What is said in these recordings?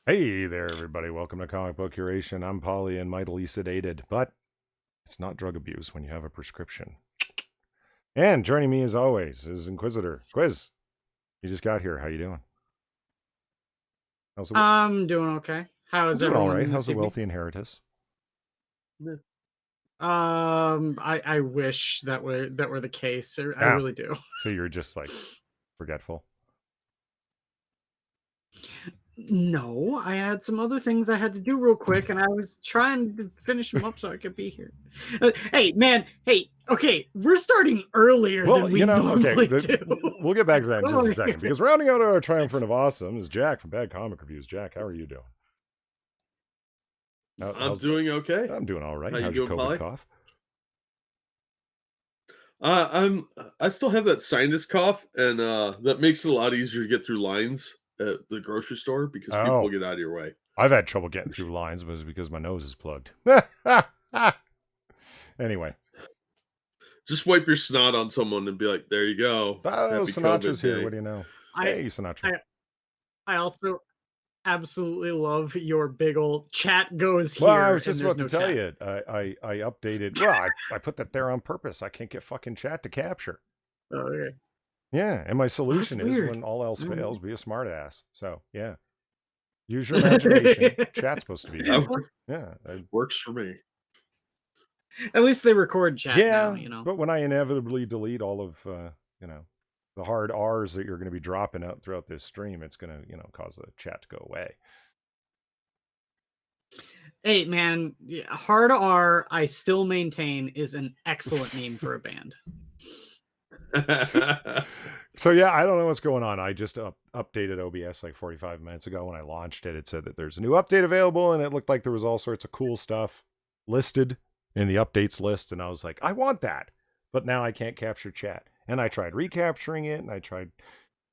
Hey there, everybody. Welcome to Comic Book Curation. I'm Polly and mightily sedated, but it's not drug abuse when you have a prescription. And joining me, as always, is Inquisitor. Quiz, you just got here. How you doing? I'm doing okay. How is doing everyone? all right. How's this the evening? wealthy inheritance? I wish that were the case. I really do. So you're just like forgetful. No, I had some other things I had to do real quick, and I was trying to finish them up so I could be here. Hey, man. Hey, okay, we're starting earlier than we normally do. We'll get back to that in just a second, because rounding out our triumvirate of awesome is Jack from Bad Comic Reviews. Jack, how are you doing? I'm doing okay. I'm doing all right. How How's you your doing, COVID Polly? cough? I still have that sinus cough, and that makes it a lot easier to get through lines at the grocery store because people will get out of your way. I've had trouble getting through lines, but it's because my nose is plugged. Anyway. Just wipe your snot on someone and be like, there you go. Oh, Sinatra's here. What do you know? Hey, Sinatra. I also absolutely love your big old chat goes here. Well, I was just about to tell you. I updated. Well, I put that there on purpose. I can't get fucking chat to capture. Oh, okay. Yeah, and my solution is when all else fails, be a smartass. So, yeah. Use your imagination. Chat's supposed to be there. Yeah. Works for me. At least they record chat now, you know. But when I inevitably delete all of, the hard R's that you're going to be dropping out throughout this stream, it's going to, cause the chat to go away. Hey, man, hard R, I still maintain, is an excellent name for a band. So, yeah, I don't know what's going on. I just updated OBS like 45 minutes ago. When I launched it, it said that there's a new update available, and it looked like there was all sorts of cool stuff listed in the updates list. And I was like, I want that. But now I can't capture chat. And I tried recapturing it, and I tried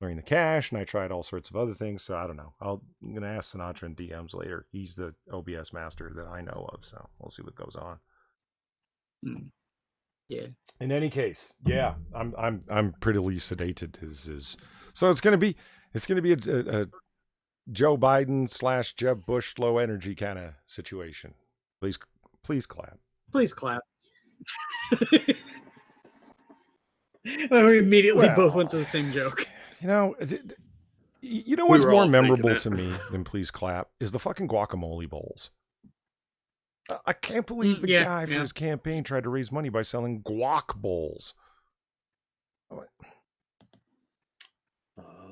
clearing the cache, and I tried all sorts of other things. So I don't know. I'm going to ask Sinatra in DMs later. He's the OBS master that I know of. So we'll see what goes on. Yeah. In any case, yeah, I'm prettily sedated. So it's gonna be a Joe Biden / Jeb Bush low energy kind of situation. Please clap. Please clap. We immediately both went to the same joke. You know what's more memorable to me than please clap is the fucking guacamole bowls. I can't believe the guy for his campaign tried to raise money by selling guac bowls.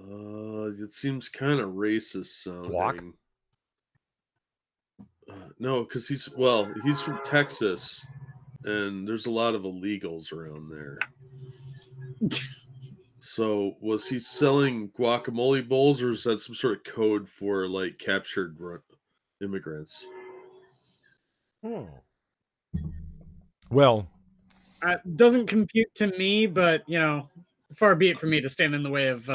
It seems kind of racist sounding. Guac? No, because he's from Texas, and there's a lot of illegals around there. So was he selling guacamole bowls, or is that some sort of code for like captured immigrants? Well, doesn't compute to me, but far be it for me to stand in the way of.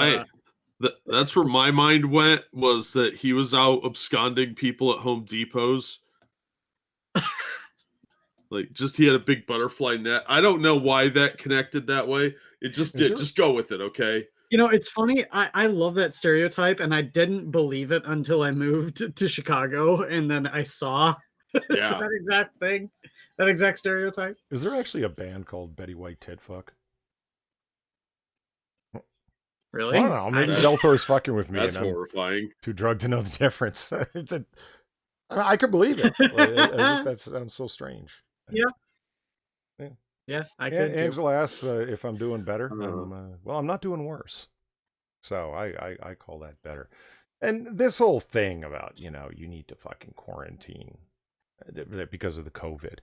That's where my mind went, was that he was out absconding people at Home Depots. Like, he had a big butterfly net. I don't know why that connected that way. It just did. Just go with it, okay? It's funny. I love that stereotype, and I didn't believe it until I moved to Chicago, and then I saw that exact thing, that exact stereotype. Is there actually a band called Betty White Titfuck? Really? I don't know. Maybe Delthor's fucking with me. That's horrifying. Too drugged to know the difference. I could believe it. That sounds so strange. Yeah, I could. Angela asks if I'm doing better. Well, I'm not doing worse. So I call that better. And this whole thing about, you need to fucking quarantine because of the COVID.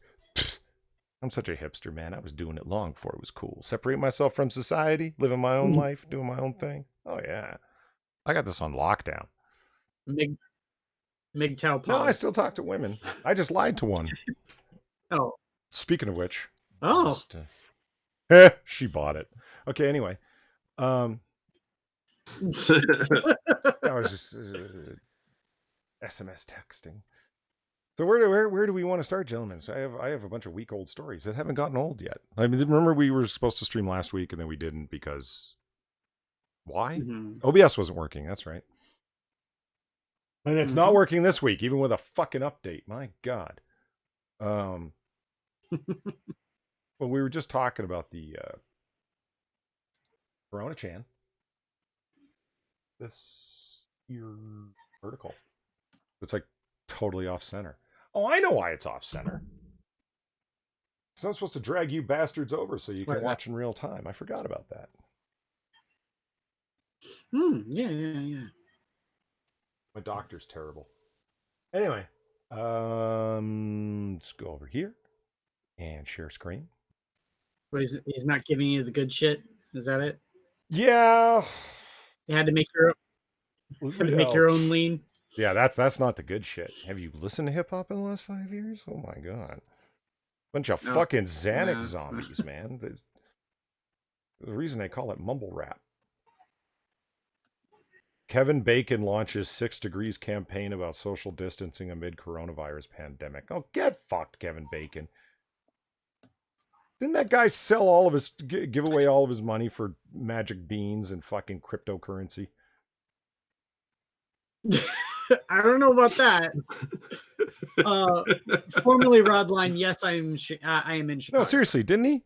I'm such a hipster, man. I was doing it long before it was cool. Separate myself from society, living my own life, doing my own thing. Oh, yeah. I got this on lockdown. MGTOW. No, I still talk to women. I just lied to one. Oh. Speaking of which. Oh. She bought it. Okay, anyway. I was just SMS texting. So where do we want to start, gentlemen? So I have a bunch of week-old stories that haven't gotten old yet. I mean, remember we were supposed to stream last week and then we didn't because why? OBS wasn't working. That's right. And it's not working this week, even with a fucking update. My God. Well, we were just talking about the Corona-chan. This your article. It's like totally off center. Oh, I know why it's off center. Because I'm supposed to drag you bastards over so you can watch in real time. I forgot about that. Yeah. My doctor's terrible. Anyway, let's go over here and share screen. But he's not giving you the good shit. Is that it? Yeah. You had to make your own lean. Yeah, that's not the good shit. Have you listened to hip hop in the last 5 years? Oh my God. Bunch of fucking Xanax zombies, man. There's the reason they call it mumble rap. Kevin Bacon launches 6 Degrees campaign about social distancing amid coronavirus pandemic. Oh, get fucked, Kevin Bacon. Didn't that guy sell all of his, give away all of his money for magic beans and fucking cryptocurrency? I don't know about that. Formerly Rodline, yes, I am in Chicago. No, seriously, didn't he?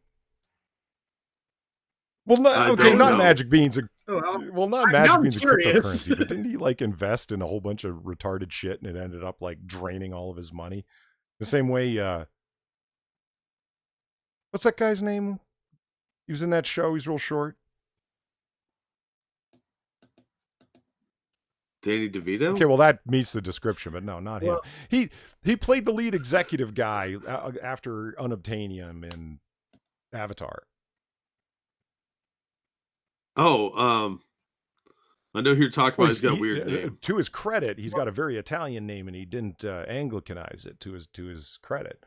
Well, not magic beans. Well, not magic beans and cryptocurrency, but didn't he like invest in a whole bunch of retarded shit and it ended up like draining all of his money? The same way, what's that guy's name? He was in that show. He's real short. Danny DeVito? Okay, well, that meets the description, but no, not him. He played the lead executive guy after Unobtainium in Avatar. Oh, I know who you're talking about. He's got a weird name. To his credit, he's got a very Italian name, and he didn't Anglicanize it. To his credit,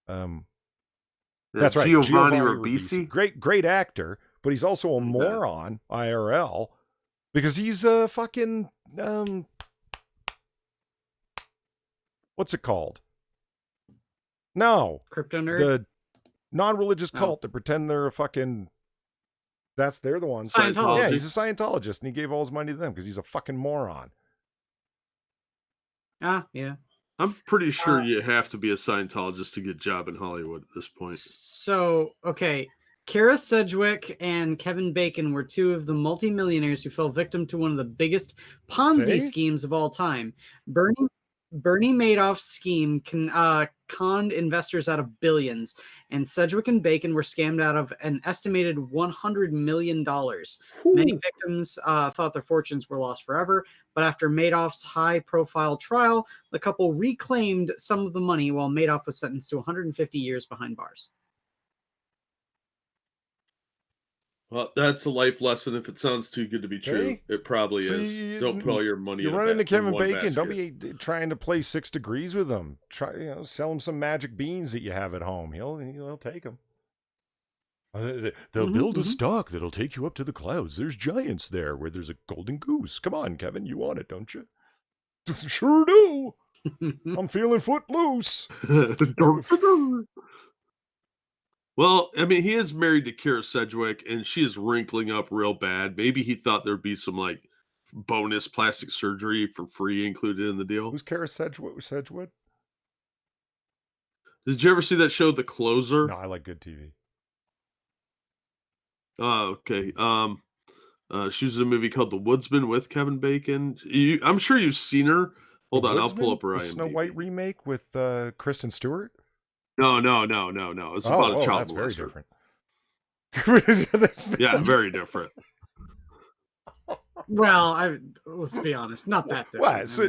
that's right. Giovanni Ribisi. Great actor, but he's also a moron IRL because he's a fucking what's it called? No, crypto nerd. The non-religious cult that pretend they're a fucking. They're the ones. Scientologist. Yeah, he's a Scientologist, and he gave all his money to them because he's a fucking moron. Yeah. I'm pretty sure you have to be a Scientologist to get a job in Hollywood at this point. So, okay. Kara Sedgwick and Kevin Bacon were 2 of the multimillionaires who fell victim to one of the biggest Ponzi schemes of all time. Bernie Madoff's scheme conned investors out of billions, and Sedgwick and Bacon were scammed out of an estimated $100 million. Many victims thought their fortunes were lost forever, but after Madoff's high-profile trial, the couple reclaimed some of the money while Madoff was sentenced to 150 years behind bars. Well, that's a life lesson. If it sounds too good to be true, it probably is. Don't put all your money. You run into Kevin Bacon. Don't be trying to play 6 Degrees with him. Sell him some magic beans that you have at home. He'll take them. They'll build a stock that'll take you up to the clouds. There's giants there where there's a golden goose. Come on, Kevin, you want it, don't you? Sure do. I'm feeling footloose. Well, I mean, he is married to Kara Sedgwick, and she is wrinkling up real bad. Maybe he thought there'd be some like bonus plastic surgery for free included in the deal. Who's Kara Sedgwick? Did you ever see that show, The Closer? No, I like good TV. Oh, okay. She was in a movie called The Woodsman with Kevin Bacon. I'm sure you've seen her. Hold on, I'll pull up her IMDb. The Snow White remake with Kristen Stewart? No. It's about a child molester. Very different. Yeah, very different. Well, let's be honest, not that different. What?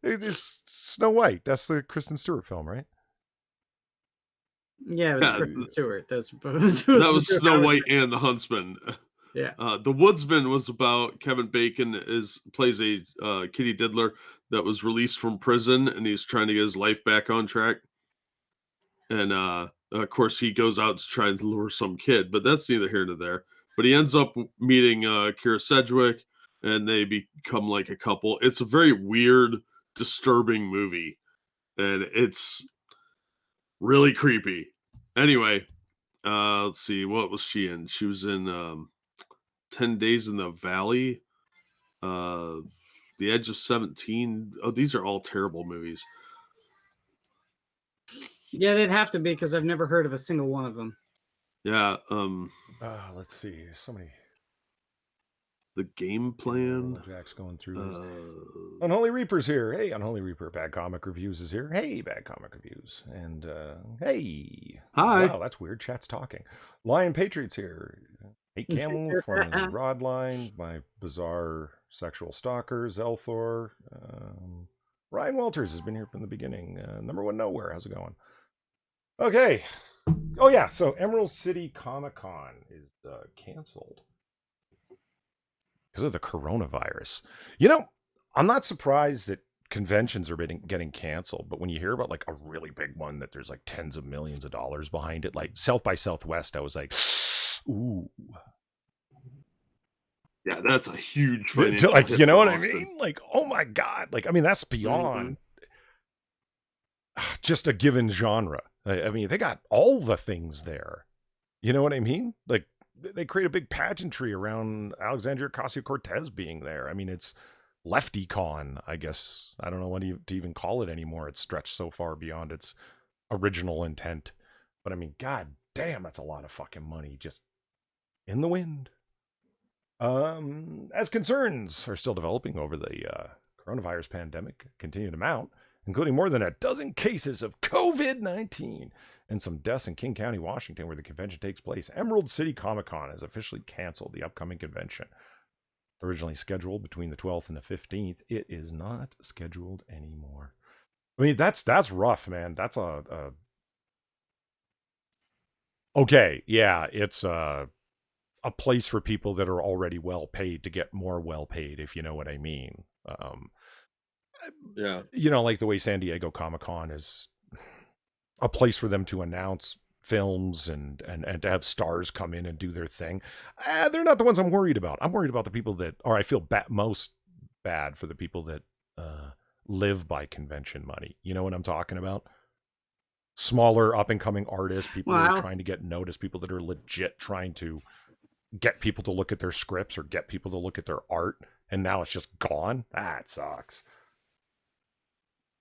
It's Snow White. That's the Kristen Stewart film, right? Yeah, it's Kristen Stewart. That was Snow White and the Huntsman. Yeah. The Woodsman was about Kevin Bacon plays a kitty diddler that was released from prison, and he's trying to get his life back on track. And of course, he goes out to try and lure some kid, but that's neither here nor there. But he ends up meeting Kara Sedgwick, and they become like a couple. It's a very weird, disturbing movie, and it's really creepy. Anyway, let's see. What was she in? She was in 10 Days in the Valley. The The Edge of 17. Oh, these are all terrible movies. Yeah, they'd have to be because I've never heard of a single one of them. Yeah. Let's see. So many. The Game Plan. Jack's going through. Unholy Reaper's here. Hey, Unholy Reaper. Bad Comic Reviews is here. Hey, Bad Comic Reviews. And hey. Hi. Wow, that's weird. Chat's talking. Lion Patriots here. Hey, Camel from Rodline. My bizarre sexual stalker, Zelthor. Ryan Walters has been here from the beginning. Number one nowhere. How's it going? Okay. Oh yeah. So Emerald City Comicon is canceled because of the coronavirus. You know, I'm not surprised that conventions are getting canceled, but when you hear about like a really big one that there's like tens of millions of dollars behind it, like South by Southwest, I was like, ooh. Yeah, that's a huge financial like, hit you know for what I Austin. mean? Like, oh my God. Like, I mean, that's beyond just a given genre. I mean, they got all the things there. You know what I mean? Like, they create a big pageantry around Alexandria Ocasio-Cortez being there. I mean, it's lefty con, I guess. I don't know what to even call it anymore. It's stretched so far beyond its original intent. But I mean, God damn, that's a lot of fucking money just in the wind. As concerns are still developing over the coronavirus pandemic continue to mount, including more than a dozen cases of COVID-19 and some deaths in King County, Washington, where the convention takes place, Emerald City Comic-Con has officially canceled the upcoming convention. Originally scheduled between the 12th and the 15th, it is not scheduled anymore. I mean, that's rough, man. That's okay, yeah, it's a place for people that are already well paid to get more well paid, if you know what I mean. Yeah, you know, like the way San Diego Comic-Con is a place for them to announce films and to have stars come in and do their thing. They're not the ones I'm worried about. I'm worried about the people that, or I feel most bad for the people that live by convention money. You know what I'm talking about? Smaller up and coming artists, people that are trying to get noticed, people that are legit trying to get people to look at their scripts or get people to look at their art, and now it's just gone. That sucks.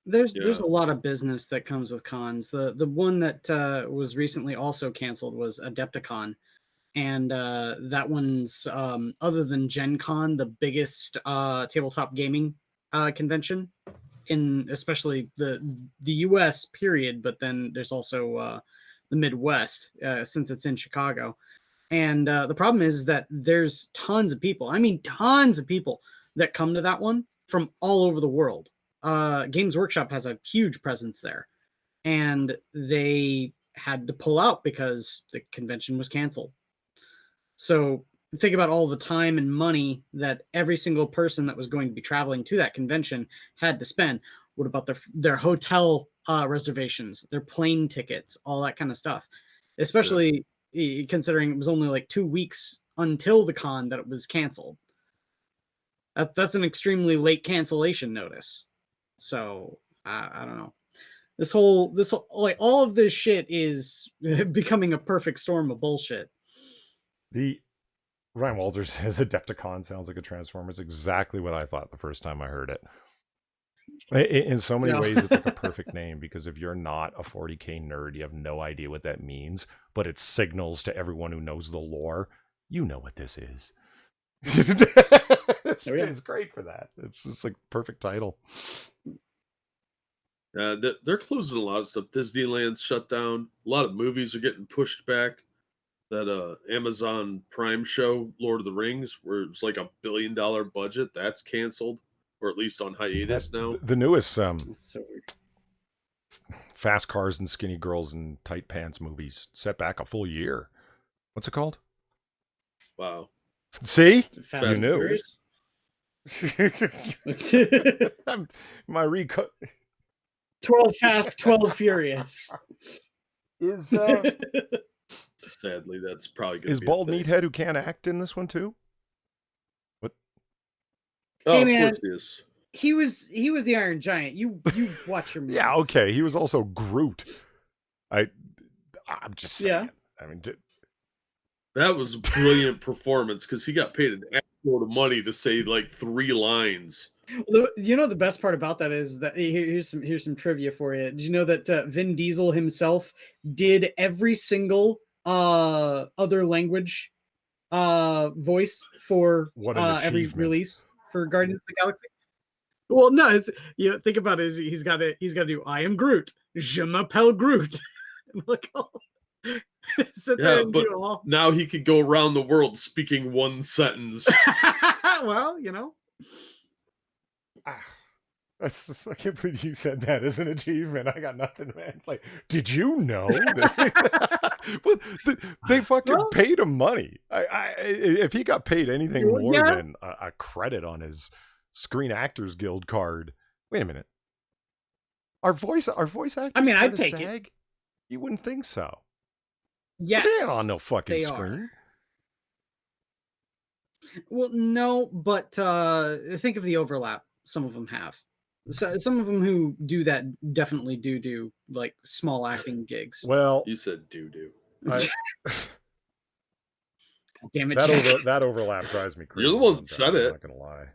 There's a lot of business that comes with cons. The one that was recently also canceled was Adepticon, and that one's other than Gen Con, the biggest tabletop gaming convention in especially the US period, but then there's also the Midwest since it's in Chicago. And the problem is that there's tons of people. I mean, tons of people that come to that one from all over the world. Games Workshop has a huge presence there, and they had to pull out because the convention was canceled. So think about all the time and money that every single person that was going to be traveling to that convention had to spend. What about their hotel reservations, their plane tickets, all that kind of stuff, especially considering it was only like 2 weeks until the con that it was canceled. That's an extremely late cancellation notice. So I don't know. This whole like all of this shit is becoming a perfect storm of bullshit. The Ryan Walters says Adepticon sounds like a Transformer. It's exactly what I thought the first time I heard it. In so many ways, it's like a perfect name, because if you're not a 40K nerd, you have no idea what that means, but it signals to everyone who knows the lore, you know what this is. It's great for that. It's just like perfect title. They're closing a lot of stuff. Disneyland's shut down. A lot of movies are getting pushed back. That Amazon Prime show, Lord of the Rings, where it's like $1 billion budget, that's canceled, or at least on hiatus now. The newest so weird. Fast Cars and Skinny Girls and Tight Pants movies set back a full year. What's it called? Wow. See? Fast you knew. My 12 Fast, 12 Furious. Is sadly, that's probably going to be. Is Bald Meathead who can't act in this one too? What? Oh, hey, of man, course he is. He was the Iron Giant. You watch your mouth. Yeah, okay. He was also Groot. I'm just saying. I mean, that was a brilliant performance, because he got paid an actual amount of money to say like 3 lines. You know the best part about that is that here's some trivia for you. Did you know that Vin Diesel himself did every single other language voice for What an every achievement. release for Guardians of the Galaxy? Well, no, it's, you know, think about it. He's got to do I am Groot, je m'appelle Groot. Look, sit there Yeah, and but do all. now he could go around the world speaking one sentence. Well, you know. I can't believe you said that as an achievement. I got nothing, man. It's like, did you know that well, they fucking paid him money? If he got paid anything more than a credit on his Screen Actors Guild card, wait a minute. Our voice actors. I mean, I'd take SAG? it. You wouldn't think so. Yes, but they ain't on no fucking screen. Well, no, but think of the overlap. Some of them have. So some of them who do that definitely do like small acting gigs. Well, you said do. Damn it, that overlap drives me crazy. You're the one that said it. I'm not gonna lie.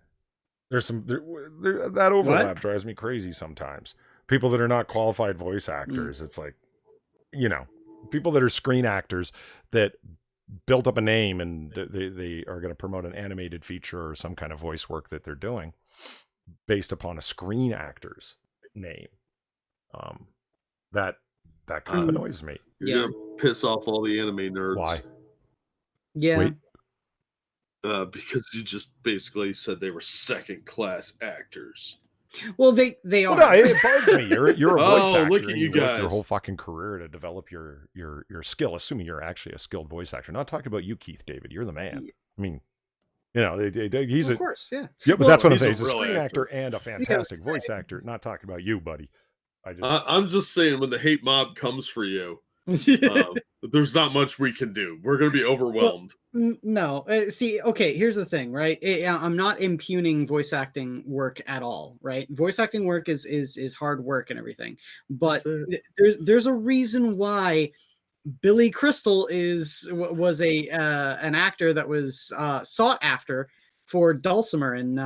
There's some that overlap drives me crazy sometimes. People that are not qualified voice actors. It's like, you know, people that are screen actors that built up a name and they are going to promote an animated feature or some kind of voice work that they're doing based upon a screen actor's name. That kind of annoys me. You're gonna piss off all the anime nerds. Why? Yeah. Wait. Because you just basically said they were second-class actors. Well, they are. Well, no, it bugs me. You're a voice actor. Look at you guys. Work your whole fucking career to develop your skill. Assuming you're actually a skilled voice actor. Not talking about you, Keith David. You're the man. I mean, you know, he's of course, yeah. Yeah, but that's what I'm saying. He's a real screen actor. actor and a fantastic voice actor. Not talking about you, buddy. I'm just saying, when the hate mob comes for you, there's not much we can do. We're going to be overwhelmed. Well, no, see, okay, here's the thing, right? I'm not impugning voice acting work at all, right? Voice acting work is hard work and everything, but there's a reason why Billy Crystal was an actor that was sought after for Dulcimer in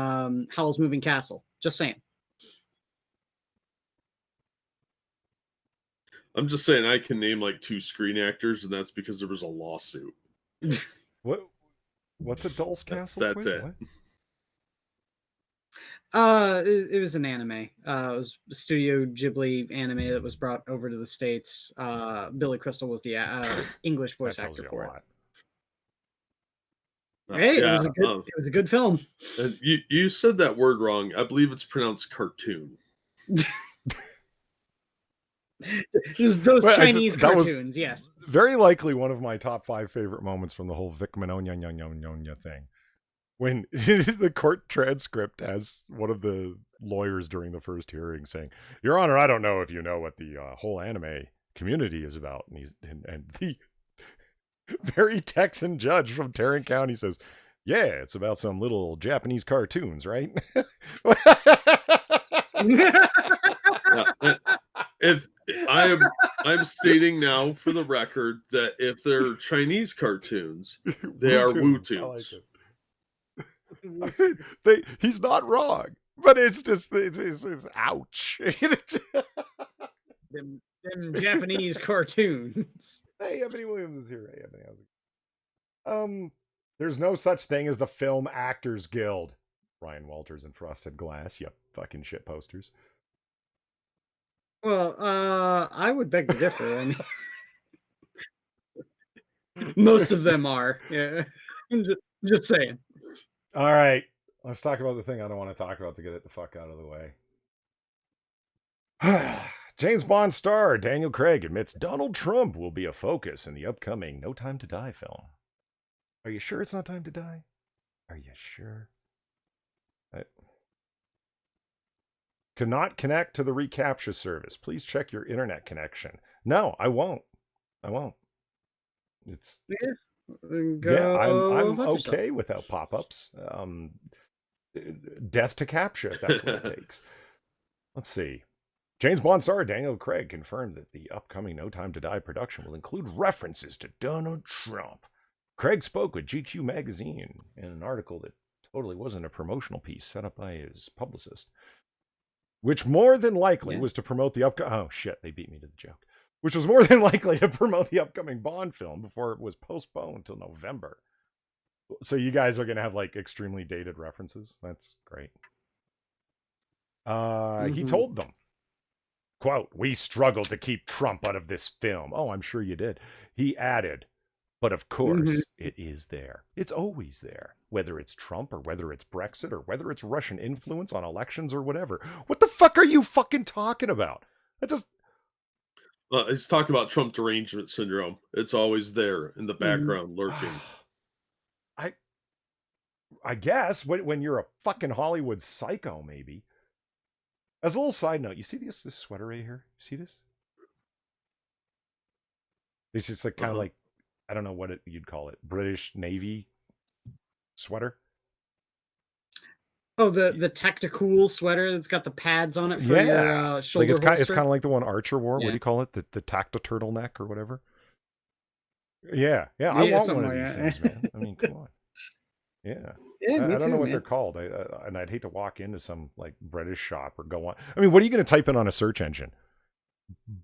Howl's Moving Castle. Just saying. I'm just saying I can name like 2 screen actors, and that's because there was a lawsuit. What's a Doll's Castle? That's it. It was an anime. It was a Studio Ghibli anime that was brought over to the States. Billy Crystal was the English voice actor for it. Hey, it was a good film. You said that word wrong. I believe it's pronounced cartoon. Those Chinese cartoons, yes. Very likely one of my top 5 favorite moments from the whole Vic Manonia thing. When the court transcript has one of the lawyers during the first hearing saying, "Your Honor, I don't know if you know what the whole anime community is about," and the very Texan judge from Tarrant County says, "Yeah, it's about some little Japanese cartoons, right?" If I'm stating now for the record that if they're Chinese cartoons, they are Wootoons. He's not wrong, but it's just it's ouch. them Japanese cartoons. Hey, Ebony Williams is here. Hey, Ebony, how's it? There's no such thing as the Film Actors Guild. Ryan Walters and Frosted Glass, you fucking shit posters. Well, I would beg to differ. I mean, most of them are. Yeah, just saying. All right, let's talk about the thing I don't want to talk about to get it the fuck out of the way. James Bond star Daniel Craig admits Donald Trump will be a focus in the upcoming No Time to Die film. Are you sure it's not time to die? Are you sure? Cannot connect to the reCAPTCHA service. Please check your internet connection. No, I won't. It's I'm okay without pop-ups. Death to CAPTCHA, if that's what it takes. Let's see. James Bond star Daniel Craig confirmed that the upcoming No Time to Die production will include references to Donald Trump. Craig spoke with GQ magazine in an article that Totally wasn't a promotional piece set up by his publicist, which more than likely was to promote the upcoming. Oh shit, they beat me to the joke. Which was more than likely to promote the upcoming Bond film before it was postponed till November. So you guys are gonna have like extremely dated references. That's great. He told them, quote, "We struggled to keep Trump out of this film." Oh, I'm sure you did. He added, "But of course, it is there. It's always there. Whether it's Trump or whether it's Brexit or whether it's Russian influence on elections or whatever." What the fuck are you fucking talking about? That just... He's talking about Trump derangement syndrome. It's always there in the background, lurking. I guess when you're a fucking Hollywood psycho, maybe. As a little side note, you see this sweater right here? You see this? It's just like kind of like, I don't know what you'd call it, British Navy sweater. Oh, the tactical sweater that's got the pads on it for your shoulder like it's holster. kind of like the one Archer wore. What do you call it? The tacta turtleneck or whatever. Yeah. I want one of these things, man. I mean, come on. Yeah. I don't know what they're called. And I'd hate to walk into some like British shop or go on. I mean, what are you going to type in on a search engine?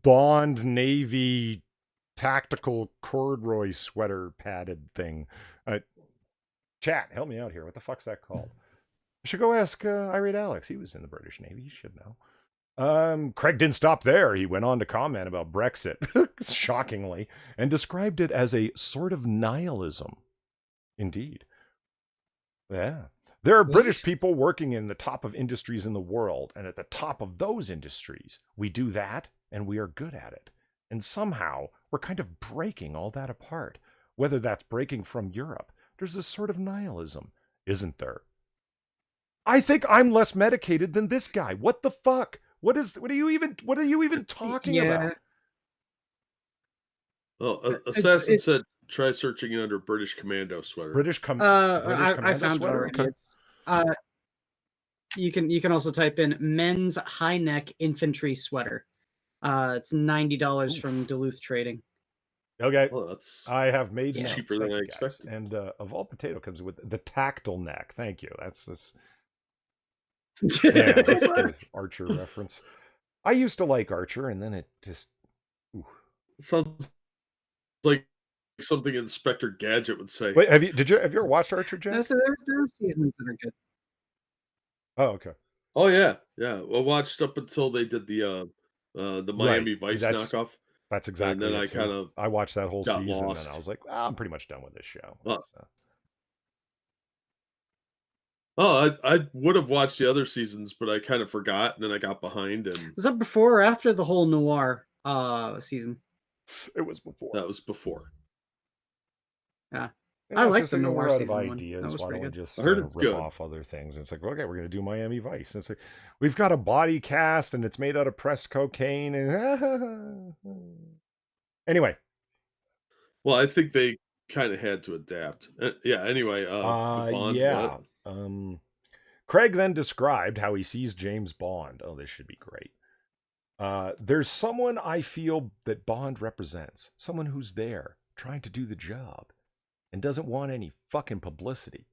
Bond Navy tactical corduroy sweater padded thing. Chat, help me out here. What the fuck's that called? I should go ask Irate Alex. He was in the British Navy. He should know. Craig didn't stop there. He went on to comment about Brexit, shockingly, and described it as a sort of nihilism. Indeed. Yeah. There are British people working in the top of industries in the world, and at the top of those industries, we do that, and we are good at it. And somehow, we're kind of breaking all that apart. Whether that's breaking from Europe, there's this sort of nihilism, isn't there? I think I'm less medicated than this guy. What the fuck? What are you even talking about? Well, Assassin said try searching it under British Commando sweater. British Commando I found sweater? it already. Okay. You can also type in men's high neck infantry sweater. It's $90 from Duluth Trading. Okay. Well, I have made notes. Cheaper than I expected. And of all potato comes with the tactile neck. Thank you. That's this. Yeah, that's the Archer reference. I used to like Archer, and then it just... It sounds like something Inspector Gadget would say. Wait, have you ever watched Archer, Jen? No, so there are seasons that are good. Oh, okay. Oh yeah. I watched up until they did the Miami Vice knockoff. That's exactly. And then I watched that whole season, lost. and I was like, I'm pretty much done with this show. I would have watched the other seasons, but I kind of forgot, and then I got behind. And was that before or after the whole noir season? It was before. That was before. Yeah. I like the noir season one. Ideas. Why don't we just rip good. Off other things? And it's like, okay, we're going to do Miami Vice. And it's like, we've got a body cast, and it's made out of pressed cocaine. And anyway. Well, I think they kind of had to adapt. Anyway. Bond, Craig then described how he sees James Bond. Oh, this should be great. There's someone I feel that Bond represents. Someone who's there, trying to do the job, and doesn't want any fucking publicity.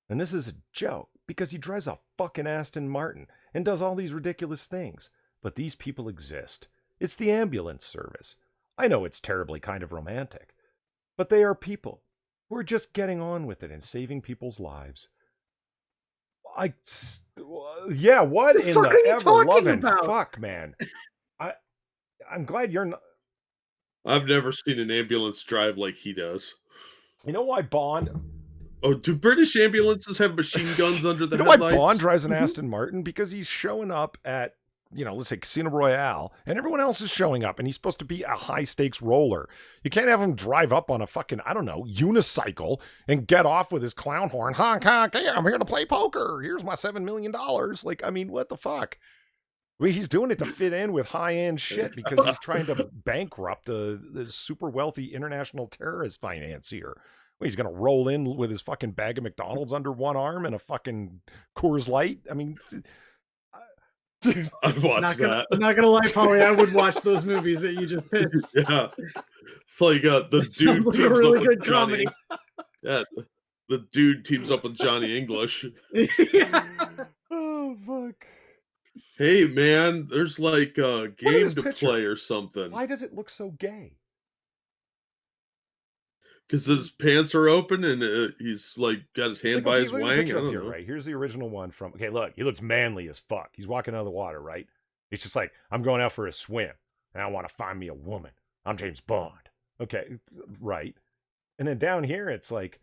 And this is a joke, because he drives a fucking Aston Martin and does all these ridiculous things. But these people exist. It's the ambulance service. I know it's terribly kind of romantic. But they are people who are just getting on with it and saving people's lives. What in the ever-loving fuck, man? I'm glad you're not... I've never seen an ambulance drive like he does. You know why Bond... Oh, do British ambulances have machine guns under the headlights? Why Bond drives an Aston Martin? Because he's showing up at, let's say Casino Royale, and everyone else is showing up, and he's supposed to be a high-stakes roller. You can't have him drive up on a fucking, unicycle and get off with his clown horn. Honk, honk, yeah, I'm here to play poker. Here's my $7 million. What the fuck? I mean, he's doing it to fit in with high-end shit because he's trying to bankrupt the super wealthy international terrorist financier. Well, he's going to roll in with his fucking bag of McDonald's under one arm and a fucking Coors Light. I mean... I'd watch that. Not gonna lie, Polly, I would watch those movies that you just pitched. Yeah, it's like the dude like a really good comedy. Yeah, the dude teams up with Johnny English. Oh fuck. Hey man, there's like a game to picture. play or something. Why does it look so gay? Because his pants are open and he's like got his hand by his look at the wang. I picture up don't here, know. right? Here's the original one from. Okay, look, he looks manly as fuck. He's walking out of the water, right? It's just like, I'm going out for a swim, and I want to find me a woman. I'm James Bond. Okay, right. And then down here, it's like,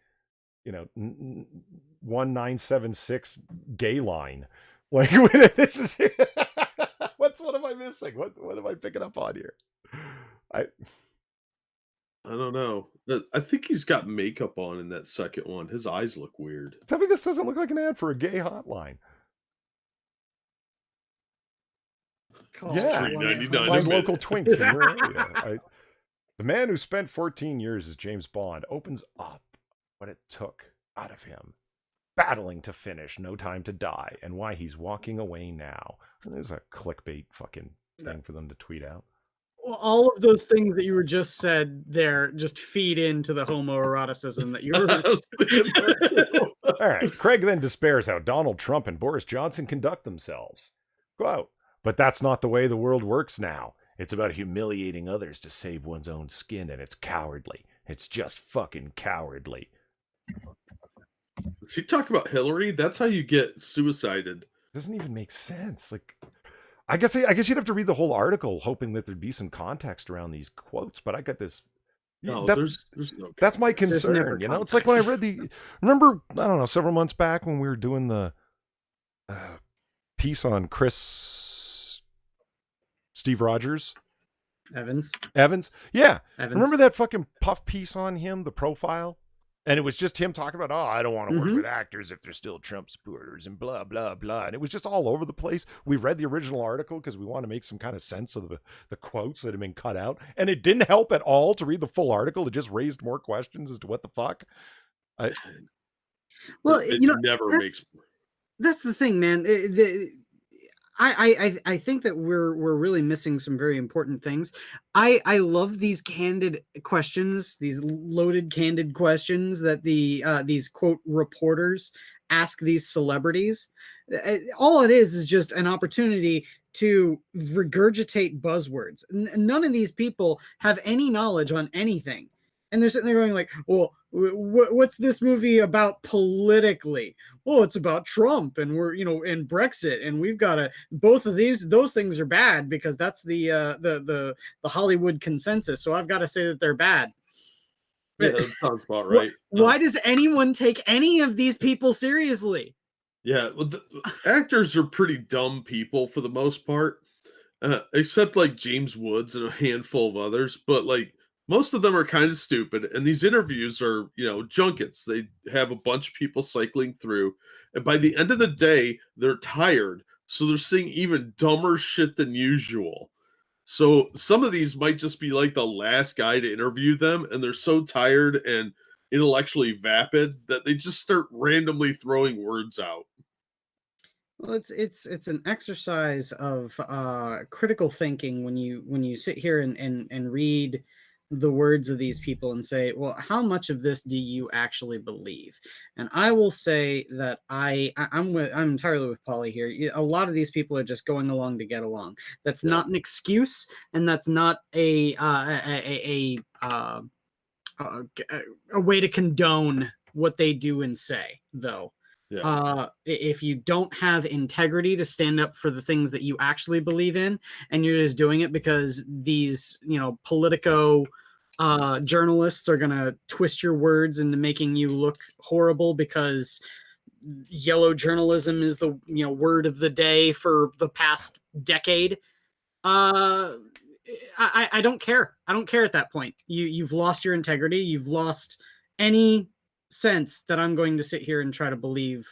1976 gay line. Like, this is. What am I missing? What am I picking up on here? I don't know. I think he's got makeup on in that second one. His eyes look weird. Tell me this doesn't look like an ad for a gay hotline. Yeah, $3.99 find a local minute. twinks in your area. The man who spent 14 years as James Bond opens up what it took out of him, battling to finish No Time to Die, and why he's walking away now. And there's a clickbait fucking thing for them to tweet out. Well, all of those things that you were just said there just feed into the homoeroticism that you were. All right. Craig then despairs how Donald Trump and Boris Johnson conduct themselves. Quote, but that's not the way the world works now. It's about humiliating others to save one's own skin, and it's cowardly. It's just fucking cowardly. Does he talk about Hillary? That's how you get suicided. Doesn't even make sense. Like, I guess you'd have to read the whole article, hoping that there'd be some context around these quotes. But I got this. No, there's no. That's my concern. It's like when I read remember, I don't know, several months back when we were doing the piece on Steve Rogers. Evans. Yeah. Evans. Remember that fucking puff piece on him, the profile? And it was just him talking about, I don't want to work with actors if they're still Trump supporters and blah, blah, blah. And it was just all over the place. We read the original article because we want to make some kind of sense of the quotes that have been cut out. And it didn't help at all to read the full article. It just raised more questions as to what the fuck. It never makes. That's the thing, man. I think that we're really missing some very important things. I love these candid questions, these loaded candid questions that these quote reporters ask these celebrities. All it is just an opportunity to regurgitate buzzwords. None of these people have any knowledge on anything. And they're sitting there going like, well, what's this movie about politically? Well, it's about Trump and we're, and Brexit. And we've got both of those things are bad because that's the Hollywood consensus. So I've got to say that they're bad. Yeah, that sounds about right. Why does anyone take any of these people seriously? Yeah, well, actors are pretty dumb people for the most part, except like James Woods and a handful of others. But like, most of them are kind of stupid, and these interviews are, junkets. They have a bunch of people cycling through, and by the end of the day, they're tired, so they're saying even dumber shit than usual. So some of these might just be like the last guy to interview them, and they're so tired and intellectually vapid that they just start randomly throwing words out. Well, it's an exercise of critical thinking when you sit here and read the words of these people and say, well, how much of this do you actually believe? And I will say that I'm entirely with Polly here. A lot of these people are just going along to get along. That's not an excuse, and that's not a way to condone what they do and say, though. Yeah. If you don't have integrity to stand up for the things that you actually believe in, and you're just doing it because these, Politico journalists are going to twist your words into making you look horrible because yellow journalism is the, word of the day for the past decade. I don't care. I don't care at that point. You've lost your integrity. You've lost any sense that I'm going to sit here and try to believe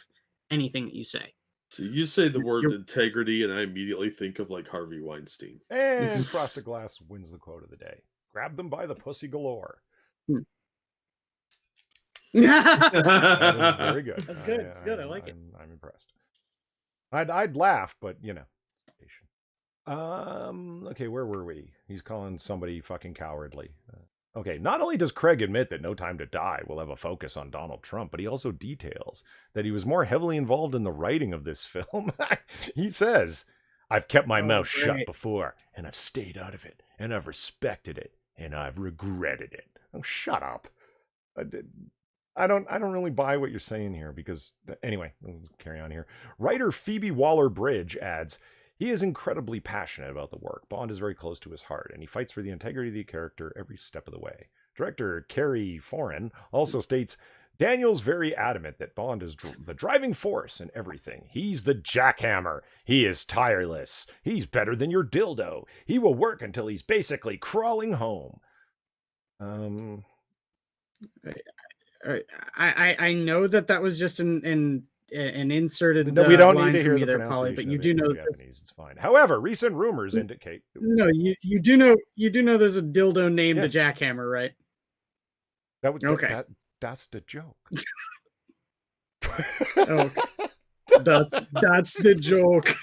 anything that you say. So you say the word integrity, and I immediately think of like Harvey Weinstein. And Frosted Glass wins the quote of the day. Grab them by the pussy galore. That is very good. That's good. It's good. I like it. I'm impressed. I'd laugh, but okay, where were we? He's calling somebody fucking cowardly. Okay, not only does Craig admit that No Time to Die will have a focus on Donald Trump, but he also details that he was more heavily involved in the writing of this film. He says, I've kept my mouth shut before, and I've stayed out of it, and I've respected it, and I've regretted it. Oh, shut up. I don't really buy what you're saying here because, anyway, we'll carry on here. Writer Phoebe Waller-Bridge adds, he is incredibly passionate about the work. Bond is very close to his heart, and he fights for the integrity of the character every step of the way. Director Carrie Foran also states, Daniel's very adamant that Bond is the driving force in everything. He's the jackhammer. He is tireless. He's better than your dildo. He will work until he's basically crawling home. I know that was just an inserted. No, we don't line need to hear the there, pronunciation. Polly, but you do know Japanese. It's fine. However, recent rumors indicate. No, you do know there's a dildo named the Jackhammer, right? That was okay. That's the joke. Okay. That's the joke.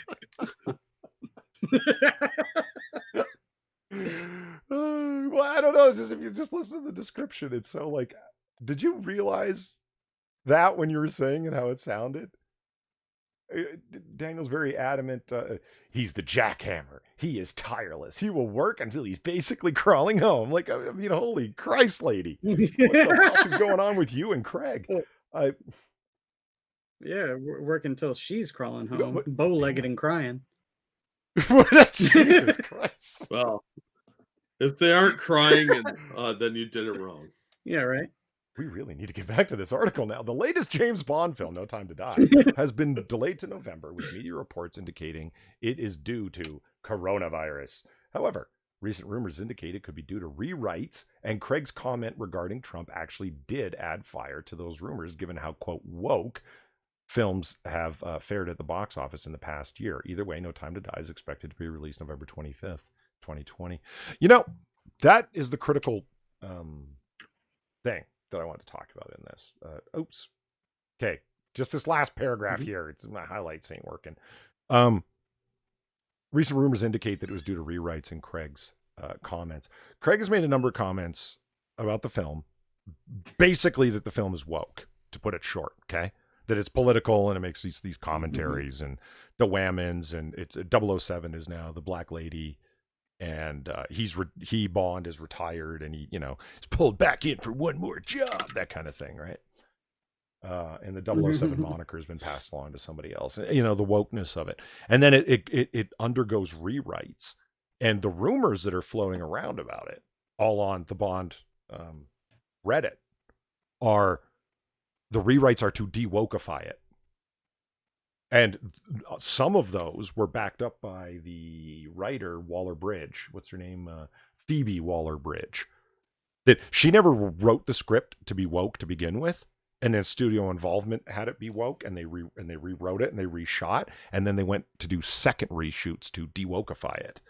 Well, I don't know. It's just if you just listen to the description, it's so like. Did you realize that when you were saying it, how it sounded? Daniel's very adamant. He's the jackhammer. He is tireless. He will work until he's basically crawling home. Like, I mean, holy Christ, lady. What the fuck is going on with you and Craig? Yeah, work until she's crawling home, bow-legged and crying. Jesus Christ. Well, if they aren't crying, then you did it wrong. Yeah, right. We really need to get back to this article now. The latest James Bond film, No Time to Die, has been delayed to November, with media reports indicating it is due to coronavirus. However, recent rumors indicate it could be due to rewrites, and Craig's comment regarding Trump actually did add fire to those rumors, given how, quote, woke films have fared at the box office in the past year. Either way, No Time to Die is expected to be released November 25th, 2020. You know, that is the critical thing that I want to talk about in this. Oops. Okay. Just this last paragraph here. It's my highlights ain't working. Recent rumors indicate that it was due to rewrites in Craig's comments. Craig has made a number of comments about the film. Basically that the film is woke, to put it short. Okay. That it's political and it makes these commentaries and the whammons, and it's 007 is now the black lady. And Bond is retired, and he's pulled back in for one more job, that kind of thing, right? And the 007 moniker has been passed along to somebody else. The wokeness of it, and then it undergoes rewrites, and the rumors that are floating around about it, all on the Bond Reddit, are the rewrites are to de-wokify it. And some of those were backed up by the writer, Waller-Bridge. What's her name? Phoebe Waller-Bridge. That she never wrote the script to be woke to begin with. And then studio involvement had it be woke, and they rewrote it and they reshot. And then they went to do second reshoots to de-wokify it.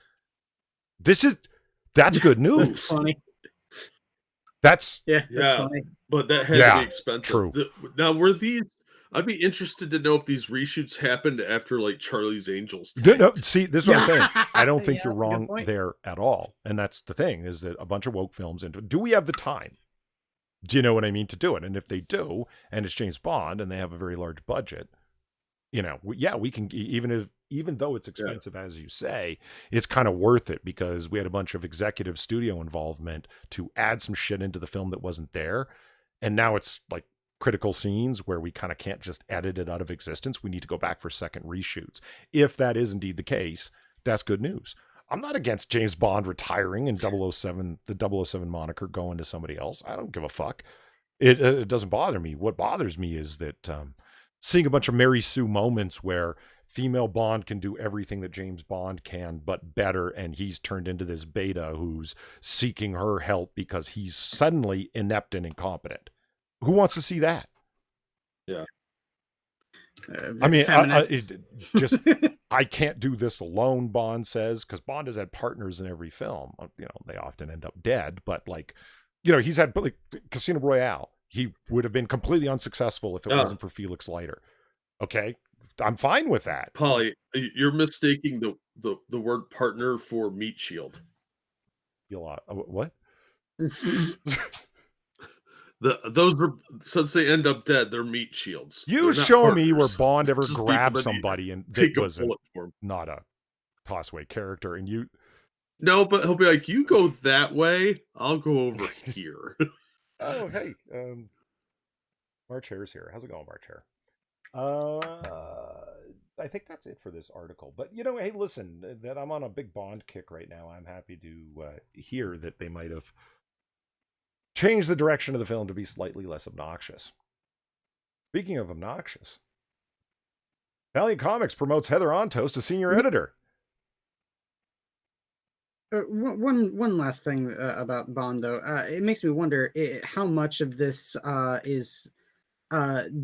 That's good news. That's funny. That's funny. But that had to be expensive. True. Now, were these... I'd be interested to know if these reshoots happened after like Charlie's Angels. No, see, this is what I'm saying. I don't think you're wrong there at all. And that's the thing, is that a bunch of woke films do we have the time? Do you know what I mean, to do it? And if they do, and it's James Bond and they have a very large budget, we can, even though it's expensive, as you say, it's kind of worth it, because we had a bunch of executive studio involvement to add some shit into the film that wasn't there. And now it's like critical scenes where we kind of can't just edit it out of existence. We need to go back for second reshoots. If that is indeed the case, that's good news. I'm not against James Bond retiring and 007, the 007 moniker going to somebody else. I don't give a fuck. It doesn't bother me. What bothers me is that seeing a bunch of Mary Sue moments where female Bond can do everything that James Bond can, but better, and he's turned into this beta who's seeking her help because he's suddenly inept and incompetent. Who wants to see that? Yeah. I mean, I can't do this alone, Bond says, because Bond has had partners in every film. They often end up dead, but he's had Casino Royale. He would have been completely unsuccessful if it wasn't for Felix Leiter. Okay, I'm fine with that. Polly, you're mistaking the word partner for meat shield. What? Those are, since they end up dead, they're meat shields. You They're not show me where partners. Bond ever Just people grabbed that somebody and that take a was bullet for him. not a toss-away character, and you... No, but he'll be like, you go that way, I'll go over here. Oh, hey, March Hare's here. How's it going, March Hare? I think that's it for this article. But, you know, hey, listen, that I'm on a big Bond kick right now. I'm happy to hear that they might have changed the direction of the film to be slightly less obnoxious. Speaking of obnoxious, Valiant Comics promotes Heather Ontos to senior editor. One last thing about Bond, though. It makes me wonder how much of this is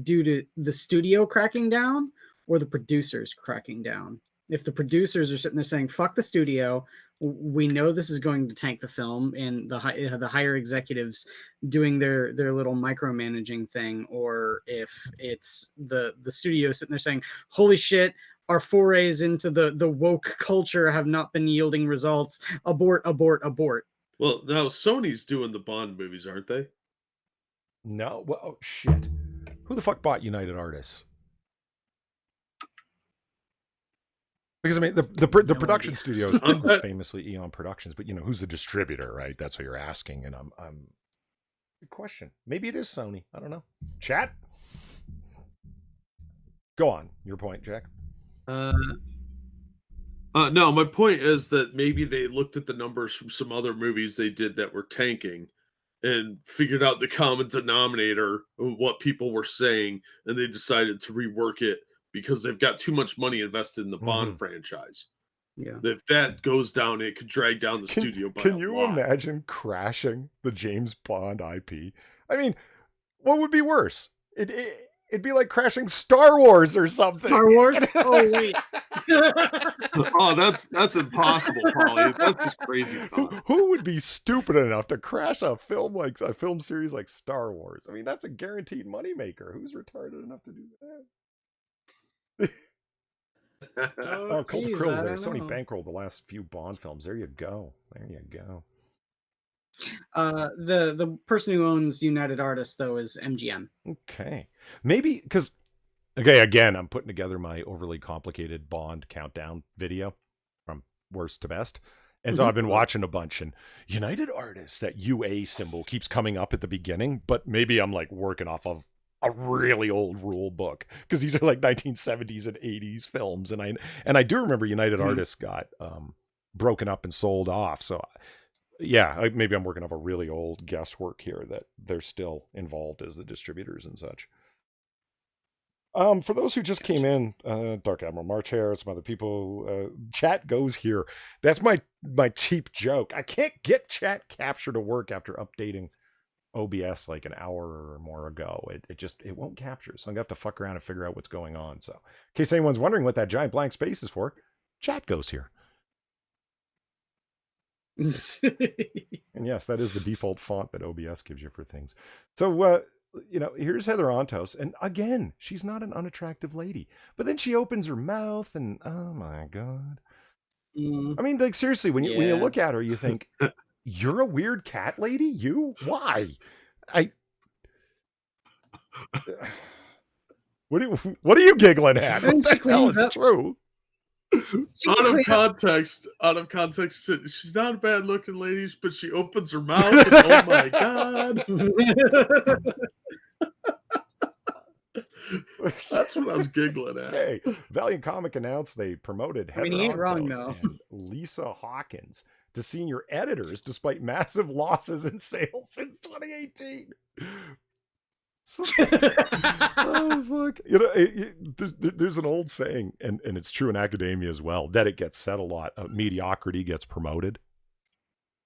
due to the studio cracking down or the producers cracking down. If the producers are sitting there saying, fuck the studio, we know this is going to tank the film, and the higher executives doing their little micromanaging thing, or if it's the studio sitting there saying, holy shit, our forays into the woke culture have not been yielding results. Abort, abort, abort. Well, now Sony's doing the Bond movies, aren't they? No? Well, oh, shit. Who the fuck bought United Artists? Because, I mean, the production studio is famously Eon Productions, but, you know, who's the distributor, right? That's what you're asking, and I'm... Good question. Maybe it is Sony. I don't know. Chat? Go on. Your point, Jack. No, my point is that maybe they looked at the numbers from some other movies they did that were tanking and figured out the common denominator of what people were saying, and they decided to rework it because they've got too much money invested in the Bond franchise. Yeah. If that goes down, it could drag down the studio by a lot. Can you imagine crashing the James Bond IP? I mean, what would be worse? It'd be like crashing Star Wars or something. Star Wars? Oh, wait. Oh, that's impossible, Paulie. That's just crazy talk. Who would be stupid enough to crash a film series like Star Wars? I mean, that's a guaranteed moneymaker. Who's retarded enough to do that? Oh, Cult of Krill's there. Sony bankrolled the last few Bond films. There you go. There you go. The person who owns United Artists, though, is MGM. Okay. Maybe because, okay, again, I'm putting together my overly complicated Bond countdown video from worst to best. And so I've been watching a bunch, and United Artists, that UA symbol keeps coming up at the beginning, but maybe I'm like working off of a really old rule book, because these are like 1970s and 80s films, and I do remember United Artists got broken up and sold off. So yeah, maybe I'm working off a really old guesswork here that they're still involved as the distributors and such. For those who just came in, Dark Admiral March Hare, some other people, chat goes here. That's my cheap joke. I can't get chat capture to work after updating OBS like an hour or more ago. It won't capture, so I'm gonna have to fuck around and figure out what's going on. So in case anyone's wondering what that giant blank space is for, chat goes here. And yes, that is the default font that OBS gives you for things. So you know, here's Heather Ontos, and again, she's not an unattractive lady, but then she opens her mouth, and oh my god. I mean, like, seriously, when you look at her, you think, you're a weird cat lady? You? Why? What are you giggling at? What the hell? It's true. Out of context, she's not a bad looking lady, but she opens her mouth, and, oh my god. That's what I was giggling at. Hey, Valiant Comic announced they promoted Heather Ontos and Lysa Hawkins to senior editors despite massive losses in sales since 2018. Oh fuck! You know, there's an old saying, and it's true in academia as well, that it gets said a lot. Mediocrity gets promoted.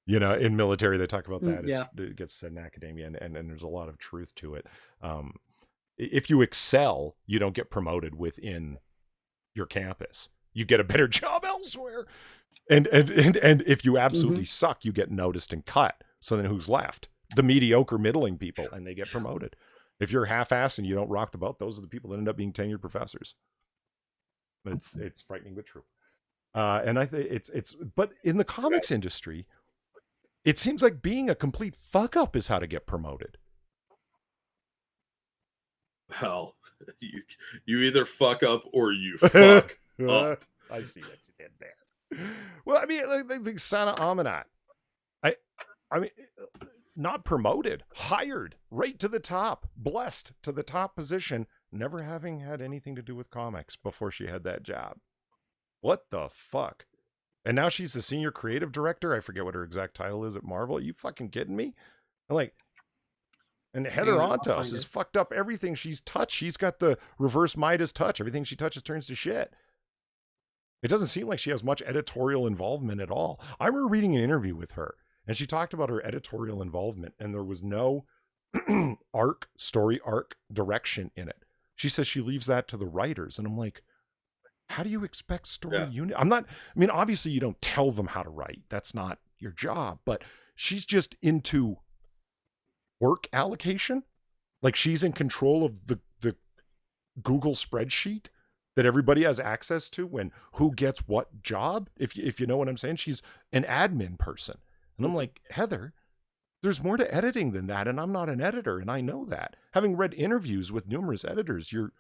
You know, in military they talk about that. It gets said in academia, and there's a lot of truth to it. If you excel, you don't get promoted within your campus. You get a better job elsewhere. And if you absolutely suck, you get noticed and cut. So then who's left? The mediocre, middling people, and they get promoted. If you're half-assed and you don't rock the boat, those are the people that end up being tenured professors. It's frightening but true. And I think it's but in the comics industry, It seems like being a complete fuck up is how to get promoted. Hell, you either fuck up or you fuck up. I see what you did there. Well, I mean, like Sana Amanat. I mean, not promoted, hired right to the top, blessed to the top position, never having had anything to do with comics before she had that job. What the fuck? And now she's the senior creative director. I forget what her exact title is at Marvel. Are you fucking kidding me? And Heather Ontos has fucked up everything she's touched. She's got the reverse Midas touch. Everything she touches turns to shit. It doesn't seem like she has much editorial involvement at all. I remember reading an interview with her, and she talked about her editorial involvement, and there was no story arc direction in it. She says she leaves that to the writers, and I'm like, how do you expect story unit? Obviously you don't tell them how to write. That's not your job, but she's just into work allocation. Like she's in control of the Google spreadsheet that everybody has access to when who gets what job. If you know what I'm saying, she's an admin person. And I'm like, Heather, there's more to editing than that. And I'm not an editor. And I know that. Having read interviews with numerous editors, you're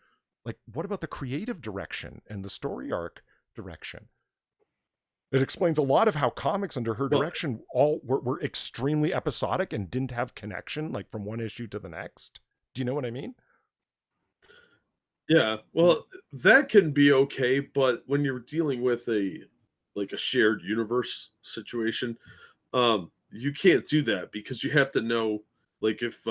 like, what about the creative direction and the story arc direction? It explains a lot of how comics under her direction all were extremely episodic and didn't have connection, like from one issue to the next. Do you know what I mean? Yeah, well, that can be okay, but when you're dealing with a shared universe situation, you can't do that because you have to know, like if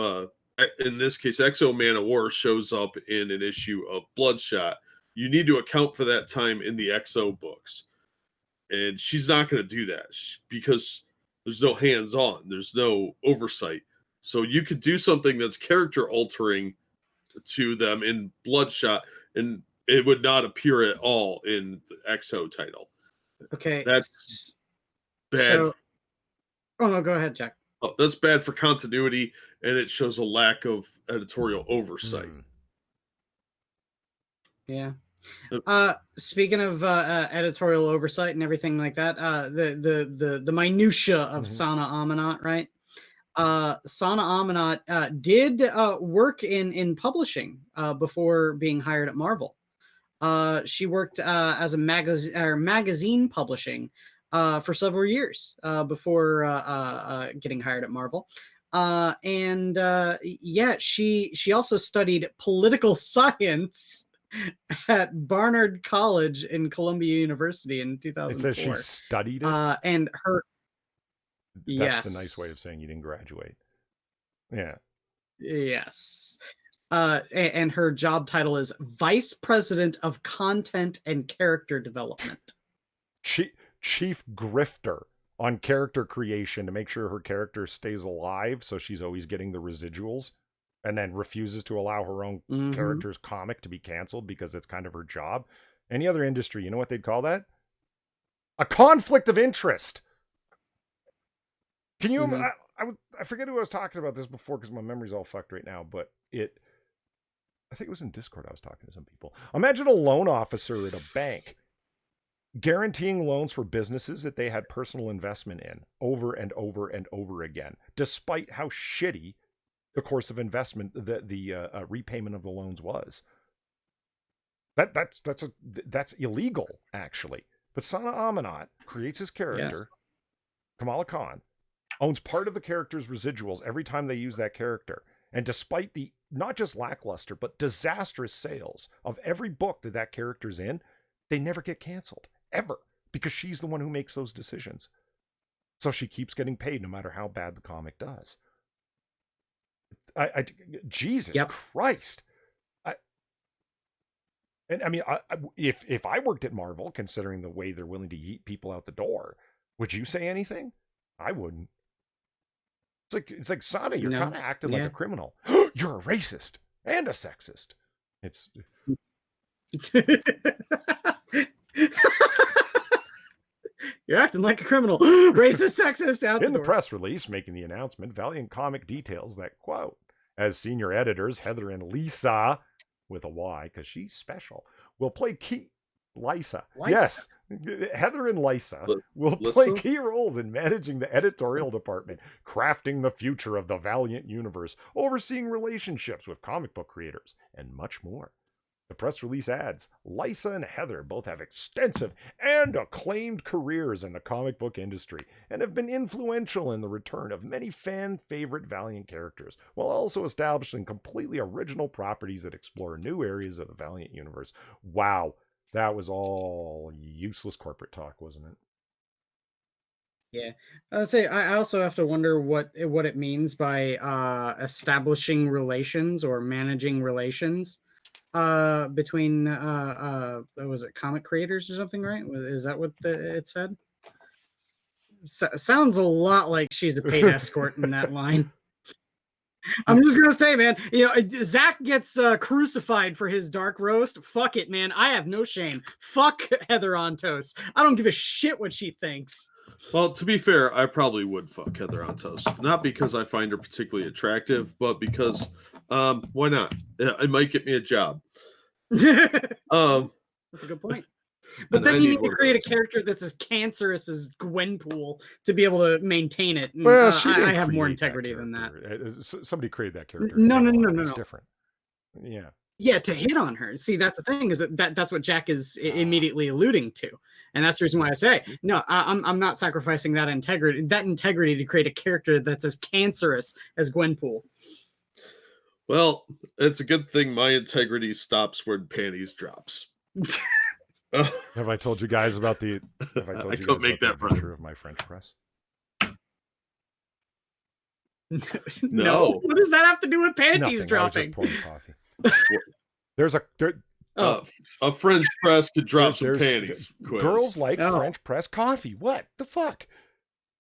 in this case Exo Man of War shows up in an issue of Bloodshot, you need to account for that time in the Exo books. And she's not going to do that because there's no hands-on, there's no oversight. So you could do something that's character altering to them in Bloodshot, and it would not appear at all in the Exo title. Okay, that's bad. So, oh no, go ahead, Jack. Oh, that's bad for continuity, and it shows a lack of editorial oversight. Yeah. Speaking of editorial oversight and everything like that, the minutia of Sana Amanat, right? Sana Amanat did work in publishing before being hired at Marvel. She worked as a magazine publishing for several years before getting hired at Marvel. She also studied political science at Barnard College in Columbia University in 2004. It says she studied it? And her... That's the nice way of saying you didn't graduate. Yeah. Yes. And her job title is Vice President of Content and Character Development. Chief grifter on character creation to make sure her character stays alive, so she's always getting the residuals, and then refuses to allow her own character's comic to be canceled because it's kind of her job. Any other industry, you know what they'd call that? A conflict of interest. Can you... I forget who I was talking about this before because my memory's all fucked right now, but I think it was in Discord I was talking to some people. Imagine a loan officer at a bank guaranteeing loans for businesses that they had personal investment in over and over and over again, despite how shitty the course of investment, the repayment of the loans was. That's illegal, actually. But Sana Amanat creates his character, Kamala Khan, owns part of the character's residuals every time they use that character. And despite the not just lackluster, but disastrous sales of every book that character's in, they never get canceled, ever, because she's the one who makes those decisions. So she keeps getting paid no matter how bad the comic does. Jesus Christ. If I worked at Marvel, considering the way they're willing to yeet people out the door, would you say anything? I wouldn't. It's like Sana, you're kind of acting like a criminal. You're a racist and a sexist. It's you're acting like a criminal, racist, sexist. Out in the press release making the announcement, Valiant Comic details that, quote, as senior editors Heather and Lysa, with a Y because she's special, will play key Lysa. Lysa. Yes. Heather and Lysa will Lysa? play key roles in managing the editorial department, crafting the future of the Valiant universe, overseeing relationships with comic book creators, and much more. The press release adds, Lysa and Heather both have extensive and acclaimed careers in the comic book industry and have been influential in the return of many fan-favorite Valiant characters, while also establishing completely original properties that explore new areas of the Valiant universe. Wow, that was all useless corporate talk, wasn't it? Yeah, I also have to wonder what it means by establishing relations or managing relations between was it comic creators or something, right? Is that what it said? Sounds a lot like she's a paid escort in that line. I'm just gonna say, man, Zach gets crucified for his dark roast. Fuck it, man. I have no shame. Fuck Heather on toast. I don't give a shit what she thinks. Well, to be fair, I probably would fuck Heather on toast. Not because I find her particularly attractive, but because why not? It might get me a job. That's a good point. But then you need to create a character that's as cancerous as Gwenpool to be able to maintain it. And, Well, I have more integrity than that. Somebody created that character. No. It's different. Yeah. Yeah, to hit on her. See, that's the thing, is that's what Jack is immediately alluding to, and that's the reason why I say no. I'm not sacrificing that integrity to create a character that's as cancerous as Gwenpool. Well, it's a good thing my integrity stops when panties drops. Have I told you guys about the? Have I told you guys about the adventure of my French press? No. What does that have to do with panties dropping? I was just pouring coffee. There's a French press could drop some panties. Girls like French press coffee. What the fuck?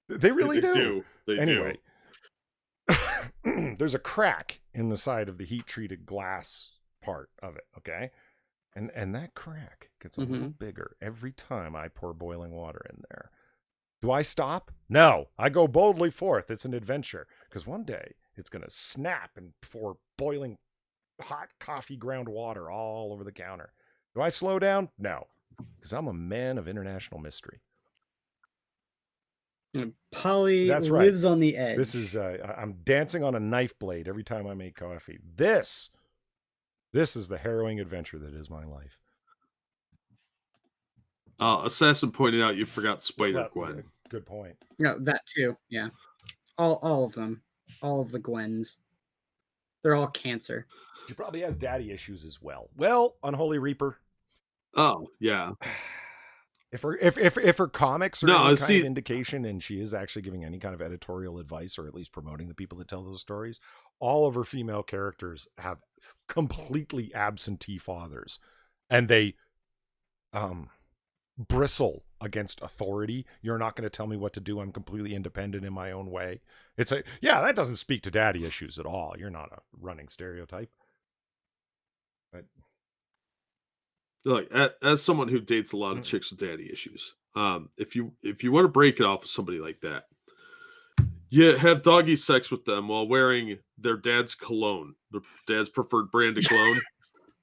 They really do. They anyway, there's a crack in the side of the heat treated glass part of it. Okay, and that crack gets a little bigger every time I pour boiling water in there. Do I stop? No, I go boldly forth. It's an adventure, because one day it's gonna snap and pour boiling hot coffee ground water all over the counter. Do I slow down? No, because I'm a man of international mystery. Polly lives on the edge. This is I'm dancing on a knife blade every time I make coffee. This is the harrowing adventure that is my life. Assassin pointed out you forgot Spider-Gwen. Good point. No, that too. Yeah, all of them, all of the Gwens. They're all cancer. She probably has daddy issues as well. Well, Unholy Reaper. Oh yeah. If her comics are any kind of indication, and she is actually giving any kind of editorial advice, or at least promoting the people that tell those stories, all of her female characters have completely absentee fathers, and they bristle against authority. You're not going to tell me what to do. I'm completely independent in my own way. It's that doesn't speak to daddy issues at all. You're not a running stereotype. But look, as someone who dates a lot of chicks with daddy issues, if you want to break it off with somebody like that, you have doggy sex with them while wearing their dad's cologne, their dad's preferred brand of cologne.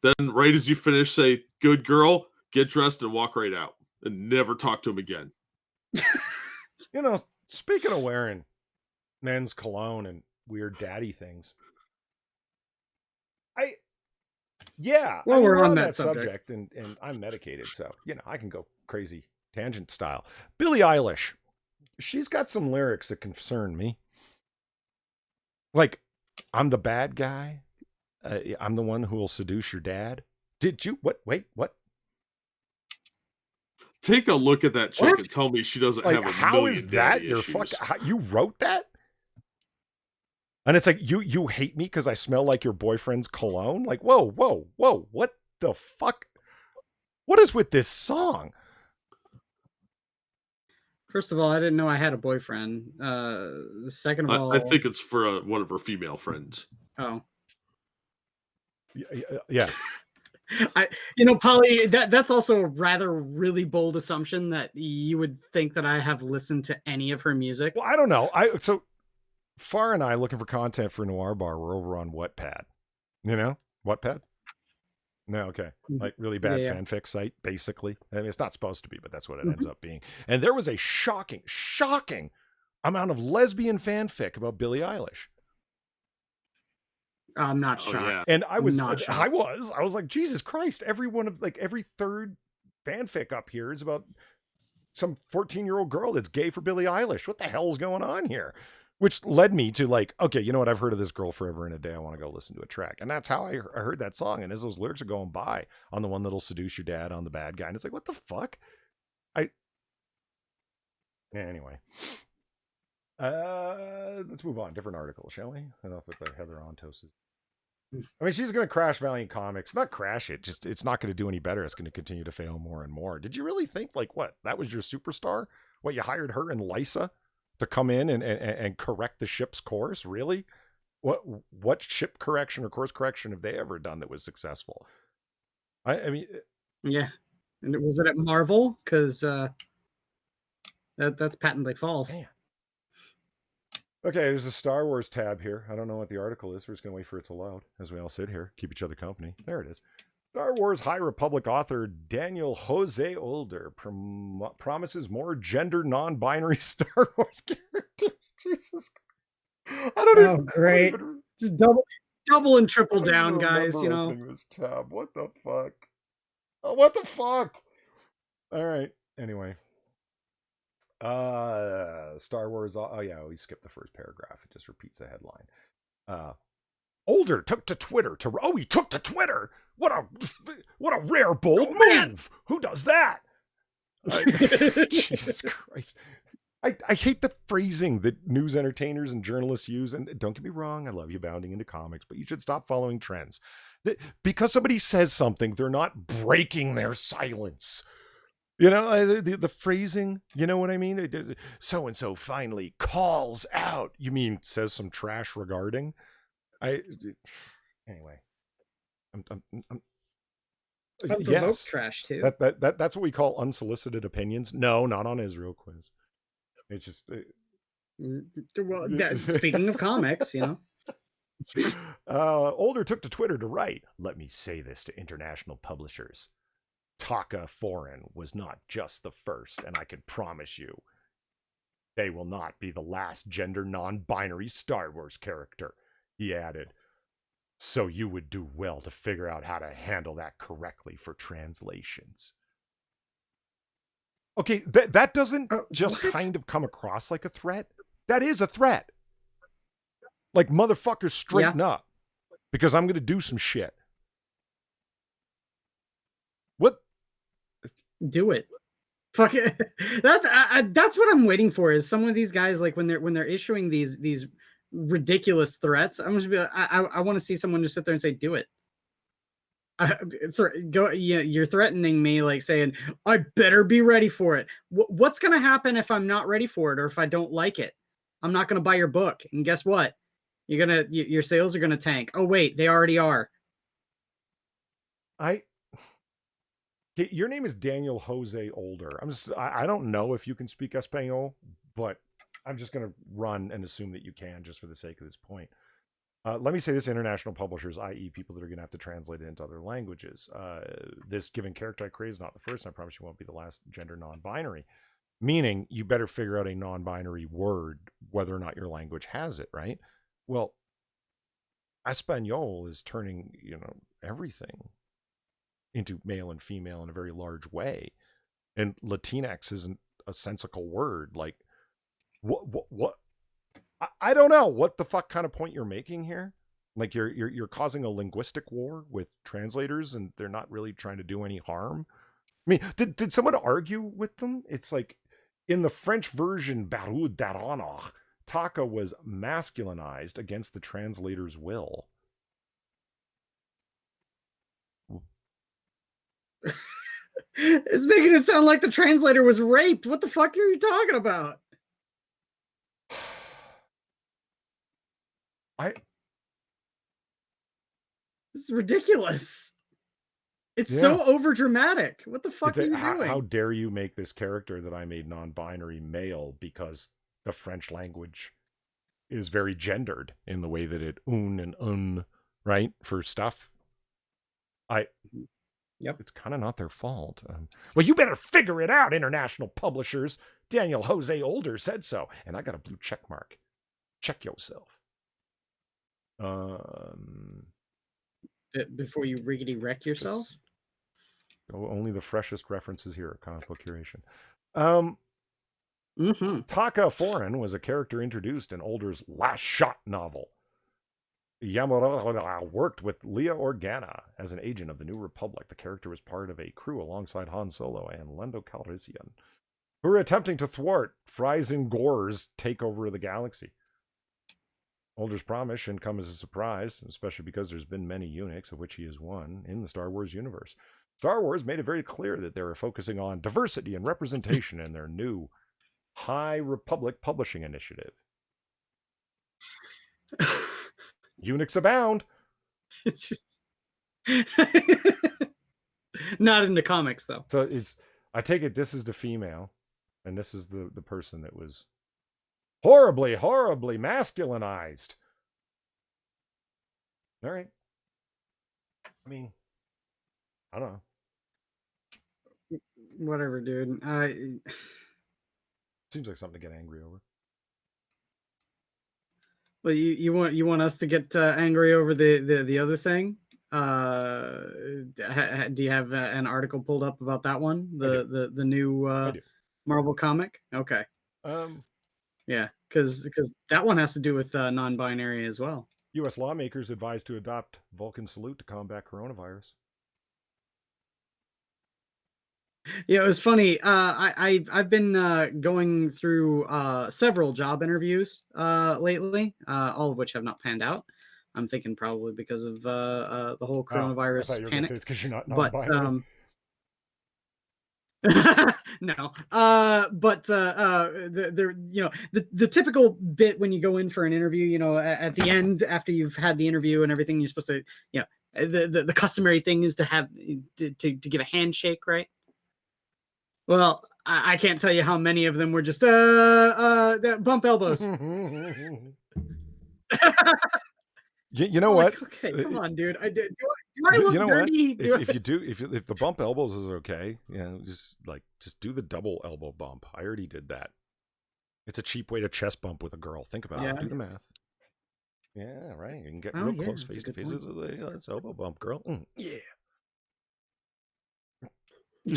Then right as you finish, say, "Good girl," get dressed and walk right out and never talk to him again. Speaking of wearing men's cologne and weird daddy things, we're on that subject, and I'm medicated, so I can go crazy tangent style. Billie Eilish, she's got some lyrics that concern me. Like, I'm the bad guy. I'm the one who will seduce your dad. Did you? What? Wait, what? Take a look at that chick and tell me she doesn't have a how million is that daddy your issues. you wrote that? And it's like, you hate me because I smell like your boyfriend's cologne? Like, whoa, what the fuck? What is with this song? First of all, I didn't know I had a boyfriend. Second of all, I think it's for one of her female friends. Oh. Yeah. Polly, that's also a rather really bold assumption that you would think that I have listened to any of her music. Well, I don't know. So Far and I, looking for content for Noir Bar, we're over on Wattpad. Wattpad? No, okay. Mhm. Like really bad Yeah. fanfic site, basically. I mean, it's not supposed to be, but that's what it Mhm. ends up being. And there was a shocking amount of lesbian fanfic about Billie Eilish. I'm not Oh, yeah. shocked. And I was like, Jesus Christ, every third fanfic up here is about some 14-year-old girl that's gay for Billie Eilish. What the hell's going on here? Which led me to like, okay, you know what? I've heard of this girl forever and a day. I want to go listen to a track. And that's how I heard that song. And as those lyrics are going by, on the one that'll seduce your dad, on the bad guy. And it's like, what the fuck? Anyway. Let's move on. Different article, shall we? I don't know if Heather Ontos is. I mean, she's going to crash Valiant Comics. Not crash it. Just it's not going to do any better. It's going to continue to fail more and more. Did you really think like what? That was your superstar? What, you hired her and Lysa to come in and correct the ship's course? Really? What ship correction or course correction have they ever done that was successful? I mean, Yeah. And was it at Marvel? Because that's patently false. man. Okay, there's a Star Wars tab here. I don't know what the article is. We're just going to wait for it to load as we all sit here, keep each other company. There it is. Star Wars High Republic author Daniel Jose Older promises more gender non-binary Star Wars characters. Jesus Christ. I don't even. Great. Just double and triple down, guys. You know. This tab. What the fuck? Oh, what the fuck? All right. Anyway. Star Wars. Oh yeah, we skipped the first paragraph. It just repeats the headline. Older took to Twitter to. Oh, he took to Twitter. What a rare bold move. Man. Who does that? Jesus Christ. I hate the phrasing that news entertainers and journalists use. And don't get me wrong, I love you bounding into comics, but you should stop following trends. Because somebody says something, they're not breaking their silence. You know, the phrasing, you know what I mean? So-and-so finally calls out. You mean says some trash regarding? Anyway. I'm yes. Trash too. That's what we call unsolicited opinions. No, not on Israel Quiz. It's just... well, speaking of comics, you know. Older took to Twitter to write, "Let me say this to international publishers. Taka Foreign was not just the first, and I can promise you they will not be the last gender non-binary Star Wars character," he added. "So you would do well to figure out how to handle that correctly for translations." Okay, that doesn't just kind of come across like a threat. That is a threat. Like, motherfuckers, straighten up, because I'm going to do some shit. What? Do it. Fuck it. That's what I'm waiting for. Is some of these guys, like when they're issuing these ridiculous threats, I'm just be like, I want to see someone just sit there and say, "Do it." You're threatening me, like saying I better be ready for it. What's gonna happen if I'm not ready for it, or if I don't like it? I'm not gonna buy your book, and guess what? Your sales are gonna tank. Oh wait, they already are. Your name is Daniel Jose Older. I don't know if you can speak Espanol, but I'm just going to run and assume that you can, just for the sake of this point. Let me say this: international publishers, i.e. people that are going to have to translate it into other languages. This given character I create is not the first, and I promise you won't be the last gender non-binary. Meaning, you better figure out a non-binary word, whether or not your language has it, right? Well, Espanol is turning, everything into male and female in a very large way. And Latinx isn't a sensical word. Like, what? I don't know what the fuck kind of point you're making here. Like, you're causing a linguistic war with translators, and they're not really trying to do any harm. I mean, did someone argue with them? It's like, in the French version, Barou Daranach, Taka was masculinized against the translator's will. It's making it sound like the translator was raped. What the fuck are you talking about? This is ridiculous. It's so over dramatic. What the fuck are you doing? How dare you make this character that I made non-binary male, because the French language is very gendered in the way that it and right, for stuff. Yep. It's kind of not their fault. Well, you better figure it out, international publishers. Daniel Jose Older said so, and I got a blue check mark. Check yourself. Before you riggedy wreck yourself. Only the freshest references here at Comic Book Curation. Taka Foreign was a character introduced in Older's Last Shot novel. Yamura worked with Leia Organa as an agent of the New Republic. The character was part of a crew alongside Han Solo and Lando Calrissian, who were attempting to thwart Friesen Gore's takeover of the galaxy. Older's promise shouldn't come as a surprise, especially because there's been many eunuchs, of which he is one, in the Star Wars universe. Star Wars made it very clear that they were focusing on diversity and representation in their new High Republic publishing initiative. Eunuchs abound. It's just not in the comics, though. So I take it this is the female, and this is the person that was horribly masculinized. All right. I mean, I don't know. Whatever, dude. Seems like something to get angry over. Well, you want us to get angry over the other thing? Do you have an article pulled up about that one? The new Marvel comic? Okay. Yeah, because that one has to do with non-binary as well. U.S. lawmakers advised to adopt Vulcan salute to combat coronavirus. Yeah, it was funny. I've been going through several job interviews lately, all of which have not panned out. I'm thinking probably because of the whole coronavirus panic. It's because you're not non-binary. No, but the typical bit when you go in for an interview, at the end after you've had the interview and everything, you're supposed to, the customary thing is to have to give a handshake, right? Well, I can't tell you how many of them were just bump elbows. You know what? Like, okay, come on, dude. Do I look dirty? If the bump elbows is okay, just do the double elbow bump. I already did that. It's a cheap way to chest bump with a girl. Think about it. Do the math. Yeah, right. You can get real close face to face. It's elbow bump, girl. Yeah.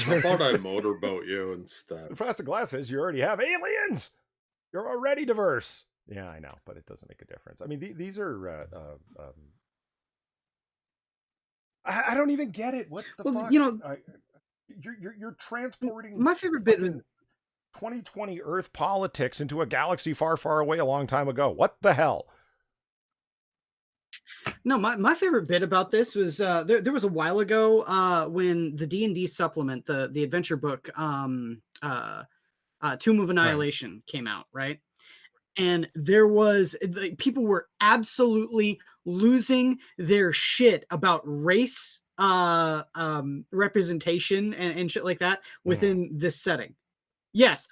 How about I motorboat you instead? Frosted Glass says you already have aliens. You're already diverse. Yeah, I know, but it doesn't make a difference. I mean, these are. I don't even get it. What the fuck? You're transporting. My favorite bit was 2020 Earth politics into a galaxy far, far away a long time ago. What the hell? No, my favorite bit about this was there was a while ago when the D&D supplement, the adventure book, Tomb of Annihilation came out, right? And there was people were absolutely losing their shit about race representation and shit like that within this setting. Yes.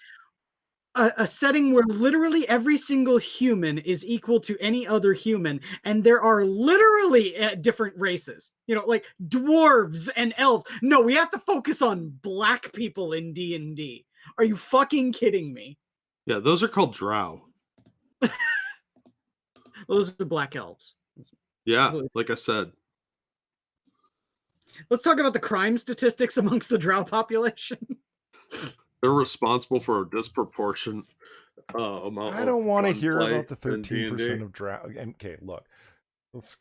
A setting where literally every single human is equal to any other human, and there are literally different races, like dwarves and elves. No, we have to focus on black people in D&D. Are you fucking kidding me? Yeah, those are called drow. Those are black elves. Yeah, like I said. Let's talk about the crime statistics amongst the drow population. They're responsible for a disproportionate amount. I don't want to hear about the 13% of drow. Okay, look. Let's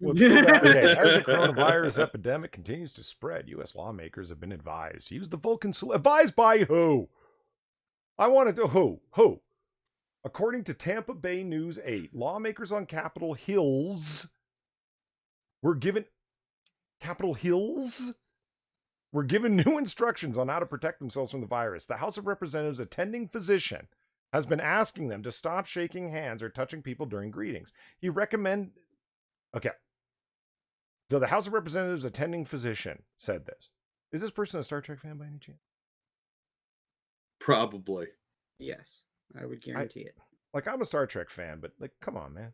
go back. Okay, as the coronavirus epidemic continues to spread, U.S. lawmakers have been advised to use the Vulcan salute. Advised by who? I want to do who? According to Tampa Bay News 8, lawmakers on Capitol Hills were given new instructions on how to protect themselves from the virus. The House of Representatives attending physician has been asking them to stop shaking hands or touching people during greetings. Okay. So the House of Representatives attending physician said this. Is this person a Star Trek fan by any chance? Probably. Yes, I would guarantee it. Like, I'm a Star Trek fan, but come on, man.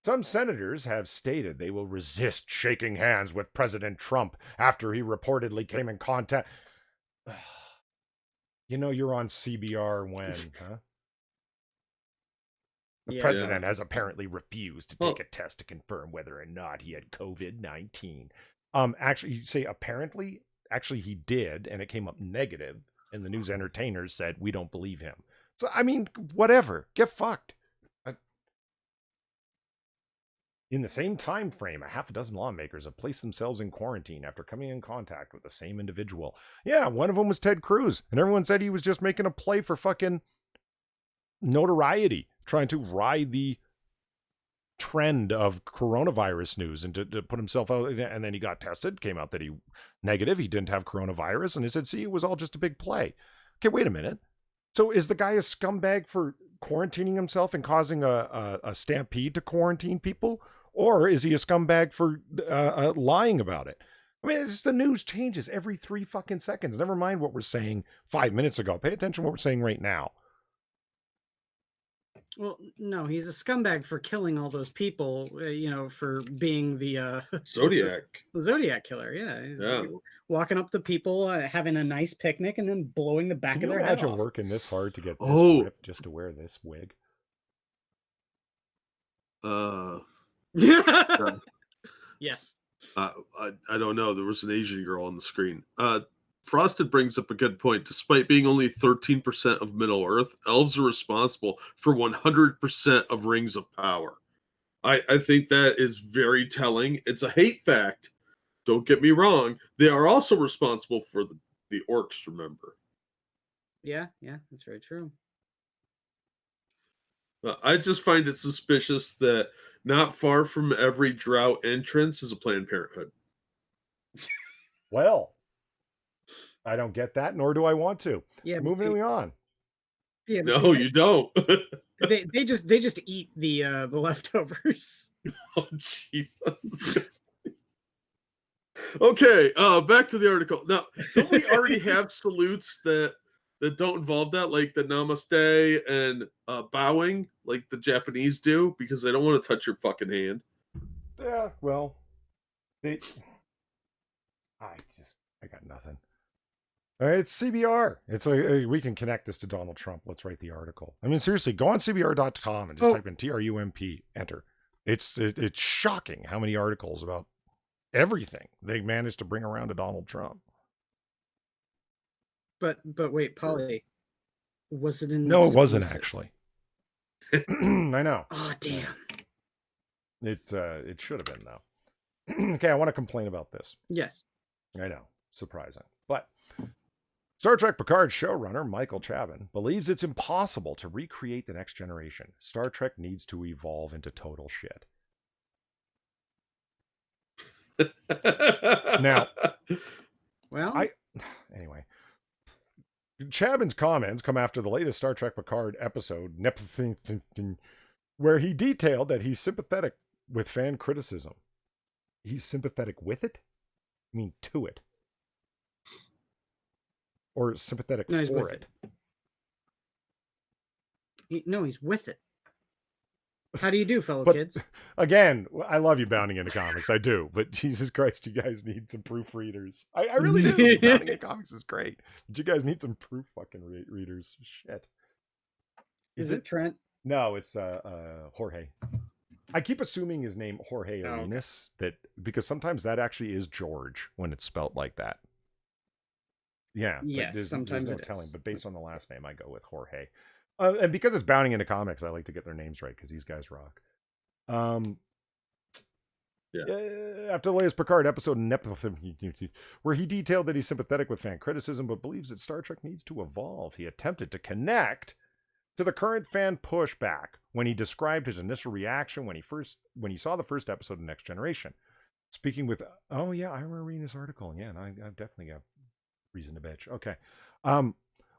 Some senators have stated they will resist shaking hands with President Trump after he reportedly came in contact. You know you're on CBR when, huh? The president has apparently refused to take a test to confirm whether or not he had COVID-19. Actually, you say apparently? Actually, he did, and it came up negative, and the news entertainers said, we don't believe him. So, I mean, whatever. Get fucked. In the same time frame, a half a dozen lawmakers have placed themselves in quarantine after coming in contact with the same individual. Yeah, one of them was Ted Cruz, and everyone said he was just making a play for fucking notoriety, trying to ride the trend of coronavirus news and to put himself out. And then he got tested, came out that he negative, he didn't have coronavirus, and they said, see, it was all just a big play. Okay, wait a minute. So is the guy a scumbag for quarantining himself and causing a stampede to quarantine people? Or is he a scumbag for lying about it? I mean, it's the news changes every 3 fucking seconds. Never mind what we're saying 5 minutes ago. Pay attention to what we're saying right now. Well, no, he's a scumbag for killing all those people, for being the Zodiac. The Zodiac killer, yeah. He's walking up to people, having a nice picnic, and then blowing the back of their head off. Can you imagine working this hard to get this ripped just to wear this wig? Yes. I don't know. There was an Asian girl on the screen. Frosted brings up a good point. Despite being only 13% of Middle Earth, elves are responsible for 100% of rings of power. I think that is very telling. It's a hate fact. Don't get me wrong. They are also responsible for the orcs, remember? Yeah, that's very true. I just find it suspicious that not far from every drow entrance is a Planned Parenthood. Well, I don't get that, nor do I want to. Yeah, moving on. Yeah, no, you don't. they just eat the leftovers. Oh, Jesus. Okay, back to the article. Now, don't we already have salutes that don't involve that, like the namaste and bowing, like the Japanese do, because they don't want to touch your fucking hand? Yeah, well, I got nothing. It's CBR. It's we can connect this to Donald Trump. Let's write the article. I mean, seriously, go on CBR.com and just type in TRUMP, enter. It's shocking how many articles about everything they managed to bring around to Donald Trump. But wait, Polly, was it in? No, it wasn't actually. I know. Oh, damn. It should have been though. Okay, I want to complain about this. Yes. I know, surprising, but Star Trek Picard showrunner Michael Chabon believes it's impossible to recreate the next generation. Star Trek needs to evolve into total shit. Now, well, anyway, Chabon's comments come after the latest Star Trek Picard episode, where he detailed that he's sympathetic with fan criticism. He's sympathetic with it? I mean, to it. Or sympathetic for it. He's with it. How do you do, fellow kids? Again, I love you, Bounding into Comics. I do. But Jesus Christ, you guys need some proofreaders. I really do. Bounding into Comics is great. But you guys need some proof fucking readers. Shit. Is it Trent? No, it's Jorge. I keep assuming his name Jorge Arenas, because sometimes that actually is George when it's spelt like that. Yeah. Yes, sometimes there's no telling, but based on the last name, I go with Jorge. And because it's Bounding into Comics, I like to get their names right because these guys rock. After the latest Picard episode, where he detailed that he's sympathetic with fan criticism, but believes that Star Trek needs to evolve, he attempted to connect to the current fan pushback when he described his initial reaction when he saw the first episode of Next Generation. Speaking with, I remember reading this article. Yeah, and I've definitely got reason to bitch. Okay.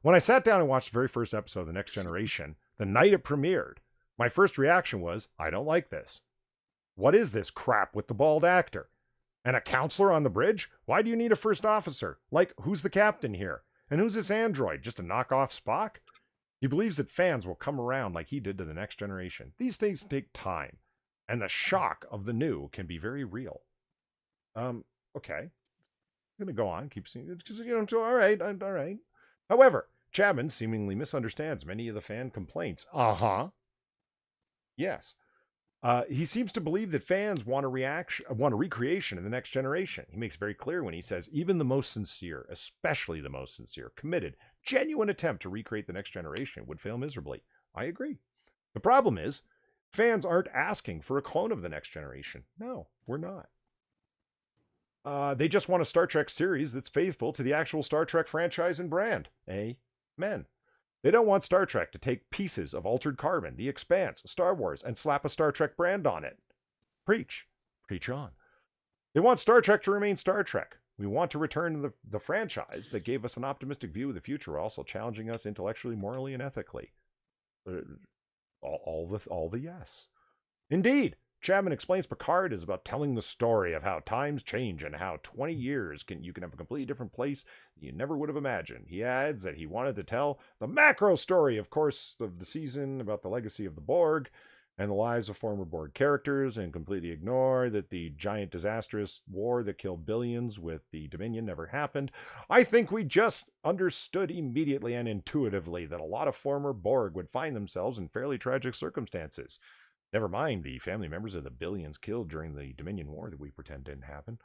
When I sat down and watched the very first episode of The Next Generation, the night it premiered, my first reaction was, I don't like this. What is this crap with the bald actor? And a counselor on the bridge? Why do you need a first officer? Like, who's the captain here? And who's this android? Just a knockoff Spock? He believes that fans will come around like he did to The Next Generation. These things take time. and the shock of the new can be very real. Okay. I'm going to go on, keep seeing it, because, all right. However, Chapman seemingly misunderstands many of the fan complaints. Yes. He seems to believe that fans want a recreation in the next generation. He makes very clear when he says, even the most sincere, especially the most sincere, committed, genuine attempt to recreate the next generation would fail miserably. I agree. The problem is, fans aren't asking for a clone of the next generation. No, we're not. They just want a Star Trek series that's faithful to the actual Star Trek franchise and brand. Amen. They don't want Star Trek to take pieces of Altered Carbon, The Expanse, Star Wars, and slap a Star Trek brand on it. Preach. Preach on. They want Star Trek to remain Star Trek. We want to return to the franchise that gave us an optimistic view of the future, while also challenging us intellectually, morally, and ethically. All the yes. Indeed, Chapman explains Picard is about telling the story of how times change and how 20 years you can have a completely different place you never would have imagined. He adds that he wanted to tell the macro story, of course, of the season about the legacy of the Borg and the lives of former Borg characters, and completely ignore that the giant disastrous war that killed billions with the Dominion never happened. I think we just understood immediately and intuitively that a lot of former Borg would find themselves in fairly tragic circumstances. Never mind the family members of the billions killed during the Dominion War that we pretend didn't happen.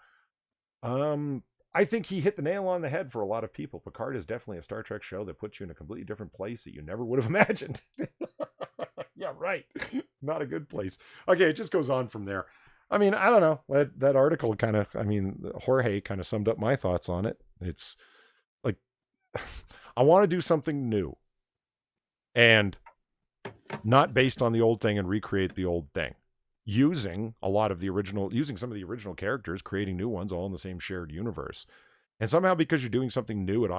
I think he hit the nail on the head for a lot of people. Picard is definitely a Star Trek show that puts you in a completely different place that you never would have imagined. Yeah, right. Not a good place. Okay, it just goes on from there. I mean, I don't know. That article Jorge kind of summed up my thoughts on it. It's like, I want to do something new. And not based on the old thing and recreate the old thing. Using some of the original characters, creating new ones all in the same shared universe. And somehow, because you're doing something new, it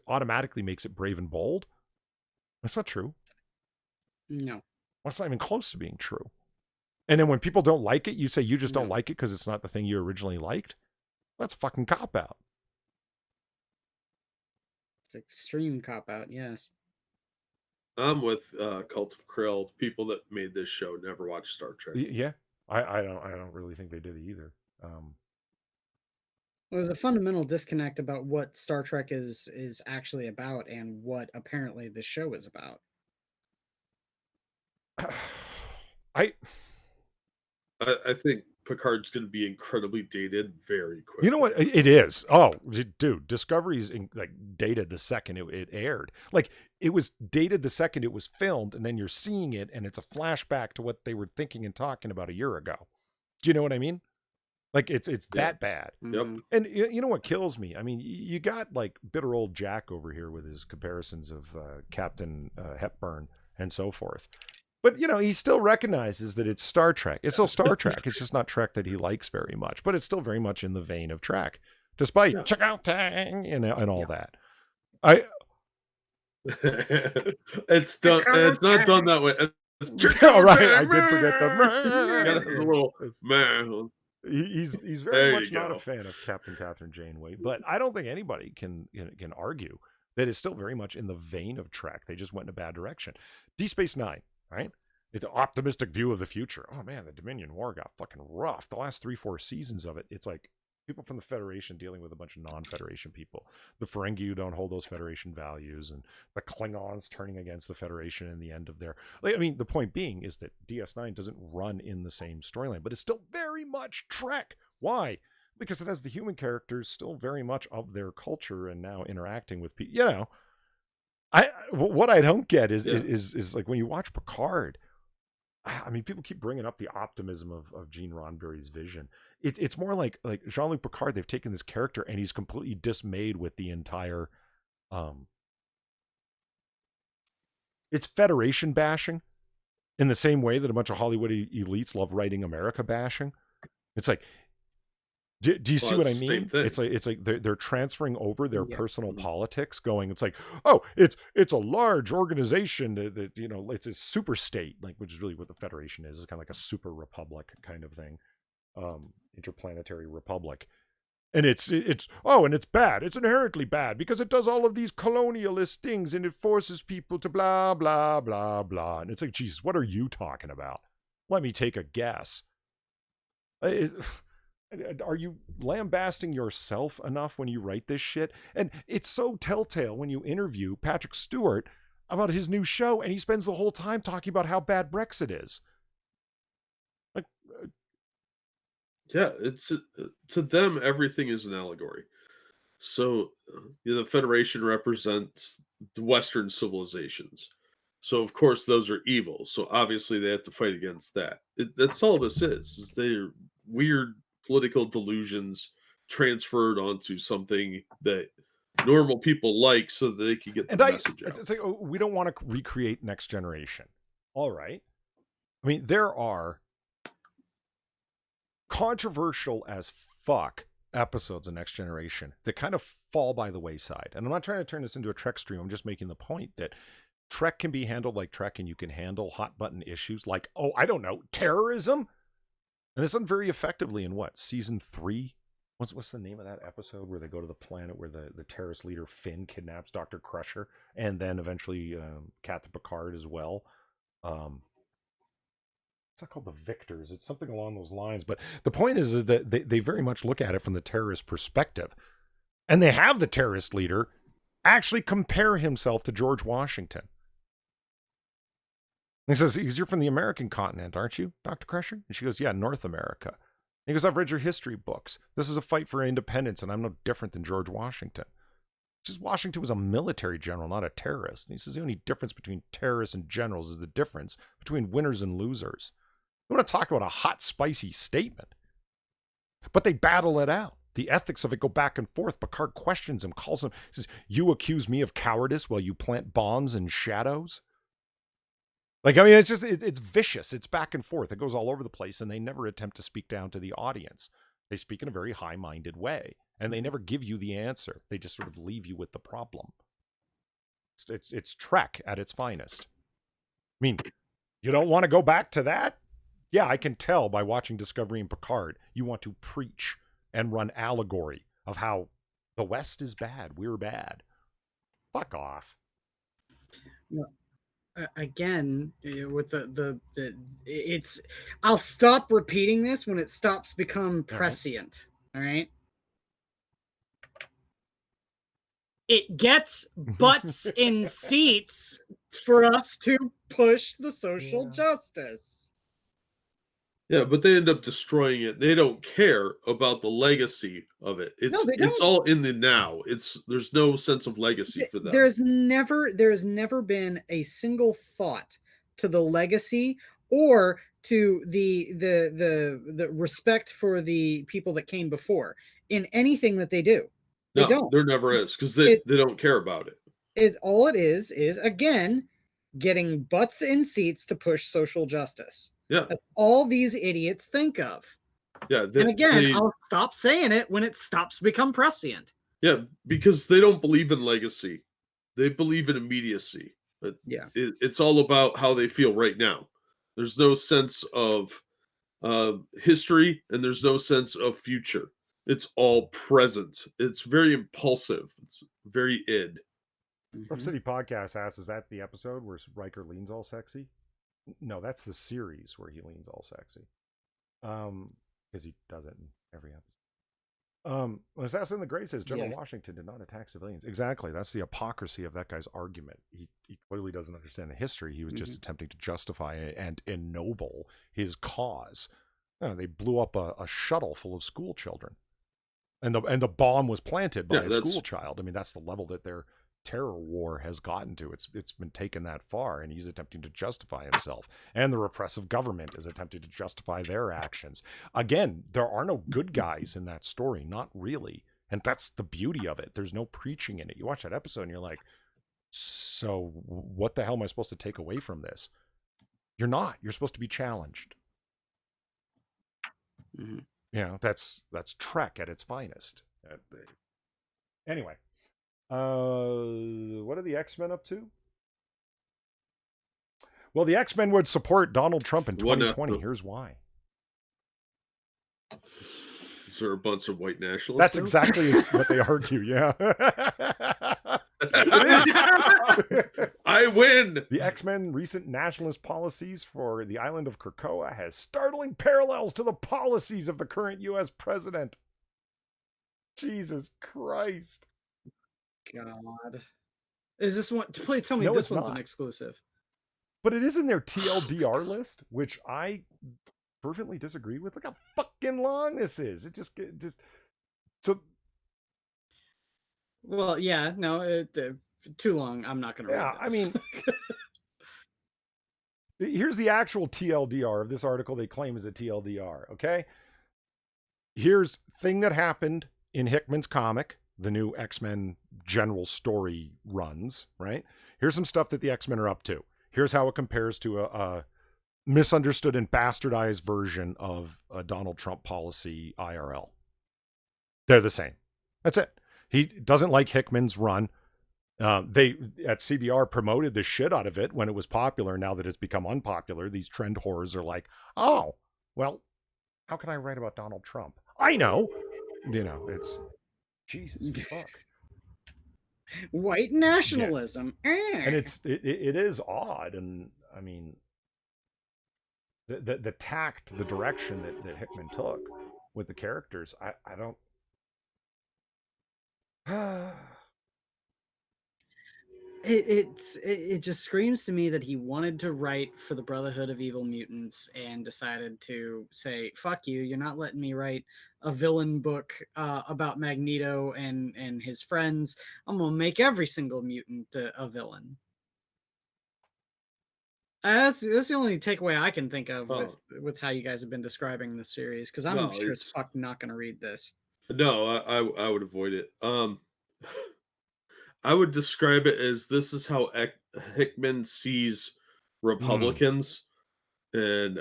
automatically makes it brave and bold. That's not true. No. Well, it's not even close to being true. And then when people don't like it, you say you just don't like it because it's not the thing you originally liked. That's fucking cop-out. It's extreme cop-out, yes. I'm with Cult of Krill. People that made this show never watched Star Trek. Yeah, I don't really think they did either. There's a fundamental disconnect about what Star Trek is actually about and what apparently the show is about. I think Picard's going to be incredibly dated very quickly. You know what? It is. Oh, dude, Discovery's dated the second it aired. Like, it was dated the second it was filmed, and then you're seeing it, and it's a flashback to what they were thinking and talking about a year ago. Do you know what I mean? Like, it's that bad. Yep. And you know what kills me? I mean, you got like bitter old Jack over here with his comparisons of Captain Hepburn and so forth. But, he still recognizes that it's Star Trek. It's still Star Trek. It's just not Trek that he likes very much. But it's still very much in the vein of Trek, despite check out tang and all that. It's done. It's not done that way. All right, I did forget the little man. He's very much not a fan of Captain Catherine Janeway, but I don't think anybody can argue that it's still very much in the vein of Trek. They just went in a bad direction. Deep Space Nine. Right? It's an optimistic view of the future. Oh man, the Dominion War got fucking rough. The last 3-4 seasons of it, it's like people from the Federation dealing with a bunch of non-Federation people. The Ferengi who don't hold those Federation values, and the Klingons turning against the Federation in the end of their... the point being is that DS9 doesn't run in the same storyline, but it's still very much Trek. Why? Because it has the human characters still very much of their culture and now interacting with people. What I don't get is like when you watch Picard, I mean, people keep bringing up the optimism of Gene Roddenberry's vision. It's more like Jean-Luc Picard. They've taken this character and he's completely dismayed with the entire. It's Federation bashing, in the same way that a bunch of Hollywood elites love writing America bashing. It's like. Do you see what I mean? It's like they're transferring over their personal politics, going. It's like, oh, it's a large organization that it's a super state, like, which is really what the Federation is. It's kind of like a super republic kind of thing, interplanetary republic, and it's bad. It's inherently bad because it does all of these colonialist things and it forces people to blah blah blah blah. And it's like, Jesus, what are you talking about? Let me take a guess. Are you lambasting yourself enough when you write this shit? And it's so telltale when you interview Patrick Stewart about his new show, and he spends the whole time talking about how bad Brexit is. Like, yeah, it's to them everything is an allegory. So the Federation represents the Western civilizations. So of course those are evil. So obviously they have to fight against that. That's all this is they're weird political delusions transferred onto something that normal people like so that they can get the message out. It's like, oh, we don't want to recreate Next Generation. All right. I mean, there are controversial as fuck episodes of Next Generation that kind of fall by the wayside. And I'm not trying to turn this into a Trek stream. I'm just making the point that Trek can be handled like Trek, and you can handle hot button issues like, oh, I don't know, terrorism. And it's done very effectively in what, season 3? What's the name of that episode where they go to the planet where the terrorist leader Finn kidnaps Dr. Crusher, and then eventually Captain Picard as well. It's not called the Victors. It's something along those lines. But the point is that they very much look at it from the terrorist perspective. And they have the terrorist leader actually compare himself to George Washington. And he says, you're from the American continent, aren't you, Dr. Crusher? And she goes, yeah, North America. He goes, I've read your history books. This is a fight for independence, and I'm no different than George Washington. Just Washington was a military general, not a terrorist. And he says the only difference between terrorists and generals is the difference between winners and losers. You want to talk about a hot, spicy statement. But they battle it out. The ethics of it go back and forth. Picard questions him, calls him, says, you accuse me of cowardice while you plant bombs in shadows? Like, I mean, it's just, it's vicious. It's back and forth. It goes all over the place, and they never attempt to speak down to the audience. They speak in a very high-minded way, and they never give you the answer. They just sort of leave you with the problem. It's Trek at its finest. I mean, you don't want to go back to that? Yeah, I can tell by watching Discovery and Picard. You want to preach and run allegory of how the West is bad. We're bad. Fuck off. Yeah. Again, with it's, I'll stop repeating this when it stops become prescient. All right. It gets butts in seats for us to push the social justice. Yeah, but they end up destroying it. They don't care about the legacy of it. It's all in the now. There's no sense of legacy for them. There's never been a single thought to the legacy or to the respect for the people that came before in anything that they do. They don't. There never is, because they don't care about it. All it is again getting butts in seats to push social justice. Yeah. That's all these idiots think of. Yeah. And again, I'll stop saying it when it stops to become prescient. Yeah, because they don't believe in legacy. They believe in immediacy. Yeah. It's all about how they feel right now. There's no sense of history, and there's no sense of future. It's all present. It's very impulsive. It's very id. Rough City Podcast asks, is that the episode where Riker leans all sexy? No, that's the series where he leans all sexy. Because he does it in every episode. Assassin the Gray says General Washington did not attack civilians. Exactly. That's the hypocrisy of that guy's argument. He clearly doesn't understand the history. He was just attempting to justify and ennoble his cause. They blew up a shuttle full of school children. And the bomb was planted by a school child. I mean, that's the level that their terror war has gotten to. It's been taken that far, and he's attempting to justify himself, and the repressive government is attempting to justify their actions. Again, there are no good guys in that story, not really, and that's the beauty of it. There's no preaching in it. You watch that episode and you're like, so what the hell am I supposed to take away from this? You're not. You're supposed to be challenged. That's Trek at its finest. Anyway, what are the X-Men up to? Well, the X-Men would support Donald Trump in 2020. Here's why. Is there a bunch of white nationalists? That's exactly what they argue, yeah. I win. The X-Men recent nationalist policies for the island of Krakoa has startling parallels to the policies of the current U.S. president. Jesus Christ. God. Is this one? Please tell me No, this it's one's not. an exclusive. But it is in their TLDR list, which I fervently disagree with. Look how fucking long this is. It just so. Well, yeah, no, too long. I'm not going to read this. I mean, here's the actual TLDR of this article they claim is a TLDR, okay? Here's thing that happened in Hickman's comic, the new X-Men general story runs, right? Here's some stuff that the X-Men are up to. Here's how it compares to a misunderstood and bastardized version of a Donald Trump policy IRL. They're the same. That's it. He doesn't like Hickman's run. They at CBR promoted the shit out of it when it was popular. Now that it's become unpopular, these trend whores are like, oh, well, how can I write about Donald Trump? I know. You know, it's Jesus fuck. White nationalism. Yeah. And it is odd. And I mean, the tact, the direction that Hickman took with the characters, I don't. It just screams to me that he wanted to write for the Brotherhood of Evil Mutants and decided to say, fuck you, you're not letting me write a villain book about Magneto and his friends. I'm gonna make every single mutant a villain. That's the only takeaway I can think of with how you guys have been describing this series, because I'm sure it's fucking not gonna read this. No, I would avoid it. I would describe it as this is how Hickman sees Republicans, and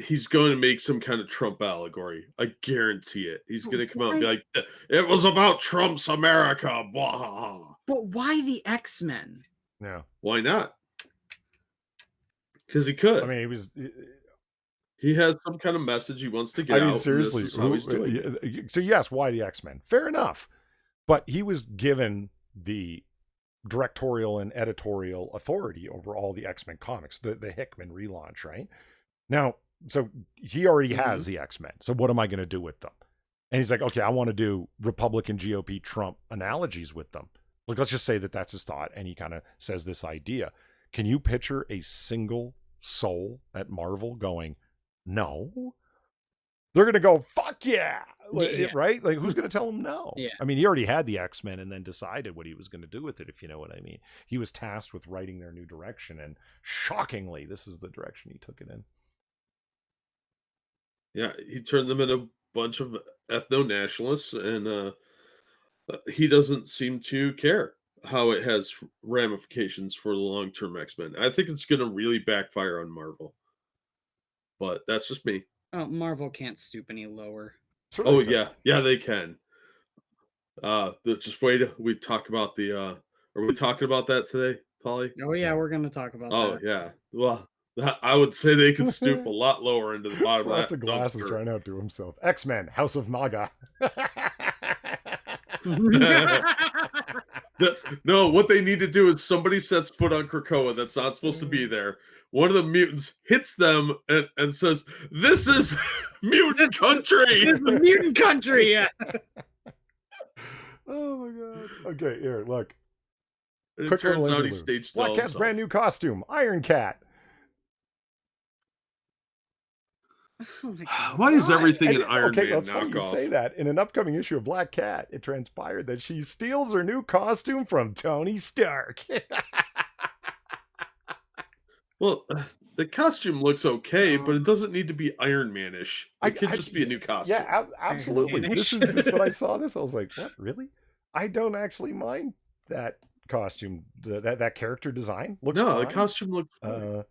he's going to make some kind of Trump allegory. I guarantee it. He's going to come out and be like, "It was about Trump's America." Blah. But why the X-Men? Yeah. Why not? Because he could. I mean, he has some kind of message he wants to get out. I mean, seriously, this is how he's doing it. So yes, why the X-Men? Fair enough. But he was given the directorial and editorial authority over all the X-Men comics, the Hickman relaunch, right? Now, so he already has the X-Men. So what am I going to do with them? And he's like, okay, I want to do Republican GOP Trump analogies with them. Like, let's just say that that's his thought. And he kind of says this idea. Can you picture a single soul at Marvel going, no? They're going to go, fuck yeah. Right? Like, who's going to tell him no? Yeah. I mean, he already had the X-Men and then decided what he was going to do with it, if you know what I mean. He was tasked with writing their new direction, and shockingly, this is the direction he took it in. Yeah, he turned them into a bunch of ethno-nationalists, and he doesn't seem to care how it has ramifications for the long-term X-Men. I think it's going to really backfire on Marvel. But that's just me. Oh, Marvel can't stoop any lower. Oh yeah, they can. Just wait. We talk about the. Are we talking about that today, Polly? Oh yeah, we're going to talk about that. Oh yeah. Well, I would say they could stoop a lot lower into the bottom of that. Glass is trying to outdo himself. X-Men, House of MAGA. No, what they need to do is somebody sets foot on Krakoa that's not supposed to be there. One of the mutants hits them and says, "This is mutant country. This is mutant country." Yeah. Oh my god. Okay, here, look. And it turns out he staged Black Cat's brand new costume, Iron Cat. Oh my god. Why is everything an Iron Man it's funny you say that. In an upcoming issue of Black Cat, it transpired that she steals her new costume from Tony Stark. Well, the costume looks okay, but it doesn't need to be Iron Man-ish. It could just be a new costume. Yeah, absolutely. This is just when I saw this, I was like, what, really? I don't actually mind that costume. That character design looks fine. The costume looks fine.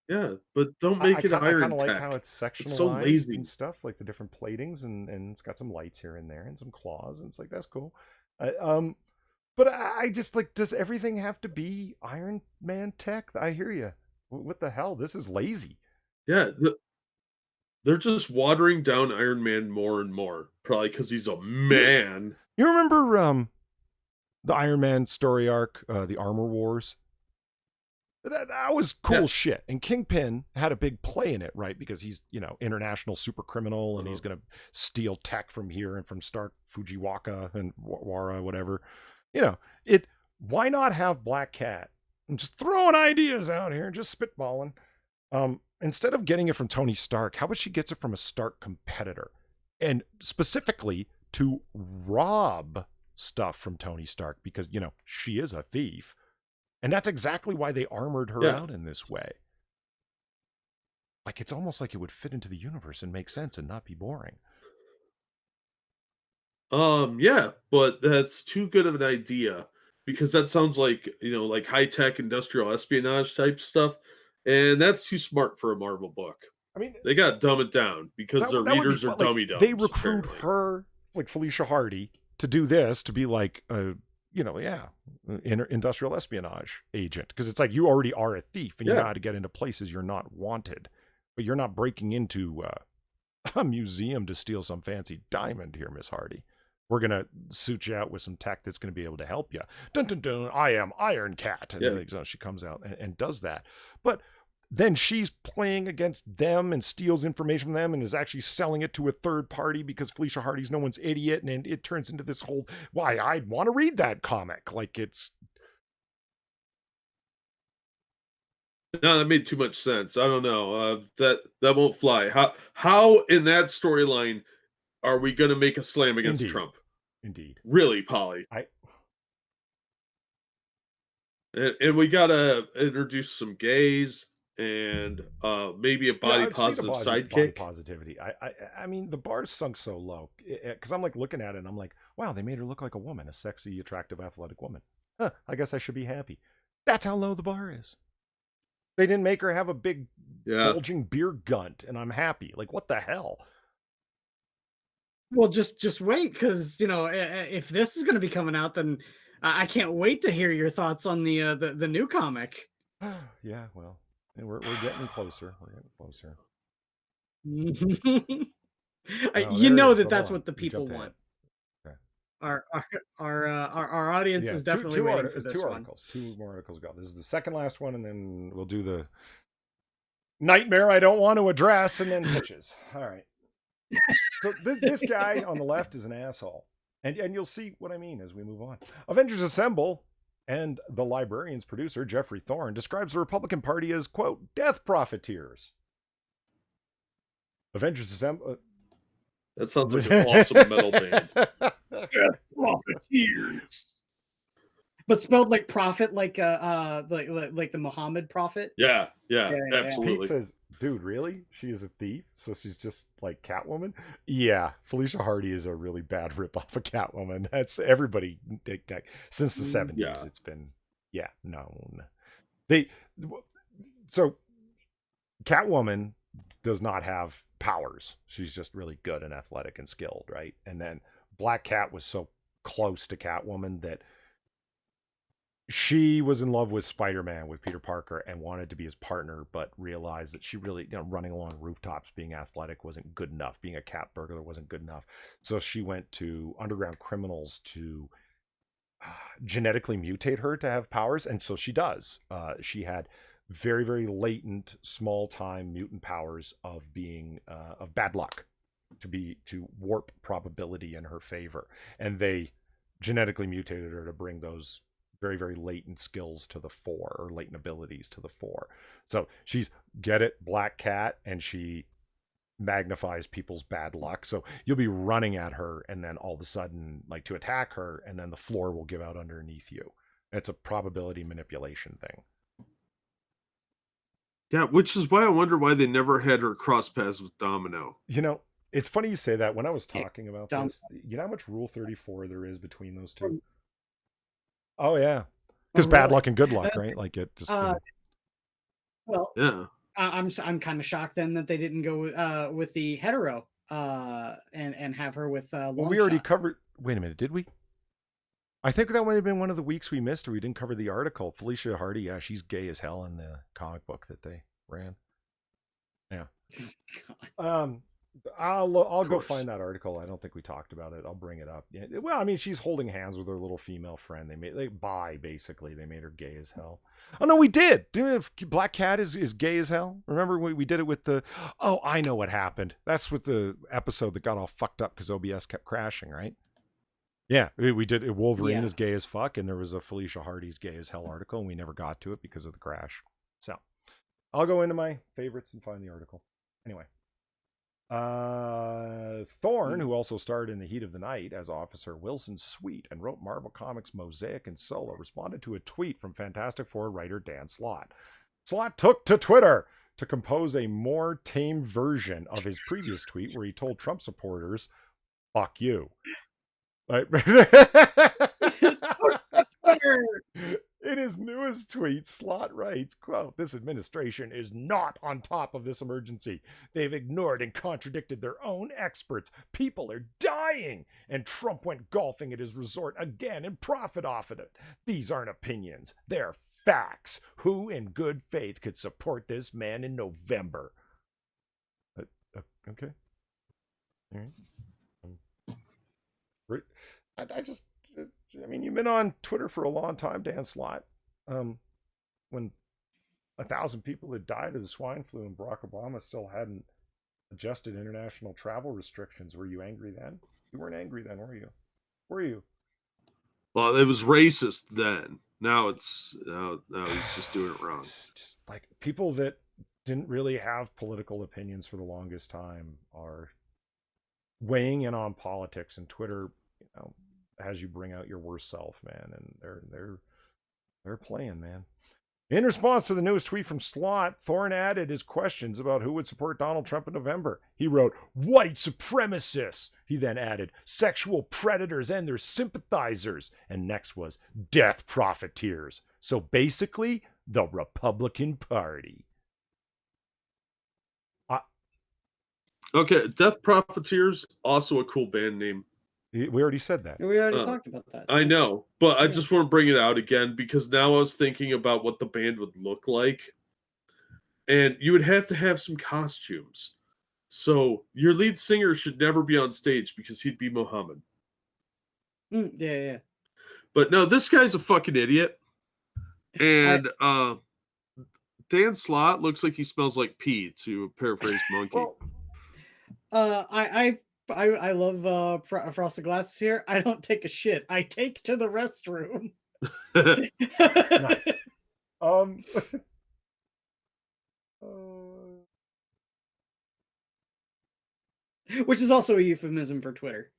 Yeah, but don't make it Iron Tech. I kind of like how it's sectionalized. It's so lazy and stuff, like the different platings, and it's got some lights here and there and some claws, and it's like, that's cool. But I just like, does everything have to be Iron Man tech? I hear you. What the hell? This is lazy. Yeah, they're just watering down Iron Man more and more, probably because he's a man. You remember the Iron Man story arc, the Armor Wars. That was cool shit. And Kingpin had a big play in it, right? Because he's, international super criminal, and he's going to steal tech from here and from Stark Fujiwaka and Wara, whatever. Why not have Black Cat? I'm just throwing ideas out here, just spitballing. Instead of getting it from Tony Stark, how about she gets it from a Stark competitor? And specifically to rob stuff from Tony Stark, because, she is a thief. And that's exactly why they armored her out in this way. Like, it's almost like it would fit into the universe and make sense and not be boring. Yeah, but that's too good of an idea, because that sounds like, like high-tech industrial espionage type stuff, and that's too smart for a Marvel book. I mean, they got to dumb it down because their readers are dummy dumbs. They recruit her, like Felicia Hardy, to do this, to be like industrial espionage agent, because it's like, you already are a thief and you know how to get into places you're not wanted, but you're not breaking into a museum to steal some fancy diamond here, Miss Hardy. We're gonna suit you out with some tech that's gonna be able to help you. Dun dun dun! I am Iron Cat, and she comes out and does that, but then she's playing against them and steals information from them and is actually selling it to a third party because Felicia Hardy's no one's idiot. And it turns into this whole, why, I'd want to read that comic. Like, it's... No, that made too much sense. I don't know. That won't fly. How in that storyline are we going to make a slam against Trump? Indeed. Really, Polly? And we got to introduce some gays. And maybe a body positive sidekick. Body positivity. I mean, the bar's sunk so low, because I'm like looking at it and I'm like, wow, they made her look like a woman, a sexy, attractive, athletic woman. I guess I should be happy. That's how low the bar is. They didn't make her have a big bulging beer gunt, and I'm happy. Like, what the hell? Well, just wait, because if this is going to be coming out, then I can't wait to hear your thoughts on the new comic. Yeah, well. And we're getting closer. We're getting closer. That's what the people want. Okay. Our audience is definitely waiting for this two articles. 2 more articles go. This is the second last one, and then we'll do the nightmare I don't want to address, and then pitches. All right. So this guy on the left is an asshole, and you'll see what I mean as we move on. Avengers Assemble. And the Librarian's producer, Jeffrey Thorne, describes the Republican Party as, quote, death profiteers. Avengers Assemble... That sounds like an awesome metal band. Death profiteers. But spelled like prophet, like the Muhammad prophet. Yeah, absolutely. Pete says, dude, really? She is a thief? So she's just like Catwoman? Yeah, Felicia Hardy is a really bad ripoff of Catwoman. That's everybody since the 70s. It's been known. So Catwoman does not have powers. She's just really good and athletic and skilled, right? And then Black Cat was so close to Catwoman that she was in love with Spider-Man, with Peter Parker, and wanted to be his partner, but realized that she really, running along rooftops, being athletic wasn't good enough. Being a cat burglar wasn't good enough. So she went to underground criminals to genetically mutate her to have powers. And so she does. She had very, very latent, small-time mutant powers of being, of bad luck, to warp probability in her favor. And they genetically mutated her to bring those very, very latent skills to the fore, or latent abilities to the fore. So she's Black Cat, and she magnifies people's bad luck. So you'll be running at her, and then all of a sudden, like, to attack her, and then the floor will give out underneath you. It's a probability manipulation thing. Yeah, which is why I wonder why they never had her cross paths with Domino. It's funny you say that. When I was talking about this, you know how much Rule 34 there is between those two? Oh, yeah. Because bad luck and good luck, right? Like, it just... Well, yeah. I'm kind of shocked then that they didn't go with the hetero and have her with well, we already covered... Wait a minute, did we? I think that might have been one of the weeks we missed, or we didn't cover the article. Felicia Hardy, yeah, she's gay as hell in the comic book that they ran. Yeah. I'll go course. find that article. I don't think we talked about it. I'll bring it up. Yeah, well, I mean, she's holding hands with her little female friend. They basically. They made her gay as hell. Oh no, we did. Black Cat is gay as hell. Remember we did it with the. Oh, I know what happened. That's with the episode that got all fucked up because OBS kept crashing, right? Yeah, we did. Wolverine is gay as fuck, and there was a Felicia Hardy's gay as hell article, and we never got to it because of the crash. So, I'll go into my favorites and find the article. Anyway. Thorne, who also starred in The Heat of the Night as Officer Wilson Sweet and wrote Marvel Comics Mosaic and Solo, responded to a tweet from Fantastic Four writer Dan Slott. Slott took to Twitter to compose a more tame version of his previous tweet where he told Trump supporters, "Fuck you." Right? In his newest tweet, Slott writes, quote, "This administration is not on top of this emergency. They've ignored and contradicted their own experts. People are dying. And Trump went golfing at his resort again and profit off of it. These aren't opinions. They're facts. Who in good faith could support this man in November?" Okay. All right. I mean, you've been on Twitter for a long time, Dan Slott. When 1,000 people had died of the swine flu and Barack Obama still hadn't adjusted international travel restrictions, were you angry then? You weren't angry then, were you? Were you? Well, it was racist then. Now he's just doing it wrong. Just like people that didn't really have political opinions for the longest time are weighing in on politics, and Twitter, has you bring out your worst self, man, and they're playing, man. In response to the newest tweet from Slott, Thorne added his questions about who would support Donald Trump in November. He wrote, "White supremacists." He then added, "Sexual predators and their sympathizers." And next was, "Death profiteers." So basically, the Republican Party. Okay, Death Profiteers, also a cool band name. We already said that. We already talked about that. I know, but I just want to bring it out again because now I was thinking about what the band would look like. And you would have to have some costumes. So your lead singer should never be on stage because he'd be Muhammad. Yeah. But no, this guy's a fucking idiot. And Dan Slott looks like he smells like pee, to paraphrase Monkey. Well, I love Frosted Glasses here. I don't take a shit. I take to the restroom. Nice. Which is also a euphemism for Twitter.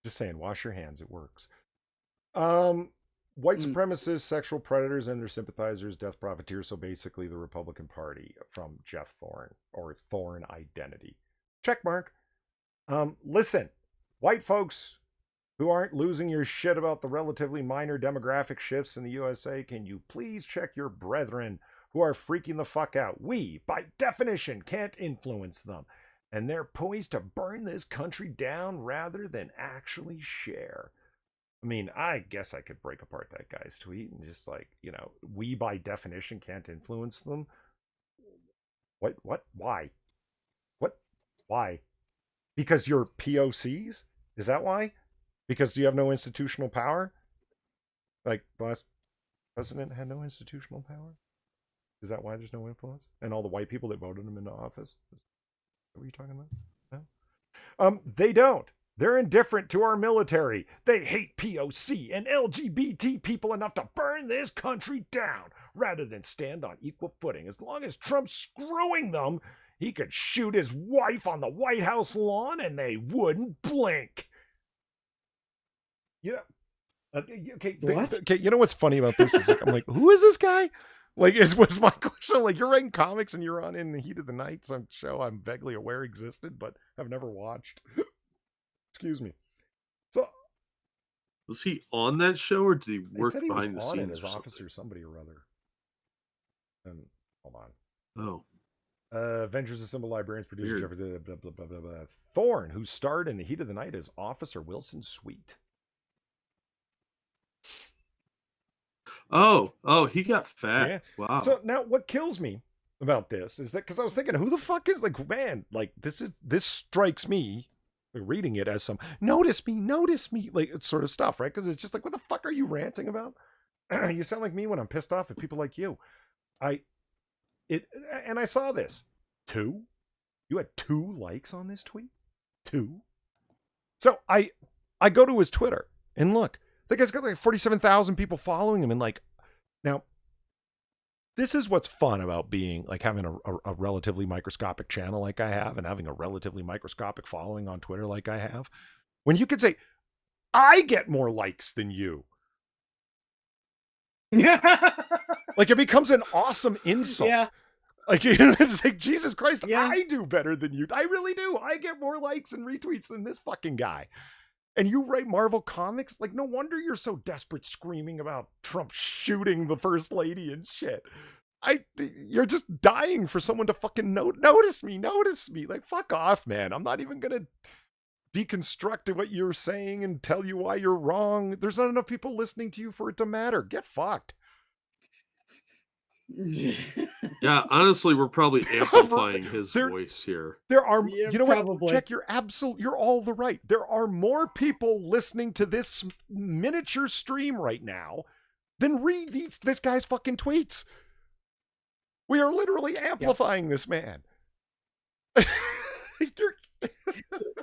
Just saying, wash your hands. It works. White supremacists, sexual predators, and their sympathizers, death profiteers. So basically, the Republican Party from Jeff Thorne, or Thorne Identity. Check mark. Listen, white folks who aren't losing your shit about the relatively minor demographic shifts in the USA, can you please check your brethren who are freaking the fuck out? We, by definition, can't influence them. And they're poised to burn this country down rather than actually share. I mean, I guess I could break apart that guy's tweet and just we by definition can't influence them. What? Why? Why? Because you're POCs? Is that why? Because you have no institutional power? Like the last president had no institutional power? Is that why there's no influence? And all the white people that voted him into office? What are you talking about? No? They don't. They're indifferent to our military. They hate POC and LGBT people enough to burn this country down rather than stand on equal footing. As long as Trump's screwing them, he could shoot his wife on the White House lawn and they wouldn't blink. Okay, you know what's funny about this is I'm like, who is this guy? Was my question. You're writing comics and you're on In the Heat of the Night, some show I'm vaguely aware existed, but I've never watched. Excuse me. So, was he on that show or did he work he behind the was on scenes? As officer, somebody or other. Hold on. Oh. Avengers Assemble Librarians, producer Jeffrey, blah, blah, blah, blah, blah. Thorne, who starred in The Heat of the Night as Officer Wilson Sweet. Oh, he got fat. Yeah. Wow. So now what kills me about this is that because I was thinking, who the fuck is like, man, like this strikes me reading it as some notice me, like it's sort of stuff, right? Because it's just like, what the fuck are you ranting about? You sound like me when I'm pissed off at people like you. And I saw this. 2? You had 2 likes on this tweet? 2? So I go to his Twitter and look, the guy's got like 47,000 people following him. And like, now, this is what's fun about being like having a relatively microscopic channel like I have and having a relatively microscopic following on Twitter like I have. When you could say, I get more likes than you. Like it becomes an awesome insult. Yeah. Like, you know, it's like, Jesus Christ, Yeah. I do better than you. I really do. I get more likes and retweets than this fucking guy. And you write Marvel Comics? Like, no wonder you're so desperate screaming about Trump shooting the first lady and shit. You're just dying for someone to fucking notice me. Like, fuck off, man. I'm not even going to deconstruct what you're saying and tell you why you're wrong. There's not enough people listening to you for it to matter. Get fucked. Yeah, honestly, we're probably amplifying his voice here. There are, Yeah, you know probably. what, Jack, you're all the right. There are more people listening to this miniature stream right now than read this guy's fucking tweets. We are literally amplifying this man.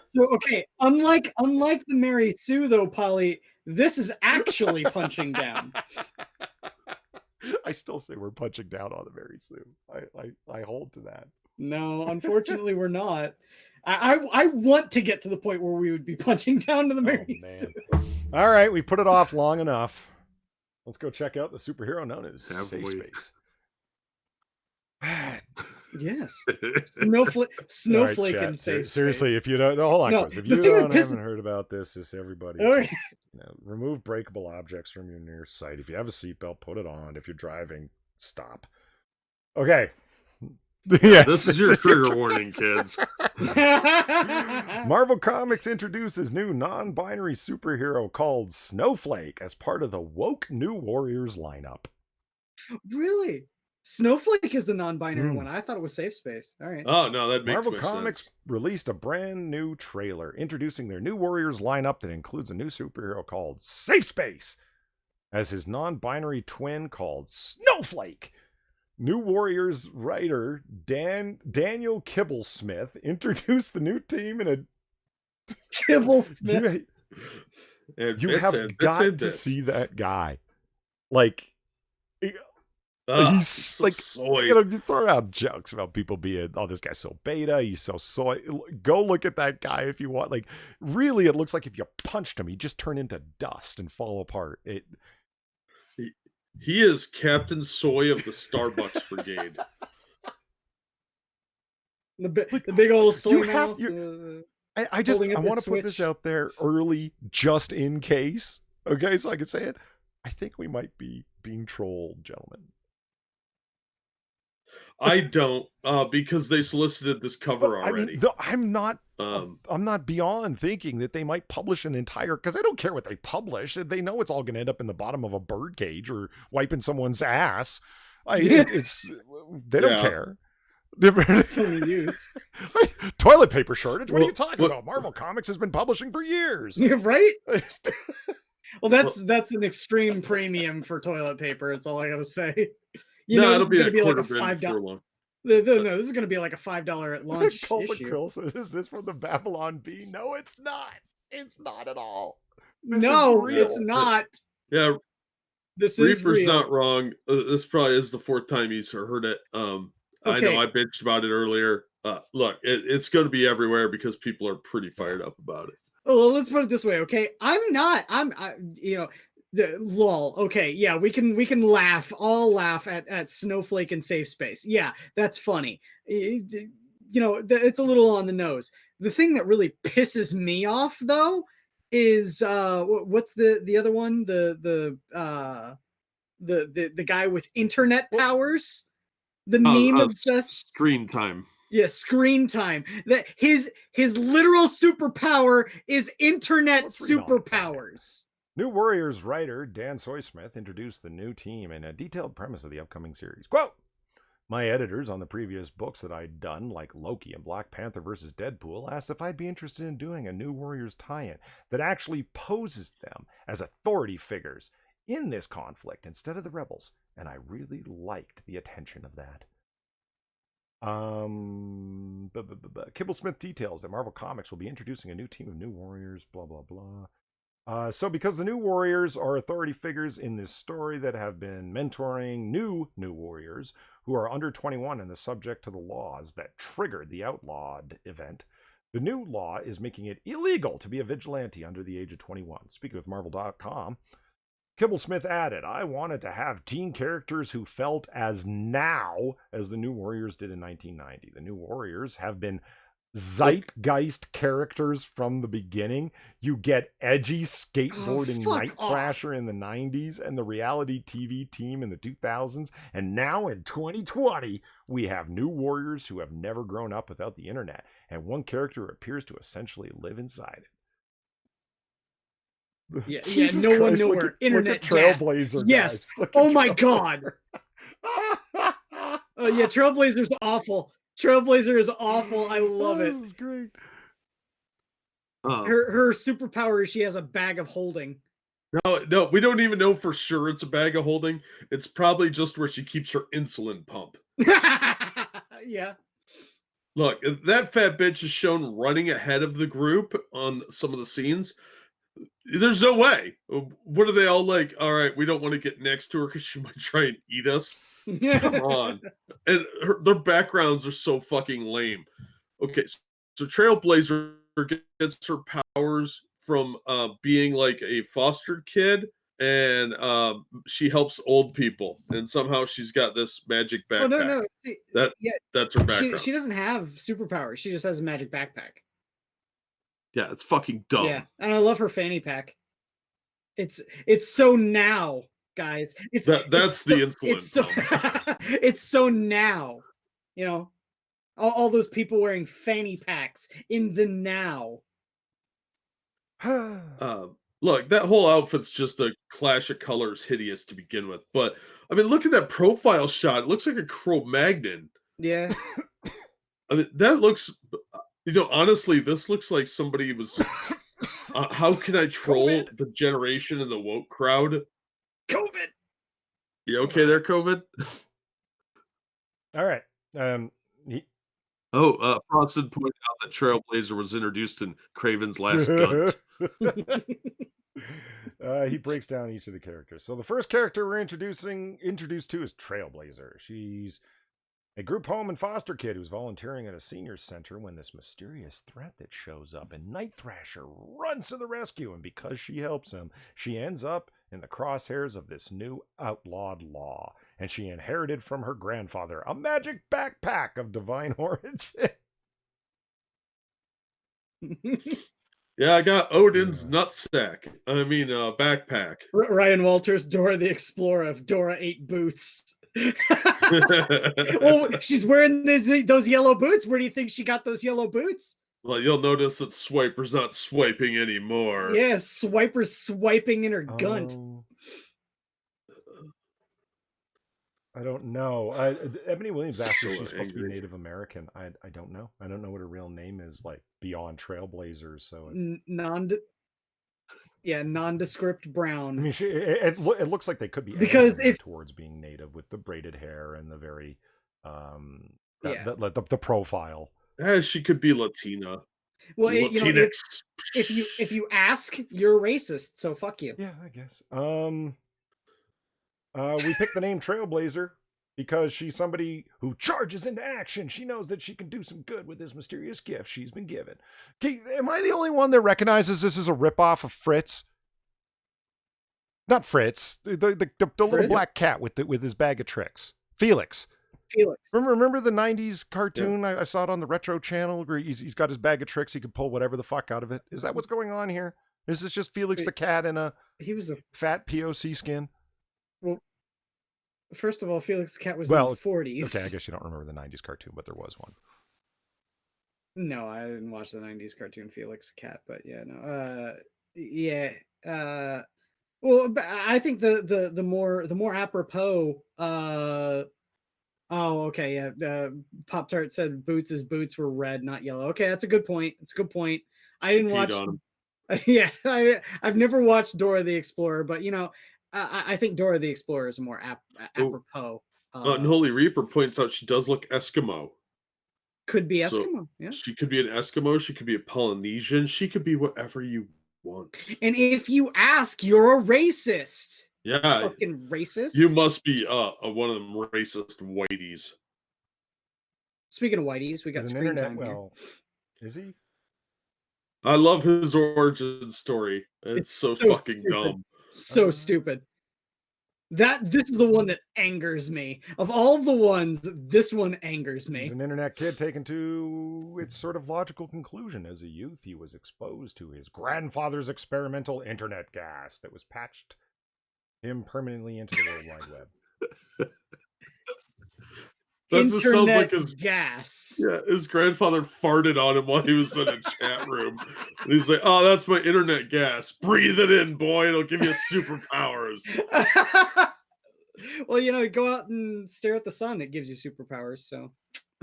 So, okay, unlike the Mary Sue, though, Polly, this is actually punching down. I still say we're punching down on the Mary Sue. I hold to that. No, unfortunately, we're not. I want to get to the point where we would be punching down to the Mary Sue. All right, we put it off long enough. Let's go check out the superhero known as Safespace. Yes, Snowflake right, and Safespace. Seriously, if you don't, hold on, Chris. If you haven't heard about this, just everybody, remove breakable objects from your near sight. If you have a seatbelt, put it on. If you're driving, stop. Okay. Yes, this is your trigger warning, kids. Marvel Comics introduces new non-binary superhero called Snowflake as part of the woke New Warriors lineup. Really? Snowflake is the non-binary one. I thought it was Safespace. All right. Oh, no, that makes Marvel Comics sense. released a brand new trailer introducing their New Warriors lineup that includes a new superhero called Safespace as his non-binary twin called Snowflake. New Warriors writer Daniel Kibblesmith introduced the new team in a... Kibblesmith? You have got to see that guy. Like... he's like, soy. You throw out jokes about people being, oh, this guy's so beta, he's so soy. Go look at that guy if you want. Like, really, it looks like if you punched him, he'd just turn into dust and fall apart. He is Captain Soy of the Starbucks Brigade. The big old soy mouth. I want to put this out there early, just in case. Okay, so I can say it. I think we might be being trolled, gentlemen. I don't, because they solicited this cover already. I mean, I'm not beyond thinking that they might publish an entire, because I don't care what they publish. They know it's all going to end up in the bottom of a bird cage or wiping someone's ass. They don't care. Toilet paper shortage. What are you talking about? Marvel Comics has been publishing for years. You're right. Well, that's an extreme premium for toilet paper. That's all I gotta say. It'll be like a $2 No, this is going to be like a $5 at lunch issue. Says, is this from the Babylon Bee? No, it's not. It's not at all. It's not. Yeah, this Reaper's is real. not wrong. This probably is the 4th time he's heard it. Okay. I know I bitched about it earlier. Look, it's going to be everywhere because people are pretty fired up about it. Well, let's put it this way, okay? Lol. Okay, yeah, we can laugh. All laugh at Snowflake and Safespace. Yeah, that's funny. It's a little on the nose. The thing that really pisses me off, though, is what's the other one? The guy with internet powers. The meme obsessed screen time. Yeah, screen time. That his literal superpower is internet superpowers. New Warriors writer Dan Soysmith introduced the new team and a detailed premise of the upcoming series. Quote, My editors on the previous books that I'd done, like Loki and Black Panther vs. Deadpool, asked if I'd be interested in doing a New Warriors tie-in that actually poses them as authority figures in this conflict instead of the rebels, and I really liked the attention of that. Kibble Smith details that Marvel Comics will be introducing a new team of New Warriors, blah, blah, blah. So because the New Warriors are authority figures in this story that have been mentoring New Warriors who are under 21 and the subject to the laws that triggered the outlawed event, the new law is making it illegal to be a vigilante under the age of 21. Speaking with Marvel.com, Kibblesmith added, I wanted to have teen characters who felt as now as the New Warriors did in 1990. The New Warriors have been zeitgeist characters from the beginning. You get edgy skateboarding Night Thrasher in the 90s and the reality TV team in the 2000s. And now in 2020, we have New Warriors who have never grown up without the internet. And one character appears to essentially live inside it. Yeah, no one knew where internet Trailblazer. Yes. Oh my God. Oh yeah, Trailblazer's awful. Trailblazer is awful. I love it. This is great. Her superpower is she has a bag of holding. No, we don't even know for sure it's a bag of holding. It's probably just where she keeps her insulin pump. Yeah. Look, that fat bitch is shown running ahead of the group on some of the scenes. There's no way. What are they all like? All right, we don't want to get next to her because she might try and eat us. Come on. And their backgrounds are so fucking lame. Okay, so Trailblazer gets her powers from being like a foster kid, and she helps old people, and somehow she's got this magic backpack. Oh, no. See, that's her background. She doesn't have superpowers. She just has a magic backpack. Yeah, it's fucking dumb. Yeah, and I love her fanny pack. It's so now, guys. That's the insulin. It's so now. You know, all those people wearing fanny packs in the now. Look, that whole outfit's just a clash of colors, hideous to begin with. But I mean, look at that profile shot. It looks like a Cro-Magnon. Yeah. I mean, that looks. Honestly, this looks like somebody was. How can I troll COVID. The generation and the woke crowd? COVID. You okay there, COVID? All right. Frosted pointed out that Trailblazer was introduced in Craven's Last Gun. He breaks down each of the characters. So the first character we're introduced to is Trailblazer. She's a group home and foster kid who's volunteering at a senior center when this mysterious threat that shows up, and Night Thrasher runs to the rescue, and because she helps him, she ends up in the crosshairs of this new outlawed law, and she inherited from her grandfather a magic backpack of divine origin. Yeah, I got Odin's nutsack. Backpack. Ryan Walters, Dora the Explorer of Dora 8 Boots. Well, she's wearing those yellow boots. Where do you think she got those yellow boots? Well, you'll notice that Swiper's not swiping anymore. Yes, Swiper's swiping in her gunt. I don't know. Ebony Williams asked if she's supposed to be Native American. I don't know. I don't know what her real name is, like beyond Trailblazers. So nondescript brown. I mean, it looks like they could be because towards being native with the braided hair and the very the profile. She could be Latina. Well, if you ask, you're a racist. So fuck you. Yeah, I guess. We picked the name Trailblazer because she's somebody who charges into action. She knows that she can do some good with this mysterious gift she's been given. Okay, am I the only one that recognizes this is a ripoff of Fritz? Not Fritz, the little black cat with his bag of tricks. Felix. Remember the 90s cartoon? Yeah. I saw it on the Retro Channel where he's got his bag of tricks. He can pull whatever the fuck out of it. Is that what's going on here? Is this just Felix the cat in a fat POC skin? Well, first of all, Felix the cat was in the 40s. Okay, I guess you don't remember the 90s cartoon, but there was one. No, I didn't watch the 90s cartoon Felix the cat, but yeah, no. Well, I think the more apropos Oh, okay, yeah. Pop Tart said Boots' boots were red, not yellow. Okay, that's a good point. That's a good point. I She didn't peed watch. on him. Yeah, I've never watched Dora the Explorer, but you know, I think Dora the Explorer is more Oh, apropos. Unholy Reaper points out she does look Eskimo. Could be So Eskimo, yeah. she could be an Eskimo, she could be a Polynesian, she could be whatever you want. And if you ask, you're a racist. Yeah, Fucking racist. you must be one of them racist whiteys. Speaking of whiteys, we got Is an screen internet, time well, is he? I love his origin story. here. It's It's so so fucking stupid. dumb. So stupid. This is the one that angers me. Of all the ones, this one angers me. He's an internet kid taken to its sort of logical conclusion. As a youth, he was exposed to his grandfather's experimental internet gas that was patched him permanently into the World Wide Web. That just sounds like his gas. Yeah, his grandfather farted on him while he was in a chat room. And he's like, "Oh, that's my internet gas. Breathe it in, boy. It'll give you superpowers." Well, you know, go out and stare at the sun. It gives you superpowers. So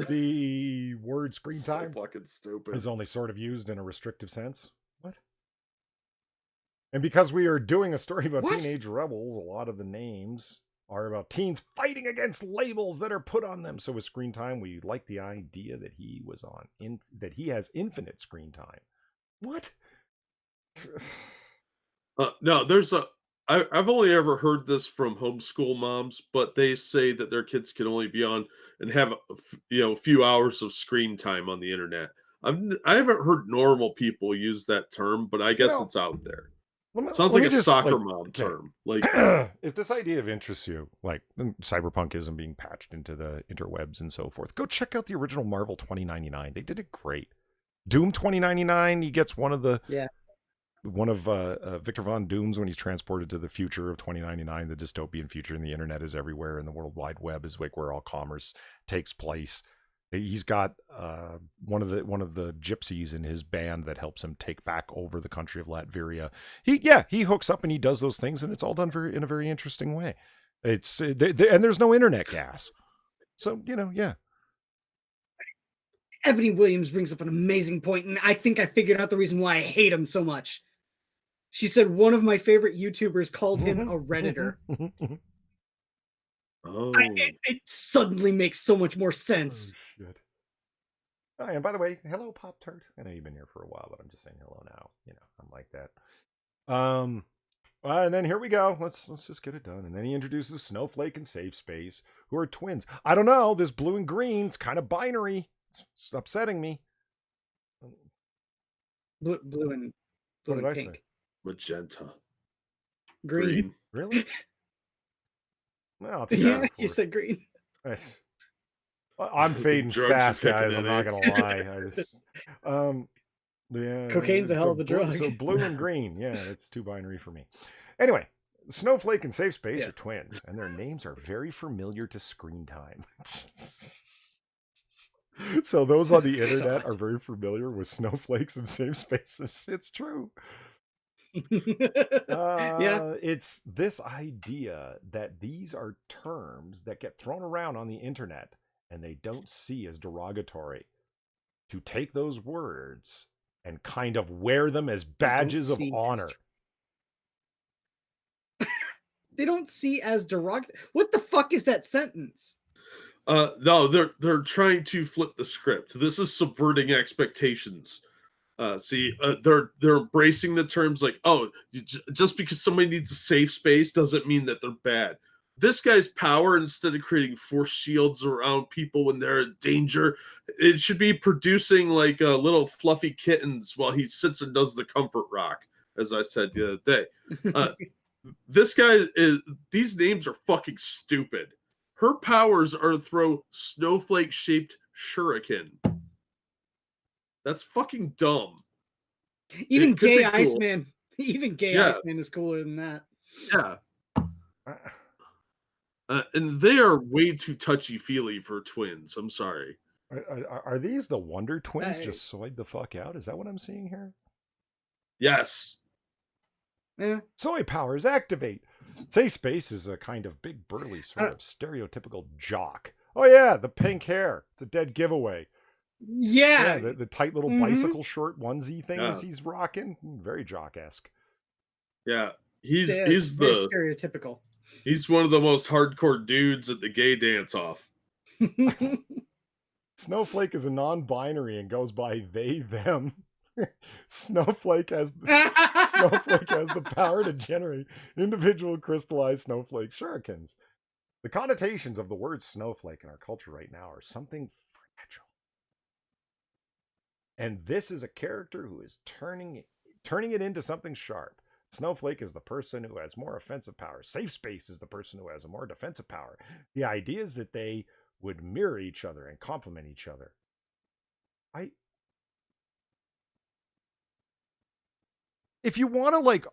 The word screen So time fucking stupid. is only sort of used in a restrictive sense. What? And because we are doing a story about What? teenage rebels, a lot of the names are about teens fighting against labels that are put on them. So with screen time, we like the idea that he was that he has infinite screen time. What? No, I've only ever heard this from homeschool moms, but they say that their kids can only be on and have a few hours of screen time on the internet. I haven't heard normal people use that term, but I guess it's out there. Sounds like a soccer mom term. Like, if this idea of interests you, like cyberpunkism being patched into the interwebs and so forth, go check out the original Marvel 2099. They did it great. Doom 2099, he gets one of Victor Von Doom's when he's transported to the future of 2099, the dystopian future, and the internet is everywhere, and the World Wide Web is like where all commerce takes place. He's got one of the gypsies in his band that helps him take back over the country of Latveria. He hooks up and he does those things, and it's all done in a very interesting way. It's and there's no internet gas, so yeah. Ebony Williams brings up an amazing point, and I think I figured out the reason why I hate him so much. She said one of my favorite YouTubers called him a Redditor. oh, It suddenly makes so much more sense. Oh, shit. Oh, and by the way, hello, Pop Tart. I know you've been here for a while, but I'm just saying hello now. I'm like that. And then here we go. Let's just get it done. And then he introduces Snowflake and Safespace, who are twins. I don't know. This blue and green's kind of binary. It's upsetting me. Blue and I pink. say? magenta. Green. Really? Well, I'll take Yeah, that. you said green. I'm fading Drugs fast, are kicking guys. in, I'm not gonna lie. Yeah, Cocaine's a hell of a drug. So blue and green, yeah, it's too binary for me. Anyway, Snowflake and Safespace are twins, and their names are very familiar to screen time. So those on the internet are very familiar with snowflakes and Safespaces. It's true. Yeah. It's this idea that these are terms that get thrown around on the internet and they don't see as derogatory, to take those words and kind of wear them as badges of honor. They don't see as derogatory. What the fuck is that sentence? No, they're trying to flip the script. This is subverting expectations. They're embracing the terms like, oh, just because somebody needs a safe space doesn't mean that they're bad. This guy's power, instead of creating force shields around people when they're in danger, it should be producing like little fluffy kittens while he sits and does the comfort rock, as I said the other day. These names are fucking stupid. Her powers are to throw snowflake-shaped shuriken. That's fucking dumb. Even gay Iceman. Even gay Iceman is cooler than that. Yeah. And they are way too touchy-feely for twins. I'm sorry. Are these the Wonder Twins just soyed the fuck out? Is that what I'm seeing here? Yes. Yeah. Soy powers activate. Safespace is a kind of big, burly, sort of stereotypical jock. Oh yeah, the pink hair. It's a dead giveaway. Yeah. Yeah, the tight little bicycle short onesie things he's rocking. Very jock-esque. Yeah. It's very stereotypical. He's one of the most hardcore dudes at the gay dance off. Snowflake is a non-binary and goes by they, them. Snowflake has the power to generate individual crystallized snowflake shurikens. The connotations of the word snowflake in our culture right now are something fragile. And this is a character who is turning it into something sharp. Snowflake is the person who has more offensive power. Safespace is the person who has a more defensive power. The idea is that they would mirror each other and complement each other. If you want to, like,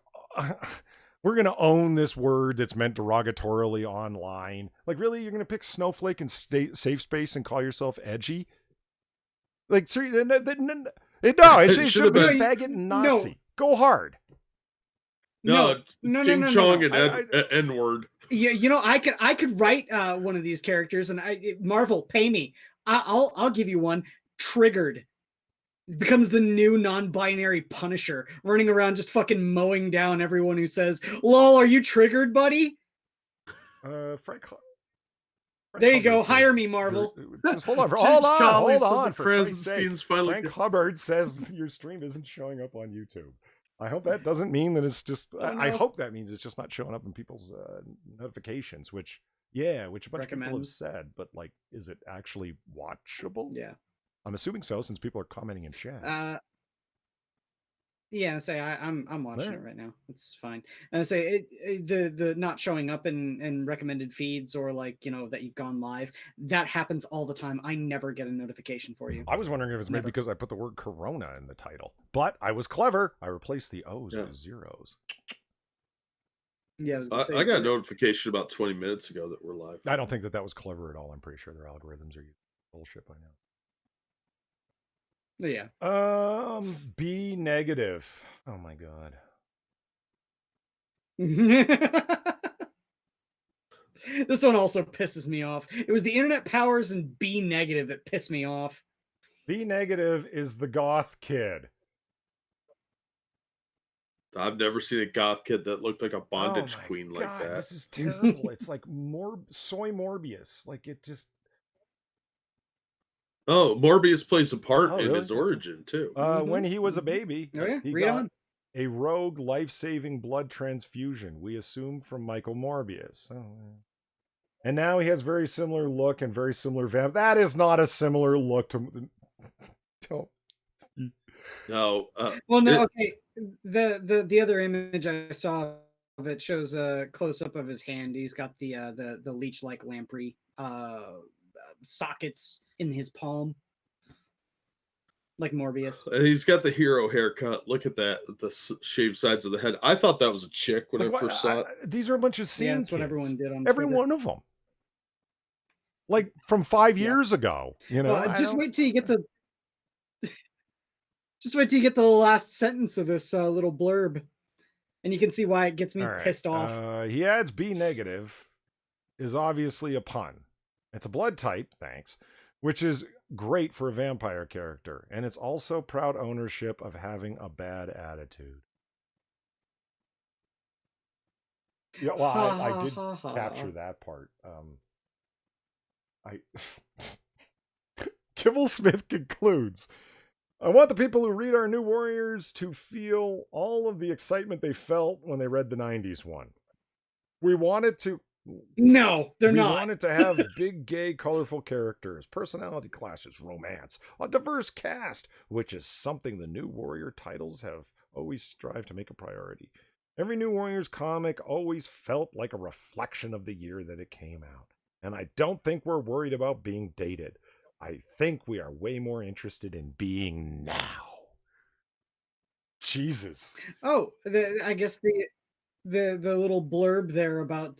we're going to own this word that's meant derogatorily online. Like, really? You're going to pick Snowflake and Safespace and call yourself edgy? Like, seriously, no, it should have been faggot and Nazi. No. Go hard. No. King Chong and N-word. Yeah, you know, I could write one of these characters, and Marvel, pay me. I'll give you one. Triggered. It becomes the new non-binary Punisher, running around just fucking mowing down everyone who says, "Lol, are you triggered, buddy?" Frank there you go. Hire me, Marvel. Just hold on. Frank Hubbard says your stream isn't showing up on YouTube. I hope that doesn't mean that it's just. Oh, no. I hope that means it's just not showing up in people's notifications. Which a bunch of people have said. But like, is it actually watchable? Yeah, I'm assuming so, since people are commenting in chat. Yeah, I'm watching it right now. It's fine. And I say the not showing up in recommended feeds, or like, you know, that you've gone live, that happens all the time. I never get a notification for you. I was wondering if it's maybe because I put the word Corona in the title, but I was clever. I replaced the O's with zeros. Yeah, I got a notification about 20 minutes ago that we're live. I don't think that was clever at all. I'm pretty sure their algorithms are bullshit by now. Yeah. B negative. Oh my god. This one also pisses me off. It was the internet powers and B negative that pissed me off. B negative is the goth kid. I've never seen a goth kid that looked like a bondage queen like that. This is terrible. It's like soy Morbius. Like, it just. Oh, Morbius plays a part in his origin, too. When he was a baby, he got a rogue life-saving blood transfusion, we assume from Michael Morbius. And now he has very similar look and very similar vamp. That is not a similar look to... No. Well, no, okay. The other image I saw of it shows a close-up of his hand. He's got the leech-like lamprey sockets in his palm, like Morbius. He's got the hero haircut. Look at that, the shaved sides of the head. I thought that was a chick when I first saw it. These are a bunch of scene that's what everyone did on every Twitter. one of them, like from 5 years ago. You know, well, just wait till you get the last sentence of this little blurb, and you can see why it gets me pissed off. He adds B negative is obviously a pun. It's a blood type, thanks, which is great for a vampire character. And it's also proud ownership of having a bad attitude. Yeah, well, I did capture that part. Kibble Smith concludes, I want the people who read our New Warriors to feel all of the excitement they felt when they read the 90s one. We wanted to... No, they're not. We wanted to have big, gay, colorful characters, personality clashes, romance, a diverse cast, which is something the New Warrior titles have always strived to make a priority. Every New Warriors comic always felt like a reflection of the year that it came out. And I don't think we're worried about being dated. I think we are way more interested in being now. Jesus. Oh, I guess the little blurb there about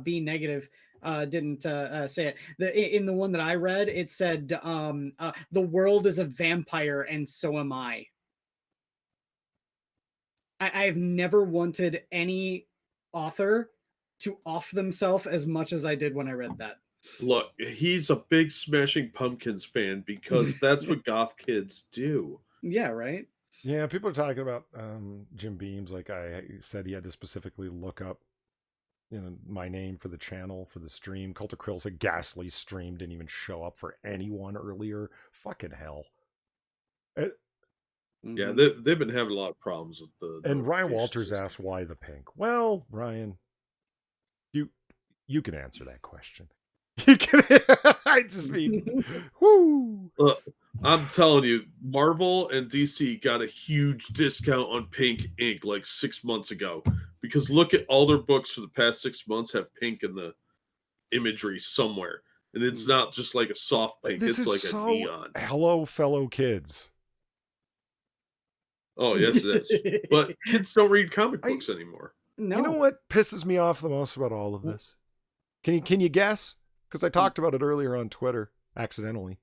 B negative didn't say it. In the one that I read, it said the world is a vampire and so am I. I've never wanted any author to off themselves as much as I did when I read that. Look, he's a big Smashing Pumpkins fan because that's what goth kids do. Yeah, right. Yeah, people are talking about Jim Beams. Like I said, he had to specifically look up, my name for the channel for the stream. Cult of Krill said Ghastly stream didn't even show up for anyone earlier. Fucking hell. Yeah, Mhm. they've been having a lot of problems with the And Ryan notification Walters system. asked why the pink. Well, Ryan, you can answer that question. You can. I just mean, whoo. I'm telling you, Marvel and DC got a huge discount on pink ink like 6 months ago because look at all their books for the past 6 months have pink in the imagery somewhere, and it's not just like a soft pink; This it's is like a so neon. hello, fellow kids. Oh yes, it is. But kids don't read comic books anymore. No. You know what pisses me off the most about all of this? Can you guess? Because I talked about it earlier on Twitter accidentally.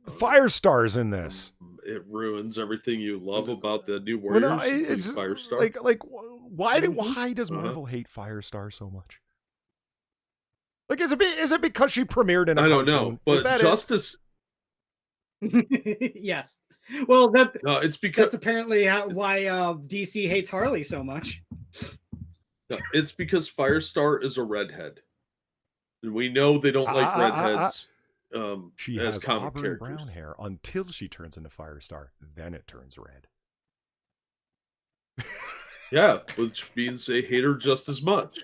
Firestar's in this. It ruins everything you love about the New Well, no, Warriors. it's Firestar. like why does Marvel hate Firestar so much? Like, is it because she premiered in a I cartoon? don't know, but is that Justice. Yes. Well, No, it's because that's apparently why DC hates Harley so much. no, it's because Firestar is a redhead, and we know they don't like redheads. She as has comic auburn characters. brown hair until she turns into Firestar. Then it turns red. Yeah, which means they hate her just as much.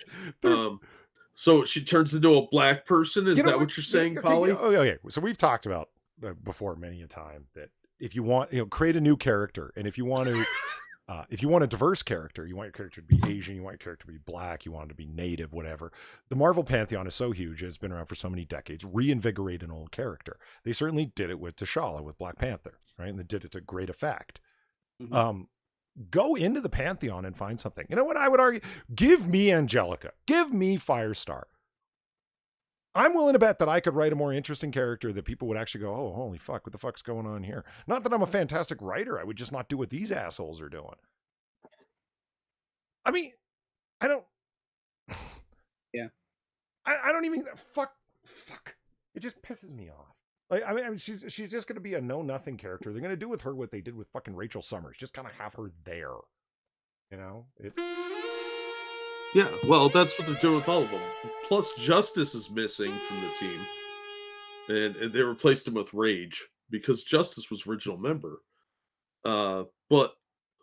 So she turns into a black person. Is that what you're saying, Polly? Okay. So we've talked about before many a time that if you want, create a new character, and if you want to, if you want a diverse character, you want your character to be Asian, you want your character to be black, you want it to be native, whatever. The Marvel pantheon is so huge; it's been around for so many decades. Reinvigorate an old character. They certainly did it with T'Challa, with Black Panther, right? And they did it to great effect. Mhm. Go into the pantheon and find something. You know what I would argue? Give me Angelica. Give me Firestar. I'm willing to bet that I could write a more interesting character that people would actually go, oh, holy fuck, what the fuck's going on here? Not that I'm a fantastic writer. I would just not do what these assholes are doing. I mean, I don't. Yeah. I don't even. Fuck. It just pisses me off. Like, I mean, she's just going to be a know-nothing character. They're going to do with her what they did with fucking Rachel Summers. Just kind of have her there. You know? Yeah, well, that's what they're doing with all of them. Plus, Justice is missing from the team. And they replaced him with Rage because Justice was original member. But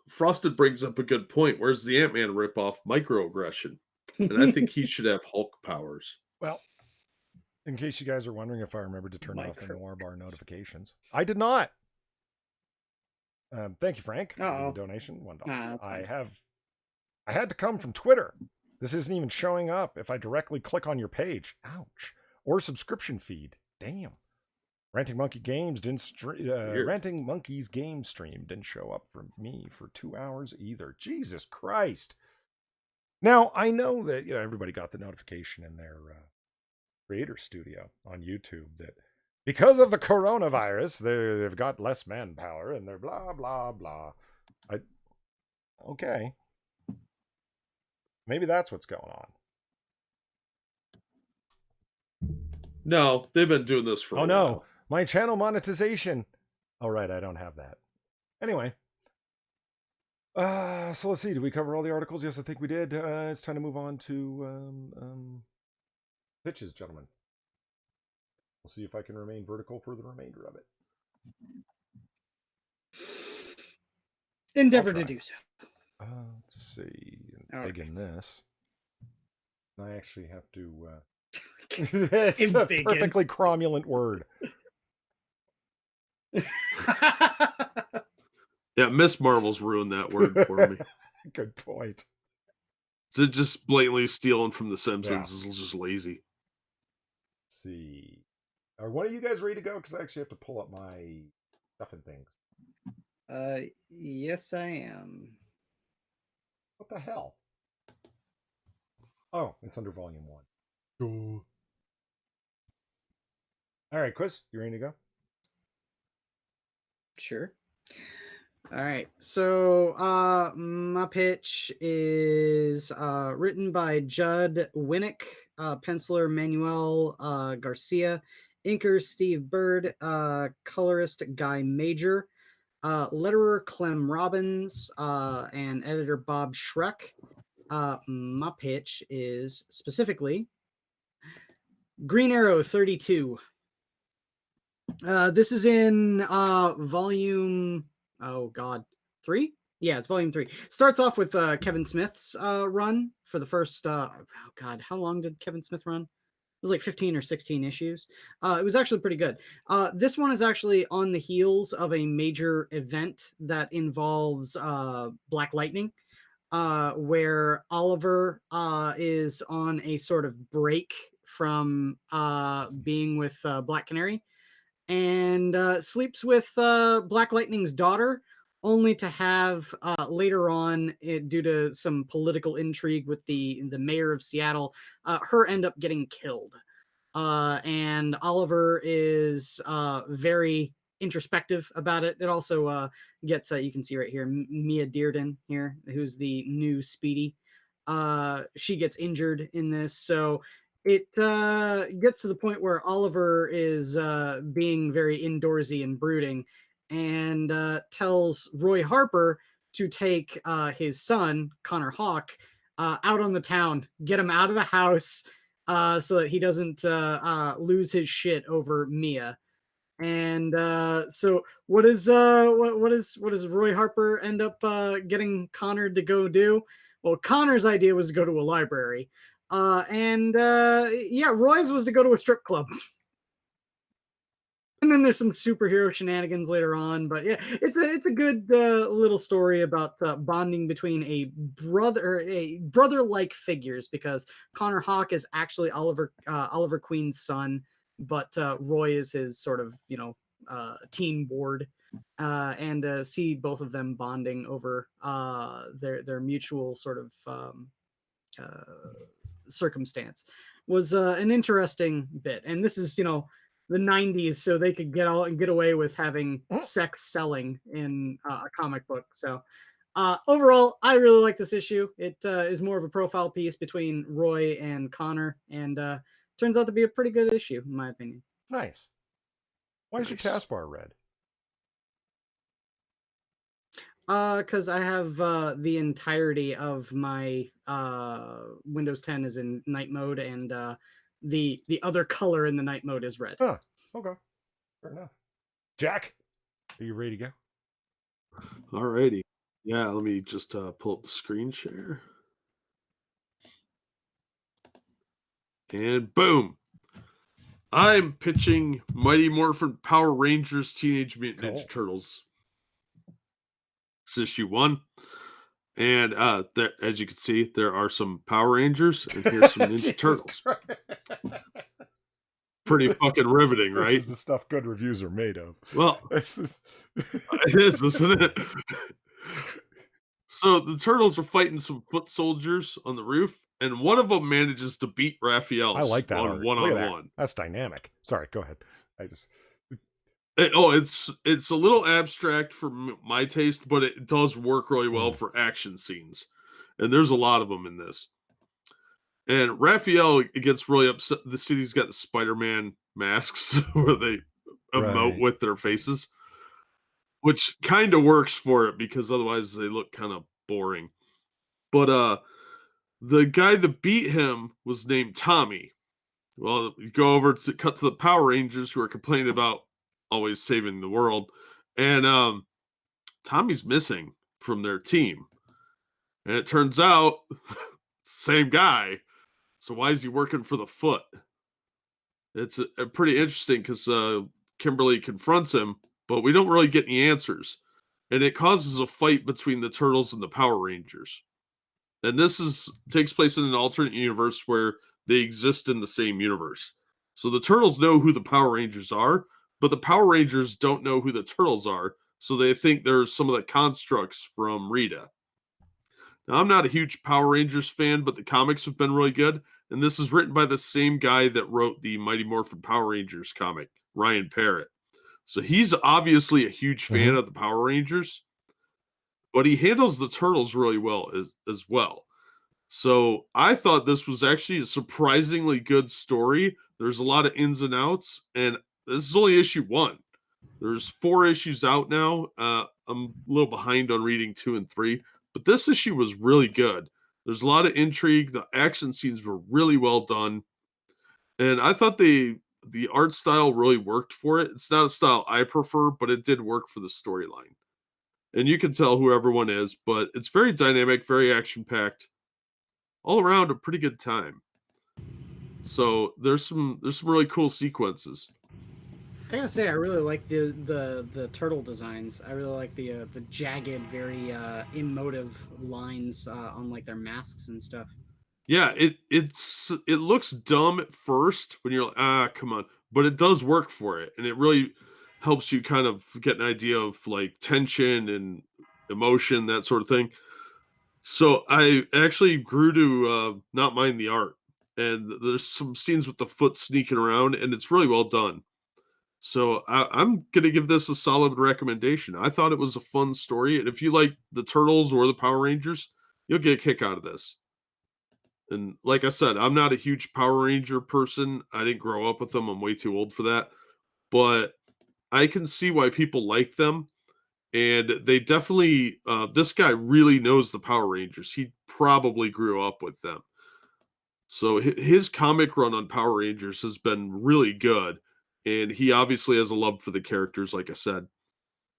Frosted brings up a good point. Where's the Ant-Man ripoff microaggression? And I think he should have Hulk powers. Well, in case you guys are wondering if I remembered to turn off the Noir Bar notifications, I did not. Thank you, Frank, for the donation. $1. I had to come from Twitter. This isn't even showing up if I directly click on your page. Ouch. Or subscription feed. Damn. Ranting Monkey's game stream didn't show up for me for 2 hours either. Jesus Christ. Now, I know that everybody got the notification in their creator studio on YouTube that because of the coronavirus, they've got less manpower and they're blah, blah, blah. Okay. Maybe that's what's going on. No, they've been doing this for a while. No, my channel monetization. All right, I don't have that. Anyway. So let's see. Did we cover all the articles? Yes, I think we did. It's time to move on to pitches, gentlemen. We'll see if I can remain vertical for the remainder of it. Endeavor to do so. Let's see. Digging this. I actually have to. It's a perfectly cromulent word. Yeah, Miss Marvel's ruined that word for me. Good point. To just blatantly stealing from The Simpsons is just lazy. Let's see. Are one of you guys ready to go? Because I actually have to pull up my stuff and things. Yes, I am. What the hell? Oh, it's under volume 1. All right, Chris, you ready to go? Sure. All right. So my pitch is written by Judd Winnick, penciler Manuel Garcia, inker Steve Bird, colorist Guy Major, letterer Clem Robbins, and editor Bob Schreck. My pitch is specifically Green Arrow 32. This is in volume, oh god, 3? Yeah, it's volume 3. Starts off with Kevin Smith's run for the first oh god, how long did Kevin Smith run? It was like 15 or 16 issues. It was actually pretty good. This one is actually on the heels of a major event that involves Black Lightning, where Oliver is on a sort of break from being with Black Canary, and sleeps with Black Lightning's daughter, only to have later on, due to some political intrigue with the mayor of Seattle, her end up getting killed. And Oliver is very introspective about it. It also gets, you can see right here, Mia Dearden here, who's the new Speedy. She gets injured in this, so it gets to the point where Oliver is being very indoorsy and brooding, and tells Roy Harper to take his son, Connor Hawk, out on the town, get him out of the house, so that he doesn't lose his shit over Mia. And so what does Roy Harper end up getting Connor to go do? Well, Connor's idea was to go to a library. And yeah, Roy's was to go to a strip club. And then there's some superhero shenanigans later on, but yeah, it's a good little story about bonding between a brother-like figures, because Connor Hawk is actually Oliver Queen's son, but Roy is his sort of teen ward, and see both of them bonding over their mutual sort of circumstance was an interesting bit. And this is the 90s, so they could get away with having sex selling in a comic book. So overall, I really like this issue. It is more of a profile piece between Roy and Connor, and turns out to be a pretty good issue, in my opinion. Nice. Why is your taskbar red? Because I have the entirety of my Windows 10 is in night mode, and the other color in the night mode is red. Huh. Okay. Fair enough. Jack, are you ready to go? Alrighty. Yeah, let me just pull up the screen share. And boom. I'm pitching Mighty Morphin Power Rangers Teenage Mutant Ninja Turtles. It's issue 1. And as you can see, there are some Power Rangers, and here's some Ninja Turtles. Pretty fucking riveting, right? This is the stuff good reviews are made of. Well, it is, isn't it? So the Turtles are fighting some foot soldiers on the roof, and one of them manages to beat Raphael. I like that on one-on-one. That's dynamic. Sorry, go ahead. It's a little abstract for my taste, but it does work really well for action scenes, and there's a lot of them in this. And Raphael gets really upset. The city's got the Spider-Man masks where they emote with their faces, which kind of works for it, because otherwise they look kind of boring. But the guy that beat him was named Tommy. Well, you go over to cut to the Power Rangers, who are complaining about always saving the world, and Tommy's missing from their team, and it turns out same guy. So why is he working for the Foot? It's a pretty interesting, because Kimberly confronts him, but we don't really get any answers, and it causes a fight between the Turtles and the Power Rangers. And this takes place in an alternate universe where they exist in the same universe. So the Turtles know who the Power Rangers are, but the Power Rangers don't know who the Turtles are, so they think they're some of the constructs from Rita. Now, I'm not a huge Power Rangers fan, but the comics have been really good, and this is written by the same guy that wrote the Mighty Morphin Power Rangers comic, Ryan Parrott. So he's obviously a huge fan of the Power Rangers, but he handles the turtles really well as well. So I thought this was actually a surprisingly good story. There's a lot of ins and outs, and this is only issue 1. There's 4 issues out now. I'm a little behind on reading 2 and 3, but this issue was really good. There's a lot of intrigue. The action scenes were really well done, and I thought the art style really worked for it. It's not a style I prefer, but it did work for the storyline. And you can tell who everyone is, but it's very dynamic, very action packed. All around a pretty good time. So there's some really cool sequences. I gotta say, I really like the turtle designs. I really like the jagged, very emotive lines on like their masks and stuff. Yeah, it looks dumb at first when you're like, come on, but it does work for it, and it really helps you kind of get an idea of like tension and emotion, that sort of thing. So I actually grew to not mind the art, and there's some scenes with the foot sneaking around, and it's really well done. So I'm going to give this a solid recommendation. I thought it was a fun story, and if you like the Turtles or the Power Rangers, you'll get a kick out of this. And like I said, I'm not a huge Power Ranger person. I didn't grow up with them. I'm way too old for that. But I can see why people like them. And they definitely, this guy really knows the Power Rangers. He probably grew up with them. So his comic run on Power Rangers has been really good. And he obviously has a love for the characters, like I said.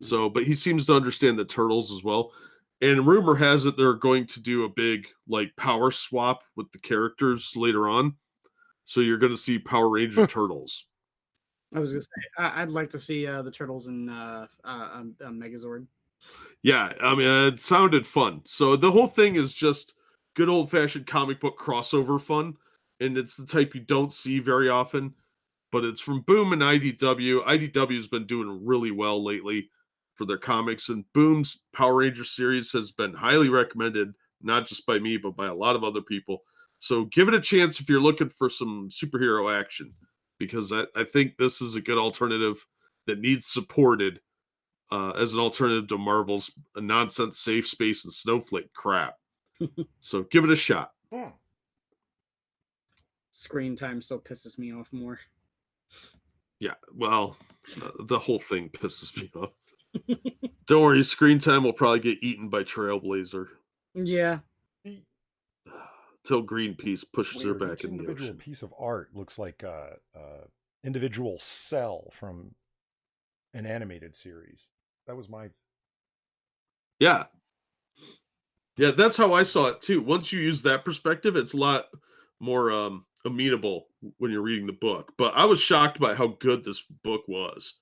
So, but he seems to understand the Turtles as well. And rumor has it they're going to do a big like power swap with the characters later on. So you're going to see Power Ranger Turtles. I was gonna say I'd like to see the turtles in Megazord. Yeah, I mean, it sounded fun. So the whole thing is just good old fashioned comic book crossover fun. And it's the type you don't see very often. But it's from Boom and IDW. IDW has been doing really well lately for their comics, and Boom's Power Ranger series has been highly recommended, not just by me, but by a lot of other people. So give it a chance if you're looking for some superhero action, because I think this is a good alternative that needs supported as an alternative to Marvel's nonsense Safespace and Snowflake crap. So give it a shot. Screen time still pisses me off more. Yeah, well, the whole thing pisses me off. Don't worry, screen time will probably get eaten by Trailblazer. Yeah. Till Greenpeace pushes her Weird. back Each in the individual ocean. piece of art looks like a individual cell from an animated series. That was my... Yeah. Yeah, that's how I saw it too. Once you use that perspective, it's a lot more amenable when you're reading the book. But I was shocked by how good this book was.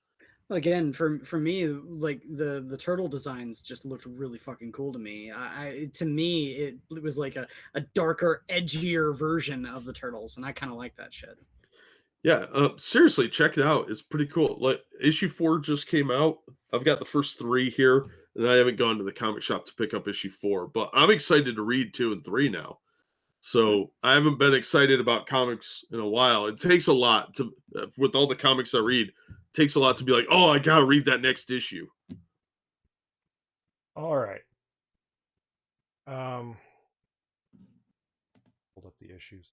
Again, for me, like the turtle designs just looked really fucking cool to me. To me, it was like a darker, edgier version of the turtles, and I kind of like that shit. Yeah, seriously, check it out. It's pretty cool. Like issue 4 just came out. I've got the first 3 here, and I haven't gone to the comic shop to pick up issue 4. But I'm excited to read 2 and 3 now. So I haven't been excited about comics in a while. It takes a lot to, with all the comics I read, it takes a lot to be like, oh, I gotta read that next issue. All right. Hold up the issues.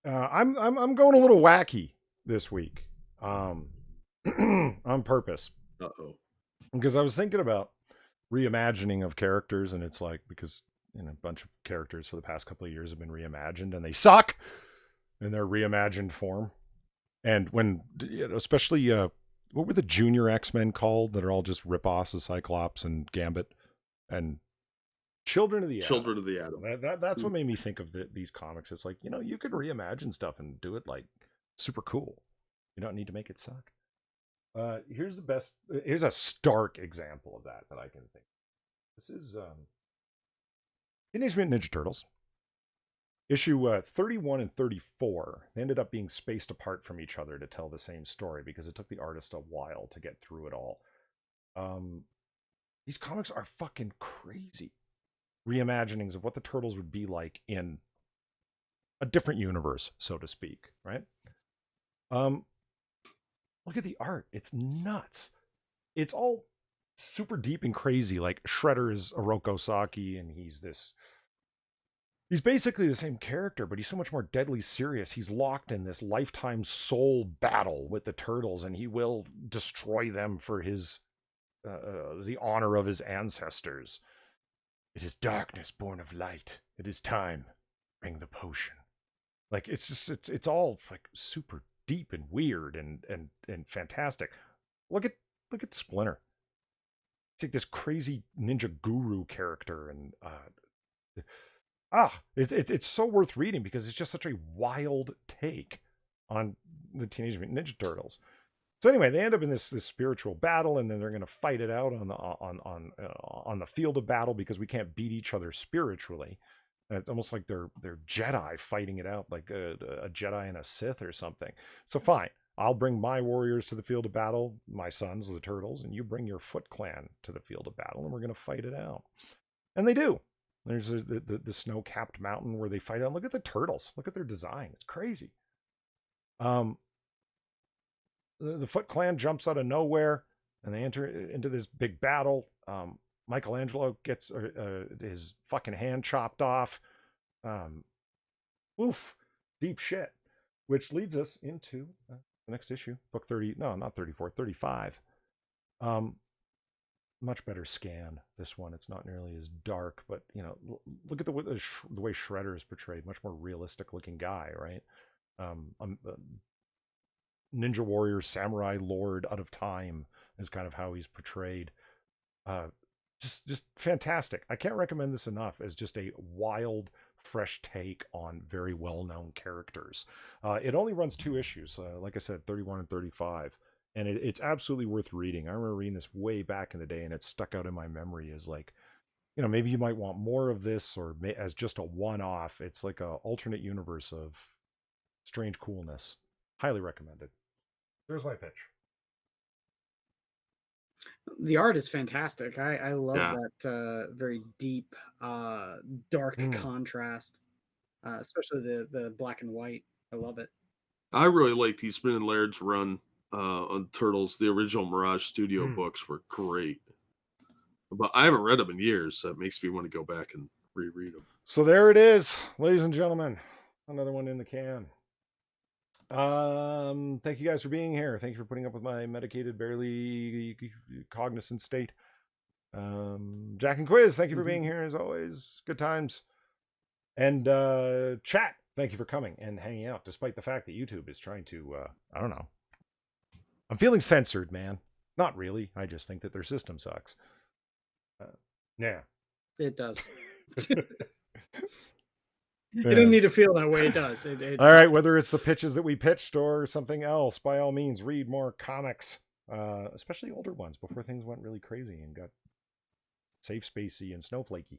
I'm going a little wacky this week, on purpose. Because I was thinking about reimagining of characters, and it's like, because a bunch of characters for the past couple of years have been reimagined, and they suck in their reimagined form. And when, especially, what were the junior X-Men called that are all just rip-offs of Cyclops and Gambit and Children of the Atom? Children of the Atom. That's what made me think of these comics. It's like, you could reimagine stuff and do it like super cool. You don't need to make it suck. Here's a stark example of that I can think. This is Teenage Mutant Ninja Turtles. Issue 31 and 34. They ended up being spaced apart from each other to tell the same story because it took the artist a while to get through it all. These comics are fucking crazy. Reimaginings of what the Turtles would be like in a different universe, so to speak, right? Look at the art. It's nuts. It's all super deep and crazy. Like Shredder is Oroko Saki, and he's basically the same character, but he's so much more deadly serious. He's locked in this lifetime soul battle with the turtles, and he will destroy them for his the honor of his ancestors. It is darkness born of light. It is time. Bring the potion. Like it's all like super deep and weird and fantastic. Look at Splinter. It's like this crazy ninja guru character, and it's so worth reading because it's just such a wild take on the Teenage Mutant Ninja Turtles. So anyway, they end up in this spiritual battle, and then they're going to fight it out on the field of battle because we can't beat each other spiritually. It's almost like they're Jedi fighting it out, like a Jedi and a Sith or something. So fine, I'll bring my warriors to the field of battle, my sons, the Turtles, and you bring your Foot Clan to the field of battle, and we're going to fight it out. And they do. There's the snow-capped mountain where they fight out. Look at the turtles. Look at their design. It's crazy. The Foot Clan jumps out of nowhere, and they enter into this big battle. Michelangelo gets his fucking hand chopped off. Deep shit. Which leads us into the next issue, book 30. No, not 34, 35. Much better scan, this one. It's not nearly as dark, but look at the way Shredder is portrayed. Much more realistic looking guy, right? Ninja warrior, samurai lord out of time is kind of how he's portrayed. Just fantastic. I can't recommend this enough as just a wild, fresh take on very well-known characters. It only runs 2 issues, like I said, 31 and 35, and it's absolutely worth reading. I remember reading this way back in the day, and it stuck out in my memory as like, maybe you might want more of this, or as just a one-off. It's like a alternate universe of strange coolness. Highly recommended. There's my pitch. The art is fantastic. I love that very deep, dark contrast, especially the black and white. I love it. I really liked Eastman and Laird's run on Turtles. The original Mirage Studio books were great. But I haven't read them in years, so it makes me want to go back and reread them. So there it is, ladies and gentlemen. Another one in the can. Thank you guys for being here. Thank you for putting up with my medicated, barely cognizant state. Jack and Quiz, thank you for being here as always. Good times. And chat, thank you for coming and hanging out, despite the fact that YouTube is trying to I don't know. I'm feeling censored, man. Not really. I just think that their system sucks. Yeah. It does. You don't need to feel that way. It does. It's... All right, whether it's the pitches that we pitched or something else, by all means, read more comics, especially older ones, before things went really crazy and got Safespacey and Snowflakey.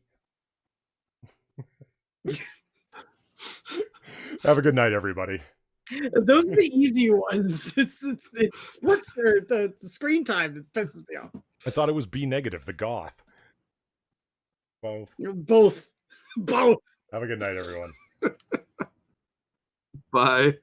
Have a good night, everybody. Those are the easy ones. It's splits or the screen time that pisses me off. I thought it was B negative, the goth. Both. Have a good night, everyone. Bye.